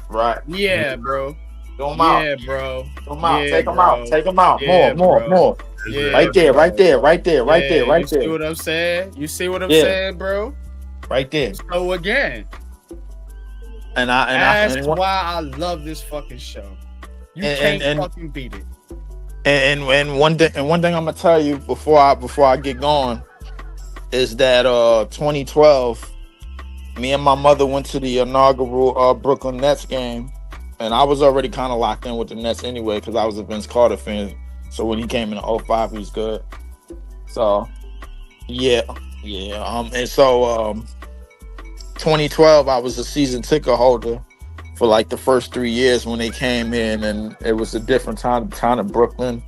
Right. Yeah, bro. Zoom out. Yeah, bro. Zoom out. Yeah, Take them out. Take them out. Yeah, More. Yeah, right there. You see what I'm saying? You see what I'm saying, bro? Right there. So again, that's why I love this fucking show. You can't fucking beat it. And one thing I'm gonna tell you before I get going is that 2012, me and my mother went to the inaugural Brooklyn Nets game, and I was already kind of locked in with the Nets anyway because I was a Vince Carter fan. So when he came in 2005, he was good. So yeah. And so 2012, I was a season ticket holder for like the first 3 years when they came in, and it was a different time in Brooklyn.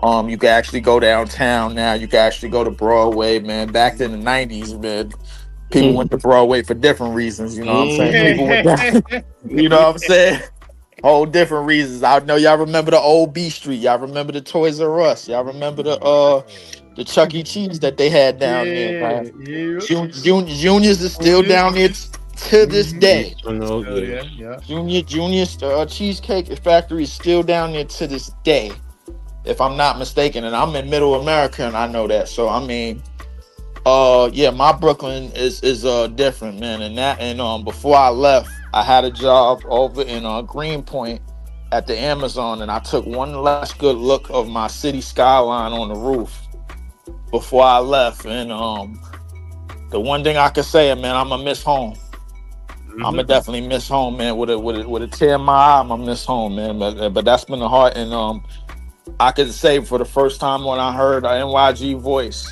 You could actually go downtown now. You could actually go to Broadway, man. Back in the 90s, man, people went to Broadway for different reasons. You know what I'm saying? People went down, you know what I'm saying? Whole different reasons. I know y'all remember the old B Street. Y'all remember the Toys R Us. Y'all remember the Chuck E. Cheese that they had down there, man. Junior's is still down there to this day. Junior's Cheesecake Factory is still down there to this day, if I'm not mistaken. And I'm in Middle America, and I know that. So I mean, my Brooklyn is different, man. And before I left, I had a job over in Greenpoint at the Amazon, and I took one last good look of my city skyline on the roof before I left. And the one thing I could say, man, I'm gonna miss home. I'm gonna definitely miss home, man. With a tear in my eye, I'm gonna miss home, man. But that's been the heart. And I could say for the first time when I heard an NYG voice,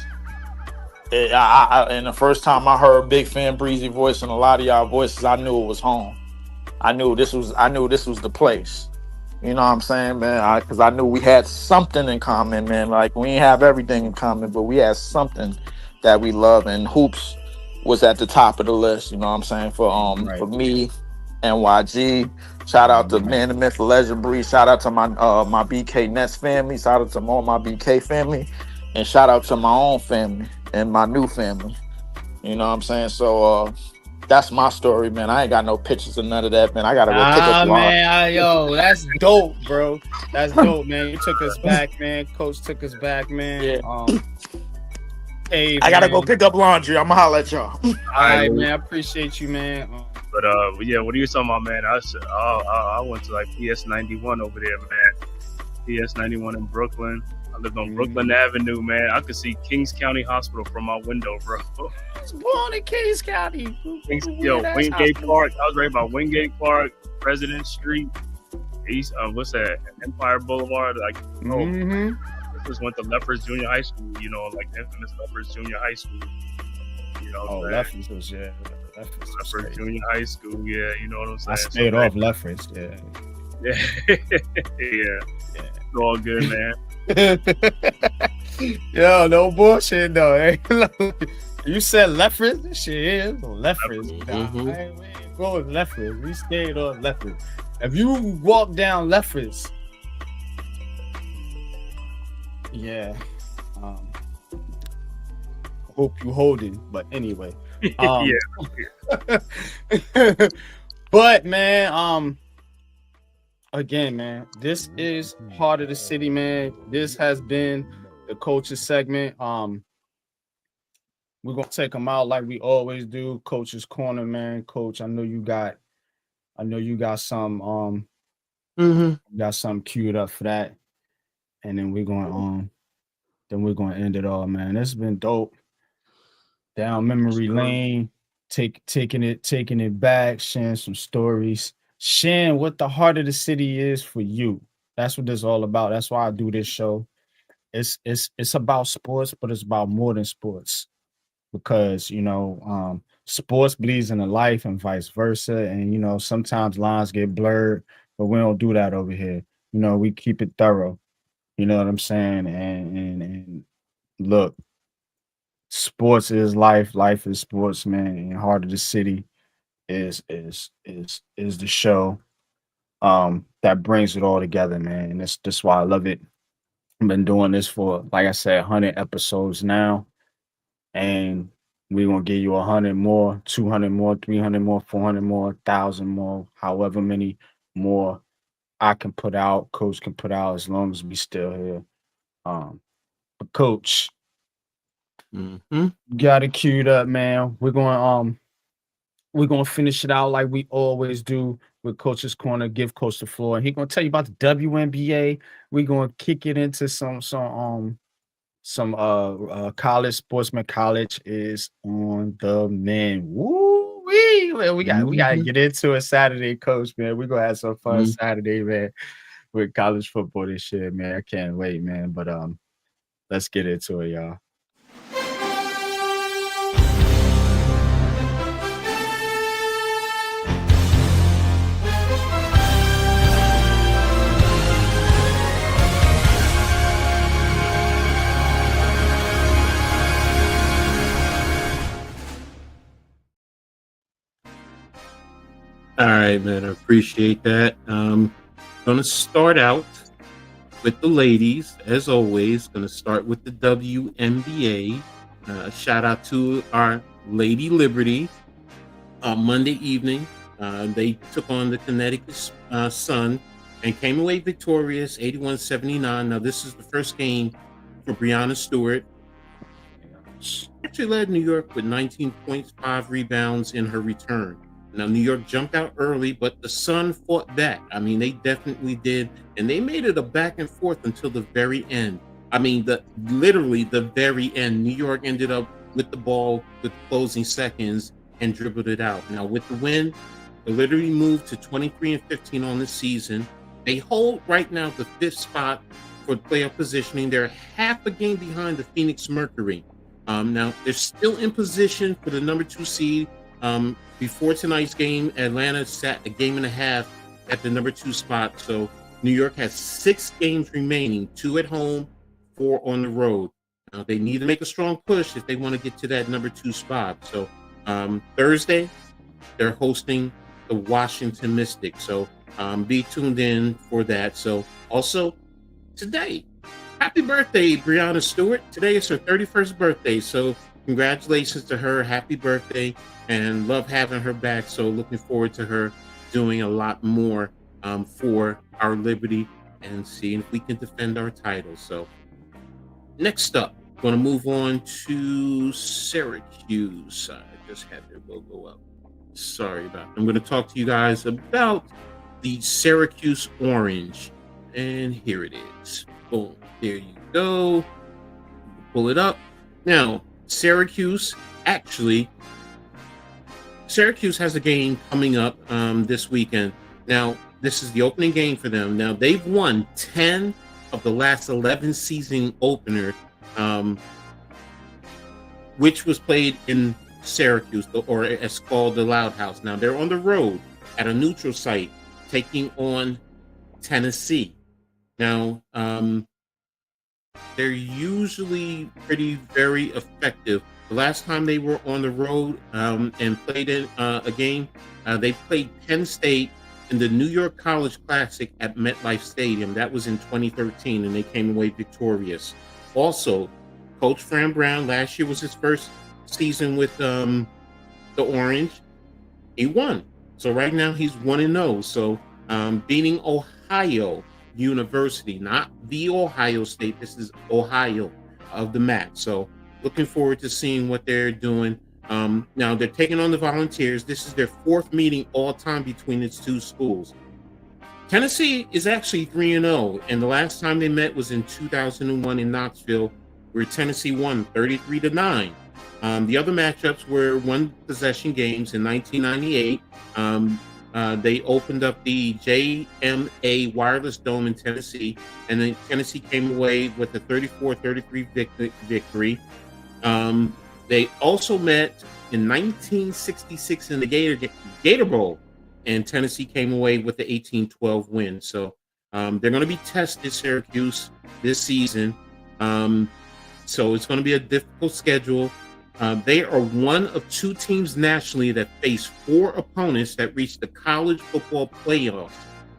and the first time I heard Big Fan Breezy voice and a lot of y'all voices, I knew it was home. I knew this was the place. You know what I'm saying, man? Because I knew we had something in common, man. Like, we ain't have everything in common, but we had something that we love, and hoops was at the top of the list. You know what I'm saying? For me, NYG. Shout out to Man, the Myth, the Legend, Bree. Shout out to my BK Nets family. Shout out to all my BK family, and shout out to my own family and my new family. You know what I'm saying? So that's my story, man. I ain't got no pictures of none of that, man. I gotta go pick up man. That's dope, bro. That's dope, man. You took us back, man. Coach took us back, man. Yeah. Hey, I gotta go pick up laundry. I'ma holler at y'all. All right, man. I appreciate you, man. But yeah, what are you talking about, man? I went to like PS91 over there, man. PS91 in Brooklyn. I lived on Brooklyn Avenue, man. I could see Kings County Hospital from my window, bro. I was born in Kings County. Wingate Park. I was right by Wingate Park, President Street, East. What's that? Empire Boulevard. Like, just went to Lefferts Junior High School. You know, like infamous Lefferts Junior High School. You know, Lefferts was Lefferts Junior High School. Yeah, you know what I'm saying. I stayed off Lefferts. Yeah. It's all good, man. Yo, no bullshit though. You said Leffers? Shit is Leffers. Mhm. We ain't going Leffers. We stayed on Leffers. If you walk down Leffers, yeah. Hope you holding, but anyway. Yeah. But man, again, man, this is Heart of the City, man. This has been the coaches segment. We're gonna take them out like we always do. Coach's Corner, man. Coach, I know you got some got something queued up for that. And then we're gonna end it all, man. It's been dope. Down memory lane, taking it back, sharing some stories, sharing what the heart of the city is for you. That's what this is all about. That's why I do this show. It's about sports, but it's about more than sports. Because sports bleeds into life and vice versa. And sometimes lines get blurred, but we don't do that over here. We keep it thorough. You know what I'm saying? And look, sports is life. Life is sports, man. And Heart of the City is the show that brings it all together, man. And that's why I love it. I've been doing this for, like I said, 100 episodes now. And we're gonna give you 100 more, 200 more, 300 more, 400 more, 1,000 more, however many more I can put out, Coach can put out, as long as we still here. But Coach, got it queued up, man. We're gonna finish it out like we always do with Coach's Corner. Give Coach the floor, and he's gonna tell you about the WNBA. We're gonna kick it into some college. Sportsman College is on the mend. Woo wee! We gotta get into it Saturday, Coach, man. We're gonna have some fun Saturday, man, with college football this year, man. I can't wait, man. But let's get into it, y'all. All right, man. I appreciate that. Gonna start out with the ladies, as always. Gonna start with the WNBA. Shout out to our Lady Liberty. Monday evening, they took on the Connecticut Sun and came away victorious, 81-79. Now, this is the first game for Breanna Stewart. She actually led New York with 19 points, 5 rebounds in her return. Now, New York jumped out early, but the Sun fought back. I mean, they definitely did. And they made it a back and forth until the very end. I mean, literally the very end. New York ended up with the ball with closing seconds and dribbled it out. Now, with the win, they literally moved to 23-15 on the season. They hold right now the 5th spot for playoff positioning. They're half a game behind the Phoenix Mercury. Now, they're still in position for the number 2 seed. Before tonight's game, Atlanta sat a game and a half at the number 2 spot. So New York has 6 games remaining, 2 at home, 4 on the road. Now, they need to make a strong push if they want to get to that number 2 spot. So Thursday, they're hosting the Washington Mystics. So be tuned in for that. So also today, happy birthday, Breanna Stewart. Today is her 31st birthday. So congratulations to her. Happy birthday. And love having her back. So looking forward to her doing a lot more for our Liberty and seeing if we can defend our title. So next up, going to move on to Syracuse. I just had their logo up. Sorry about that. I'm going to talk to you guys about the Syracuse Orange. And here it is. Boom. There you go. Pull it up. Now, Syracuse has a game coming up this weekend. Now, this is the opening game for them. Now, they've won 10 of the last 11 season opener, which was played in Syracuse, or it's called the Loud House. Now, they're on the road at a neutral site taking on Tennessee. Now, they're usually very effective The last time they were on the road and played in a game, they played Penn State in the New York College Classic at MetLife Stadium. That was in 2013, and they came away victorious. Also, Coach Fran Brown, last year was his first season with the Orange. He won. So right now he's 1-0. So beating Ohio University, not the Ohio State. This is Ohio of the MAC. So looking forward to seeing what they're doing. Now they're taking on the Volunteers. This is their fourth meeting all time between its two schools. Tennessee is actually 3-0, and the last time they met was in 2001 in Knoxville, where Tennessee won 33-9. The other matchups were one possession games in 1998. They opened up the JMA Wireless Dome in Tennessee, and then Tennessee came away with a 34-33 victory. They also met in 1966 in the Gator Bowl, and Tennessee came away with the 18-12 win. So they're going to be tested, Syracuse, this season. So it's going to be a difficult schedule. They are one of two teams nationally that face four opponents that reached the college football playoffs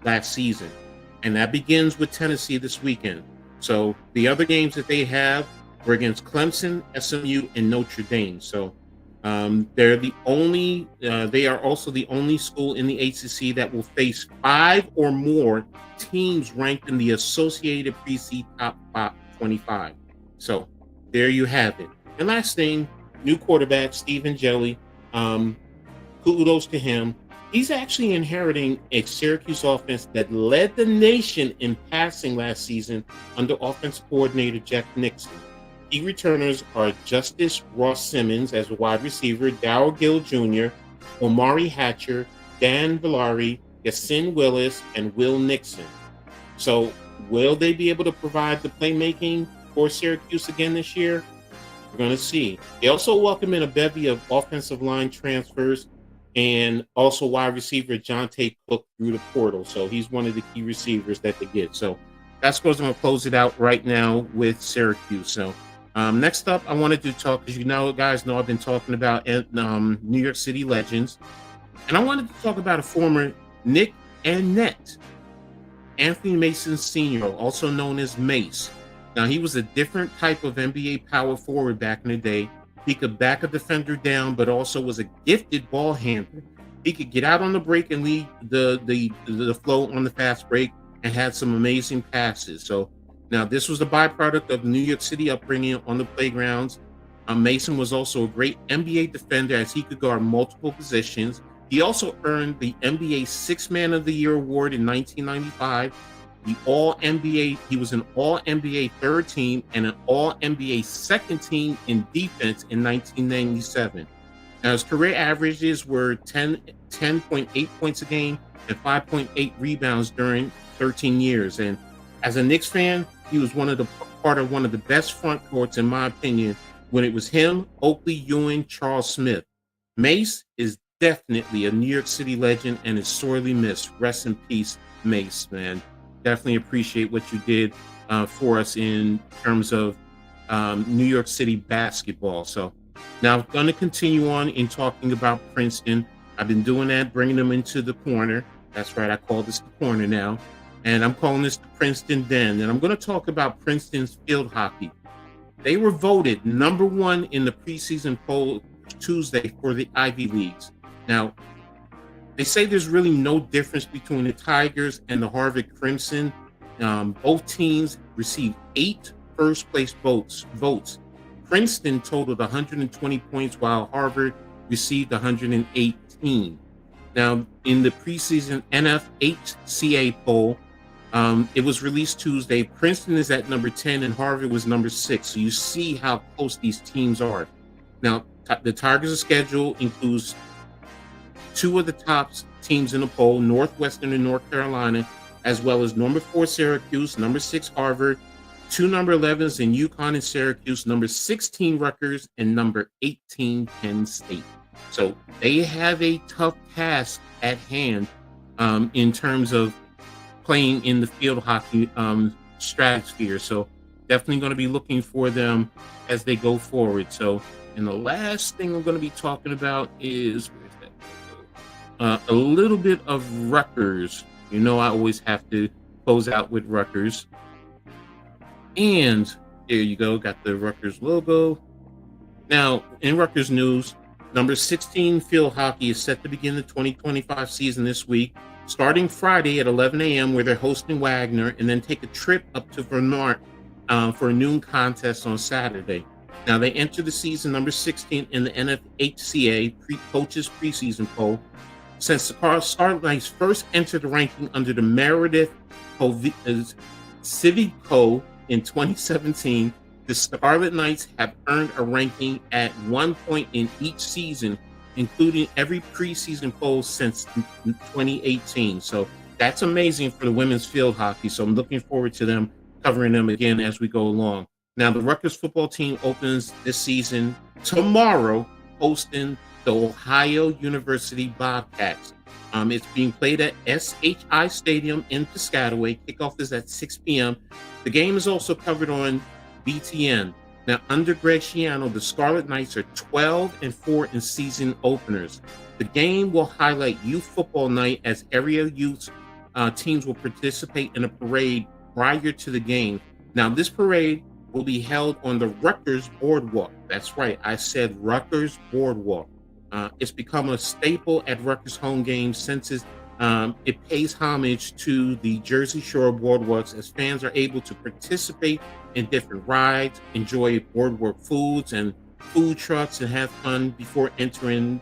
last season. And that begins with Tennessee this weekend. So the other games that they have were against Clemson, SMU, and Notre Dame. So they're the only, they are also the only school in the ACC that will face 5 or more teams ranked in the Associated Press Top 25. So there you have it. And last thing, new quarterback, Stephen Jelly. Kudos to him. He's actually inheriting a Syracuse offense that led the nation in passing last season under offensive coordinator Jeff Nixon. Key returners are Justice Ross Simmons as a wide receiver, Darryl Gill Jr., Omari Hatcher, Dan Villari, Yasin Willis, and Will Nixon. So will they be able to provide the playmaking for Syracuse again this year? We're going to see. They also welcome in a bevy of offensive line transfers and also wide receiver Jonte Cook through the portal. So he's one of the key receivers that they get. So that's going to close it out right now with Syracuse. So next up, I wanted to talk, because guys know I've been talking about New York City legends. And I wanted to talk about a former Knicks and Net, Anthony Mason Sr., also known as Mace. Now, he was a different type of NBA power forward back in the day. He could back a defender down, but also was a gifted ball handler. He could get out on the break and lead the flow on the fast break, and had some amazing passes. So now this was the byproduct of New York City upbringing on the playgrounds. Mason was also a great NBA defender, as he could guard multiple positions. He also earned the NBA Sixth Man of the Year award in 1995. He was an All-NBA third team and an All-NBA second team in defense in 1997. Now, his career averages were 10.8 points a game and 5.8 rebounds during 13 years. And as a Knicks fan, he was part of one of the best front courts, in my opinion, when it was him, Oakley, Ewing, Charles Smith. Mace is definitely a New York City legend and is sorely missed. Rest in peace, Mace, man. Definitely appreciate what you did for us in terms of New York City basketball. So now I'm going to continue on in talking about Princeton. I've been doing that, bringing them into the corner. That's right, I call this the corner now. And I'm calling this the Princeton Den. And I'm going to talk about Princeton's field hockey. They were voted number 1 in the preseason poll Tuesday for the Ivy Leagues. Now, they say there's really no difference between the Tigers and the Harvard Crimson. Both teams received 8 first-place votes. Princeton totaled 120 points, while Harvard received 118. Now, in the preseason NFHCA poll, it was released Tuesday. Princeton is at number 10, and Harvard was number 6. So you see how close these teams are. Now, the Tigers' schedule includes 2 of the top teams in the poll, Northwestern and North Carolina, as well as number 4 Syracuse, number 6 Harvard, 2 number 11s in UConn and Syracuse, number 16 Rutgers, and number 18 Penn State. So they have a tough task at hand in terms of playing in the field hockey stratosphere. So definitely going to be looking for them as they go forward. So And the last thing I'm going to be talking about is a little bit of Rutgers. You know, I always have to close out with Rutgers. And there you go, got the Rutgers logo. Now, in Rutgers news, number 16 field hockey is set to begin the 2025 season this week, starting Friday at 11 a.m., where they're hosting Wagner, and then take a trip up to Vermont for a noon contest on Saturday. Now, they enter the season number 16 in the NFHCA coaches preseason poll. Since the Scarlet Knights first entered the ranking under the Meredith Civico in 2017, the Scarlet Knights have earned a ranking at one point in each season, including every preseason poll since 2018. So that's amazing for the women's field hockey. So I'm looking forward to them covering them again as we go along. Now, the Rutgers football team opens this season tomorrow, hosting the Ohio University Bobcats. It's being played at SHI Stadium in Piscataway. Kickoff is at 6 p.m. The game is also covered on BTN. Now, under Greg Schiano, the Scarlet Knights are 12-4 in season openers. The game will highlight Youth Football Night, as area youth teams will participate in a parade prior to the game. Now, this parade will be held on the Rutgers Boardwalk. That's right, I said Rutgers Boardwalk. It's become a staple at Rutgers home games since it pays homage to the Jersey Shore boardwalks, as fans are able to participate in different rides, enjoy boardwalk foods and food trucks, and have fun before entering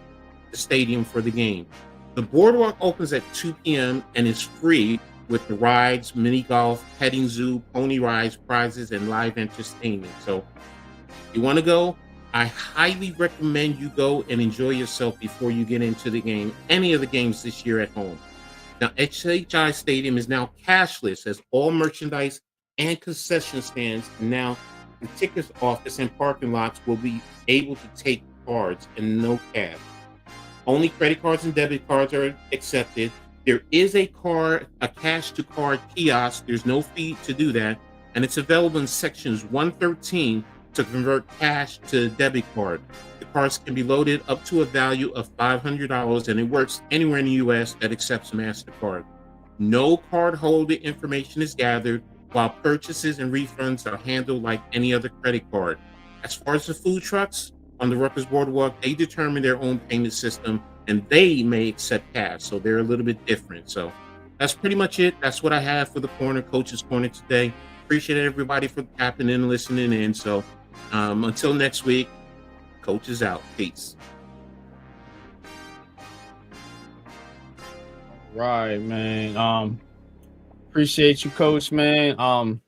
the stadium for the game. The boardwalk opens at 2 p.m. and is free, with the rides, mini golf, petting zoo, pony rides, prizes, and live entertainment. So if you want to go, I highly recommend you go and enjoy yourself before you get into the game, any of the games this year at home. Now, HHI Stadium is now cashless, as all merchandise and concession stands, and now the tickets office and parking lots will be able to take cards and no cash. Only credit cards and debit cards are accepted. There is a cash to card kiosk. There's no fee to do that, and it's available in sections 113 to convert cash to debit card. The cards can be loaded up to a value of $500, and it works anywhere in the U.S. that accepts MasterCard. No card holder information is gathered, while purchases and refunds are handled like any other credit card. As far as the food trucks on the Rutgers Boardwalk, they determine their own payment system, and they may accept cash, so they're a little bit different. So that's pretty much it. That's what I have for the Coach's Corner today. Appreciate everybody for tapping in and listening in. So until next week, Coach is out. Peace. Right, man. Appreciate you, Coach, man.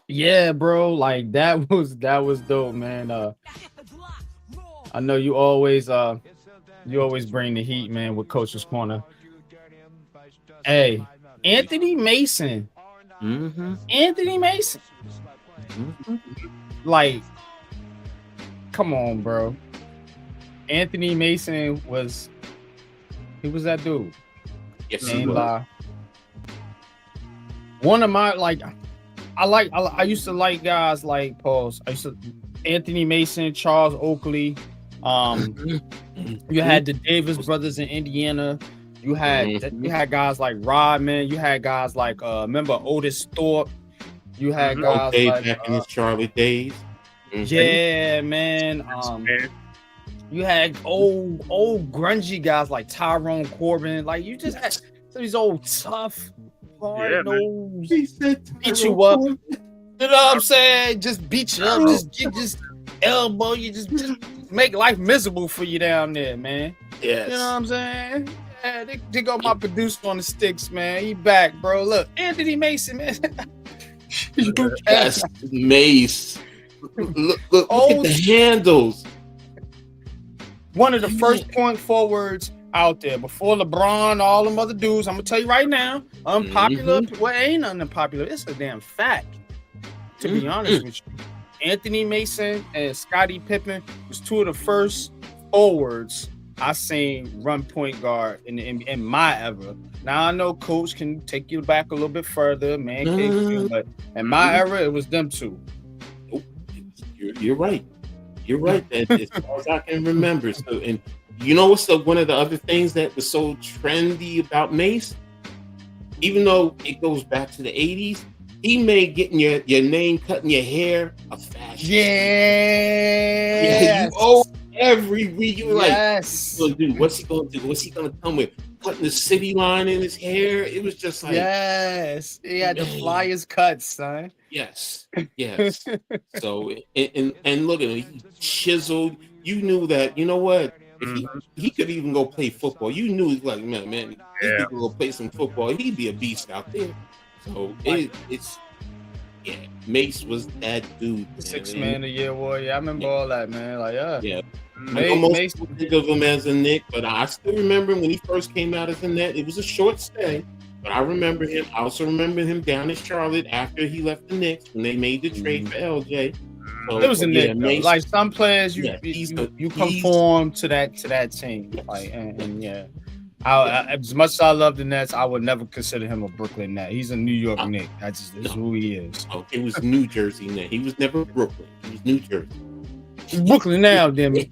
Yeah, bro, like that was dope, man. I know you always bring the heat, man, with Coach's Corner. Hey, Anthony Mason. Mm-hmm. Anthony Mason. Mm-hmm. Like, come on, bro. Anthony Mason was that dude. Yes, he was. One of my, like, I used to like guys like Anthony Mason, Charles Oakley. You had the Davis brothers in Indiana. You had guys like Rodman. You had guys like remember Otis Thorpe. You had guys like back in his Charlotte days. Yeah, man. You had old grungy guys like Tyrone Corbin. Like, you just had some of these old tough, hard nose, beat you up. You know what I'm saying? Just beat you up. Just elbow you. Just make life miserable for you down there, man. Yes. You know what I'm saying? Yeah, they got my producer on the sticks, man. He back, bro. Look, Anthony Mason, man. Yes, Mace. Look at the handles. One of the first point forwards out there before LeBron, all them other dudes. I'm gonna tell you right now, unpopular. Well, ain't nothing unpopular. It's a damn fact. To be honest with you, Anthony Mason and Scottie Pippen was two of the first forwards I seen run point guard in my era. Now I know Coach can take you back a little bit further, man. But in my era, it was them two. You're right. You're right. That as far as I can remember. So, and you know what's one of the other things that was so trendy about Mace? Even though it goes back to the 80s, he made getting your name, cutting your hair a fashion. Yeah, you owe every week. You were like, what's he gonna do? What's he gonna come with? Putting the city line in his hair. It was just like, he had the flyest cuts, son. Yes. So and look at him, he chiseled. You knew that. You know what? If he could even go play football, you knew he's like, man, he could go play some football. He'd be a beast out there. So it's Mace was that dude. 6 Man of the Year warrior. I remember all that, man. Like, I almost think of him as a Knick, but I still remember him when he first came out as a Net. It was a short stay, but I remember him. I also remember him down in Charlotte after he left the Knicks when they made the trade for LJ. So, it was a Knick. Like some players, you conform to that team. Like and as much as I love the Nets, I would never consider him a Brooklyn Net. He's a New York Knick. That's who he is. Oh, it was New Jersey Net. He was never Brooklyn. He was New Jersey. Brooklyn now, damn it.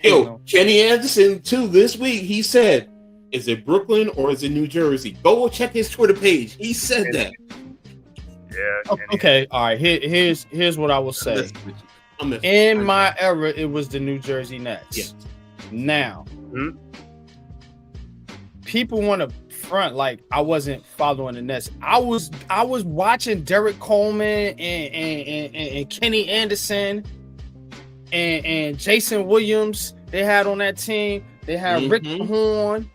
Yo, Kenny Anderson too. This week he said, "Is it Brooklyn or is it New Jersey?" Go check his Twitter page. He said that. Yeah. Okay. All right. Here's what I will say. In my era, it was the New Jersey Nets. Yes. Now, people want to front like I wasn't following the Nets. I was watching Derek Coleman and Kenny Anderson and Jason Williams. They had on that team. They had Rick Horn.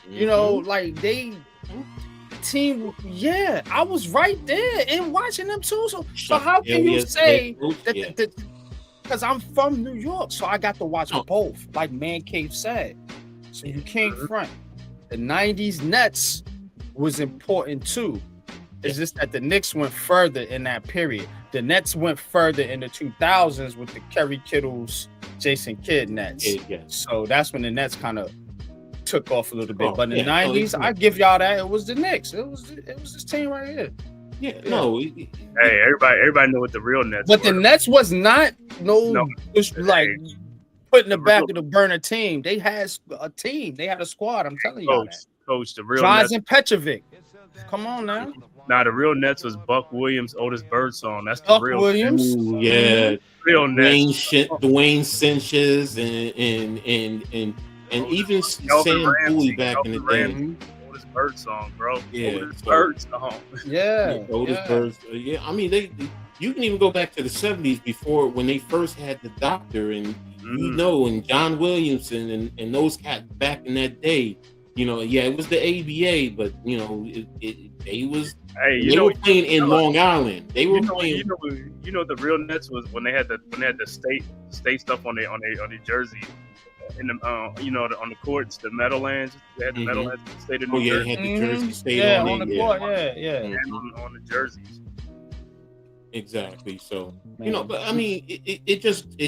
You know, like team. Yeah, I was right there and watching them too. So how can you say that? Because I'm from New York, so I got to watch both, like Man Cave said. So you can't front. The 90s Nets was important too. It's just that the Knicks went further in that period. The Nets went further in the 2000s with the Kerry Kittles, Jason Kidd Nets. So that's when the Nets kind of took off a little bit. But in the 90s, I give y'all that. It was the Knicks. It was this team right here. Hey, everybody know what the real Nets But were. the Nets was not like put in the back of the burner team. They had a team. They had a squad. I'm telling you that. Coach, the real Nets. Nets. Petrovic. Come on now. Nah, the real Nets was Buck Williams, Otis Birdsong. That's the real Williams. Ooh, yeah. Real Nets. Dwayne Cinches and even Sam Bowie back in the day. Otis Birdsong, bro. Yeah, Otis Birdsong. Birds. Yeah, I mean you can even go back to the 70s before when they first had the Doctor and and John Williamson and those cats back in that day. You know, it was the ABA, but they were playing in Long Island. They were playing. You know, the real Nets was when they had the state stuff on their jersey. In the on the courts, the Meadowlands. They had the Meadowlands in the state of New Jersey. Had the Jersey State on the court. And on the jerseys. Exactly. So but I mean, it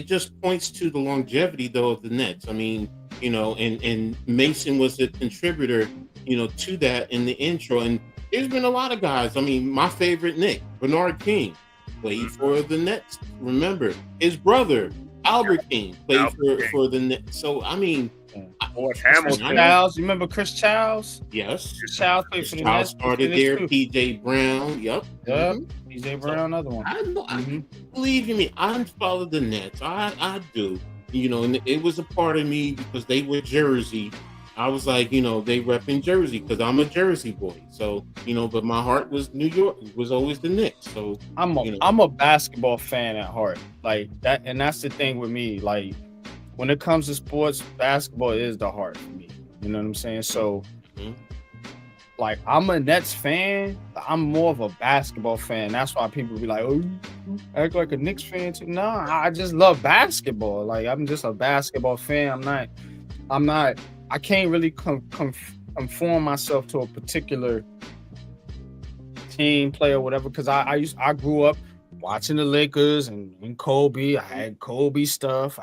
just points to the longevity though of the Nets. I mean, and Mason was a contributor, to that in the intro. And there's been a lot of guys. I mean, my favorite Knick, Bernard King, played for the Nets. Remember, his brother Albert King played for the Nets. So I mean, Hamilton. Childs, you remember Chris Childs? Yes. Chris Childs played for the Childs Nets. started there. PJ Brown. Yep. PJ Brown, another one. I believe in me. I follow the Nets. I do. And it was a part of me because they were Jersey. I was like, they rep in Jersey because I'm a Jersey boy. So, but my heart was New York. It was always the Knicks. So I'm a basketball fan at heart. Like that, and that's the thing with me. Like when it comes to sports, basketball is the heart for me. You know what I'm saying? So like I'm a Nets fan, but I'm more of a basketball fan. That's why people be like, "Oh, you act like a Knicks fan too." No, I just love basketball. Like I'm just a basketball fan. I'm not. I can't really conform myself to a particular team, player, whatever. Because I grew up watching the Lakers and Kobe. I had Kobe stuff.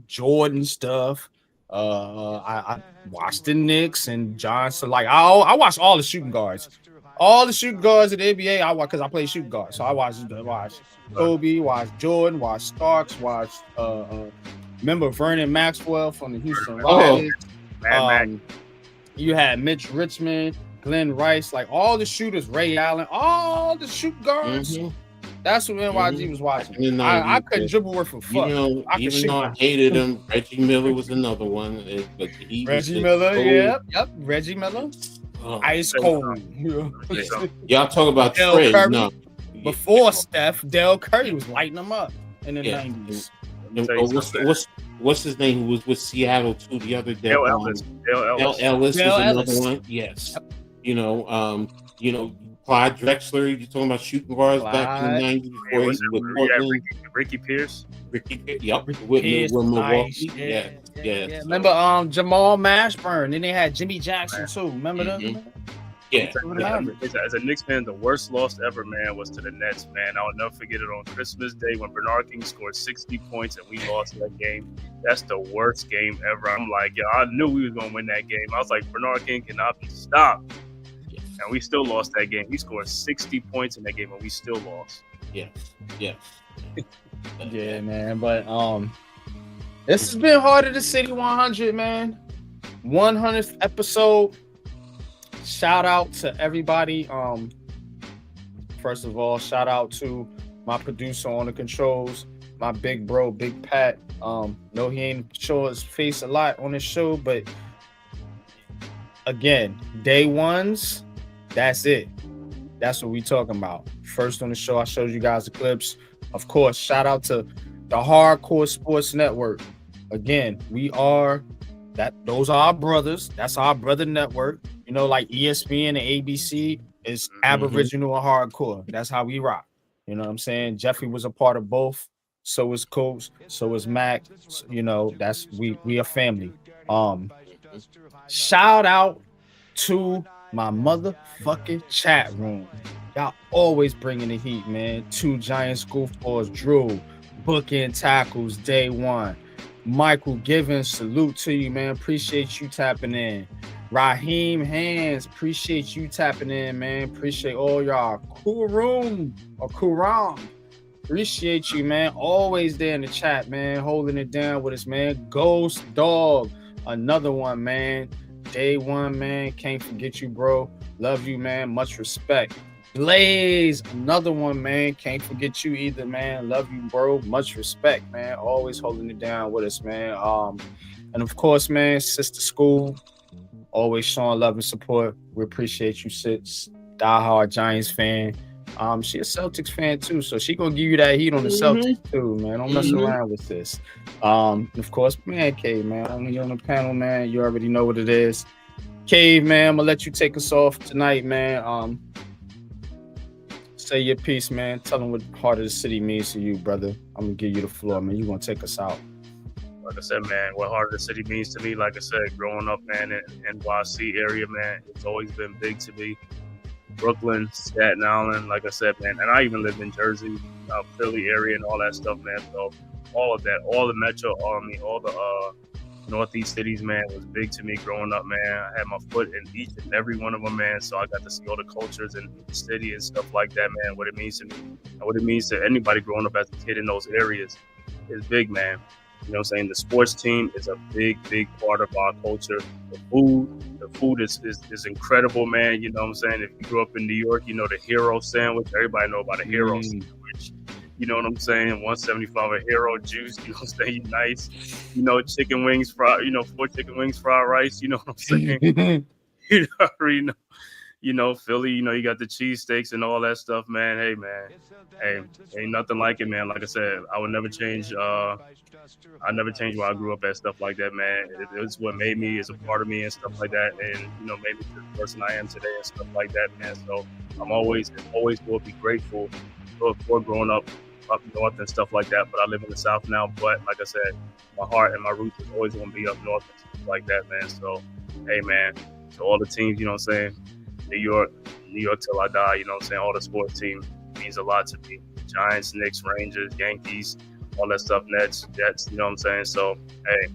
Jordan stuff. I watched the Knicks and Johnson. Like I watched all the shooting guards. All the shooting guards in the NBA, I watch because I play shooting guard. So I watch Kobe, watch Jordan, watch Starks, watch remember Vernon Maxwell from the Houston Rockets. You had Mitch Richmond, Glenn Rice, like all the shooters, Ray Allen, all the shooting guards. That's what NYG was watching. I couldn't dribble worth a fuck. Even though I hated him, Reggie Miller was another one. But Reggie Miller, yep. Reggie Miller. Ice cold. Y'all talk about Del trade. Curry. No. Before Steph, Del Curry was lighting them up in the 90s. What's his name? Who was with Seattle too the other day? Dale Ellis. Dale Ellis was another one. Yes. Yep. Clyde Drexler. You're talking about shooting guards back in the 90s before he was with Portland. Ricky Pierce. Yep. With Milwaukee. Yeah. Yeah. Remember Jamal Mashburn? Then they had Jimmy Jackson too. Remember them? Yeah. As a Knicks fan, the worst loss ever, man, was to the Nets, man. I'll never forget it on Christmas Day when Bernard King scored 60 points and we lost that game. That's the worst game ever. I'm like, I knew we was going to win that game. I was like, Bernard King cannot be stopped. And we still lost that game. He scored 60 points in that game and we still lost. Yeah, man. But this has been Heart of the City 100, man. 100th episode. Shout out to everybody. First of all, shout out to my producer on the controls, my big bro, Big Pat. No, he ain't show his face a lot on this show, but again, day ones, that's it. That's what we talking about. First on the show, I showed you guys the clips. Of course, shout out to the Hardcore Sports Network. Again, those are our brothers. That's our brother network. Like ESPN and ABC is Aboriginal and hardcore. That's how we rock. You know what I'm saying? Jeffrey was a part of both. So is Coach. So is Mac. That's we a family. Shout out to my motherfucking chat room. Y'all always bringing the heat, man. 2 Giants goofballs, Drew, booking tackles, day one. Michael Givens, salute to you, man. Appreciate you tapping in. Raheem Hands, appreciate you tapping in, man. Appreciate all y'all. Kurum. Appreciate you, man. Always there in the chat, man. Holding it down with us, man. Ghost Dog, another one, man. Day one, man. Can't forget you, bro. Love you, man. Much respect. Blaze, another one, man. Can't forget you either, man. Love you, bro. Much respect, man. Always holding it down with us, man. And of course, man, Sister School, always showing love and support. We appreciate you, Sis. Diehard Giants fan. She a Celtics fan too, so she gonna give you that heat on the Celtics too, man. Don't mess around with this. Of course, man, Cave, man. Only on the panel, man. You already know what it is. Cave, man, I'm gonna let you take us off tonight, man. Say your piece, man. Tell them what Heart of the City means to you, brother. I'm gonna give you the floor, man. You gonna take us out. Like I said, man, what Heart of the City means to me, like I said, growing up, man, in NYC area, man, it's always been big to me. Brooklyn, Staten Island, like I said, man, and I even lived in Jersey, Philly area and all that stuff, man. So all of that, all the metro, all the Northeast cities, man, was big to me growing up, man. I had my foot in each and every one of them, man. So I got to see all the cultures in the city and stuff like that, man. What it means to me, and what it means to anybody growing up as a kid in those areas is big, man. You know what I'm saying? The sports team is a big, big part of our culture. The food is incredible, man. You know what I'm saying? If you grew up in New York, you know the Hero sandwich. Everybody know about a Hero sandwich. You know what I'm saying? 175 a Hero juice. You know what I'm saying? Nice. Chicken wings, fried. 4 chicken wings, fried rice. You know what I'm saying? You already know. Philly, you got the cheesesteaks and all that stuff, man. Hey, man. Hey, ain't nothing like it, man. Like I said, I would never change. I never changed where I grew up at, stuff like that, man. It's what made me, is a part of me and stuff like that. And, made me the person I am today and stuff like that, man. So I'm always will be grateful for growing up north and stuff like that. But I live in the South now. But like I said, my heart and my roots is always going to be up north and stuff like that, man. So, hey, man, to all the teams, you know what I'm saying? New York till I die, you know what I'm saying? All the sports team means a lot to me. Giants, Knicks, Rangers, Yankees, all that stuff, Nets, Jets, you know what I'm saying? So, hey,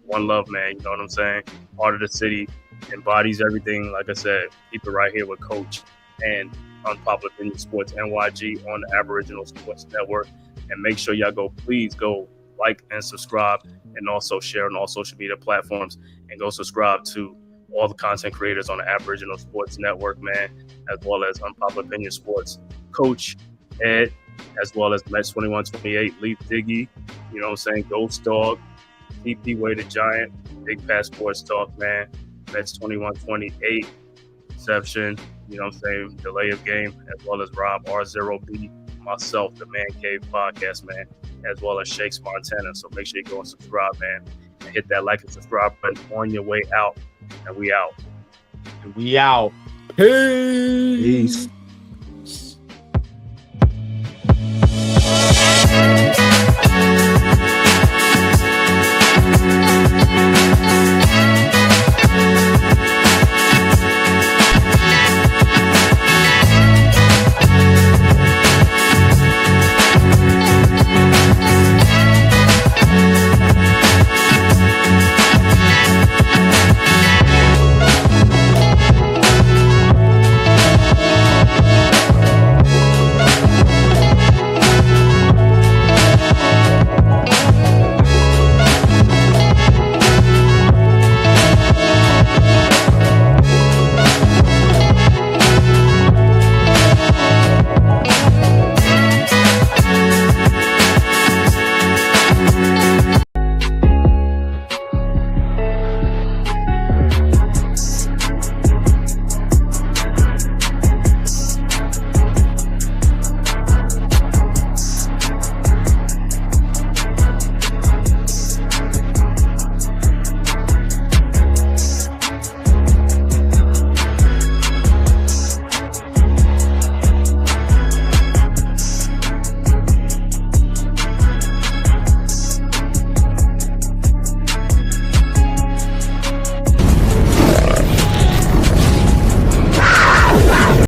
one love, man, you know what I'm saying? Heart of the City embodies everything. Like I said, keep it right here with Coach. and Unpopular Opinion Sports NYG on the Aboriginal Sports Network. And make sure y'all please go like and subscribe, and also share on all social media platforms, and go subscribe to all the content creators on the Aboriginal Sports Network, man, as well as Unpopular Opinion Sports, Coach Ed, as well as Mets 2128, Leaf Diggy, you know what I'm saying, Ghost Dog, TP Way the Giant, Big Passports Talk, man, Mets 2128, Inception, you know what I'm saying, Delay of Game, as well as Rob R0B, myself, the Man Cave Podcast, man, as well as Shakes Montana. So make sure you go and subscribe, man, and hit that like and subscribe button on your way out. And we out. We out. Peace.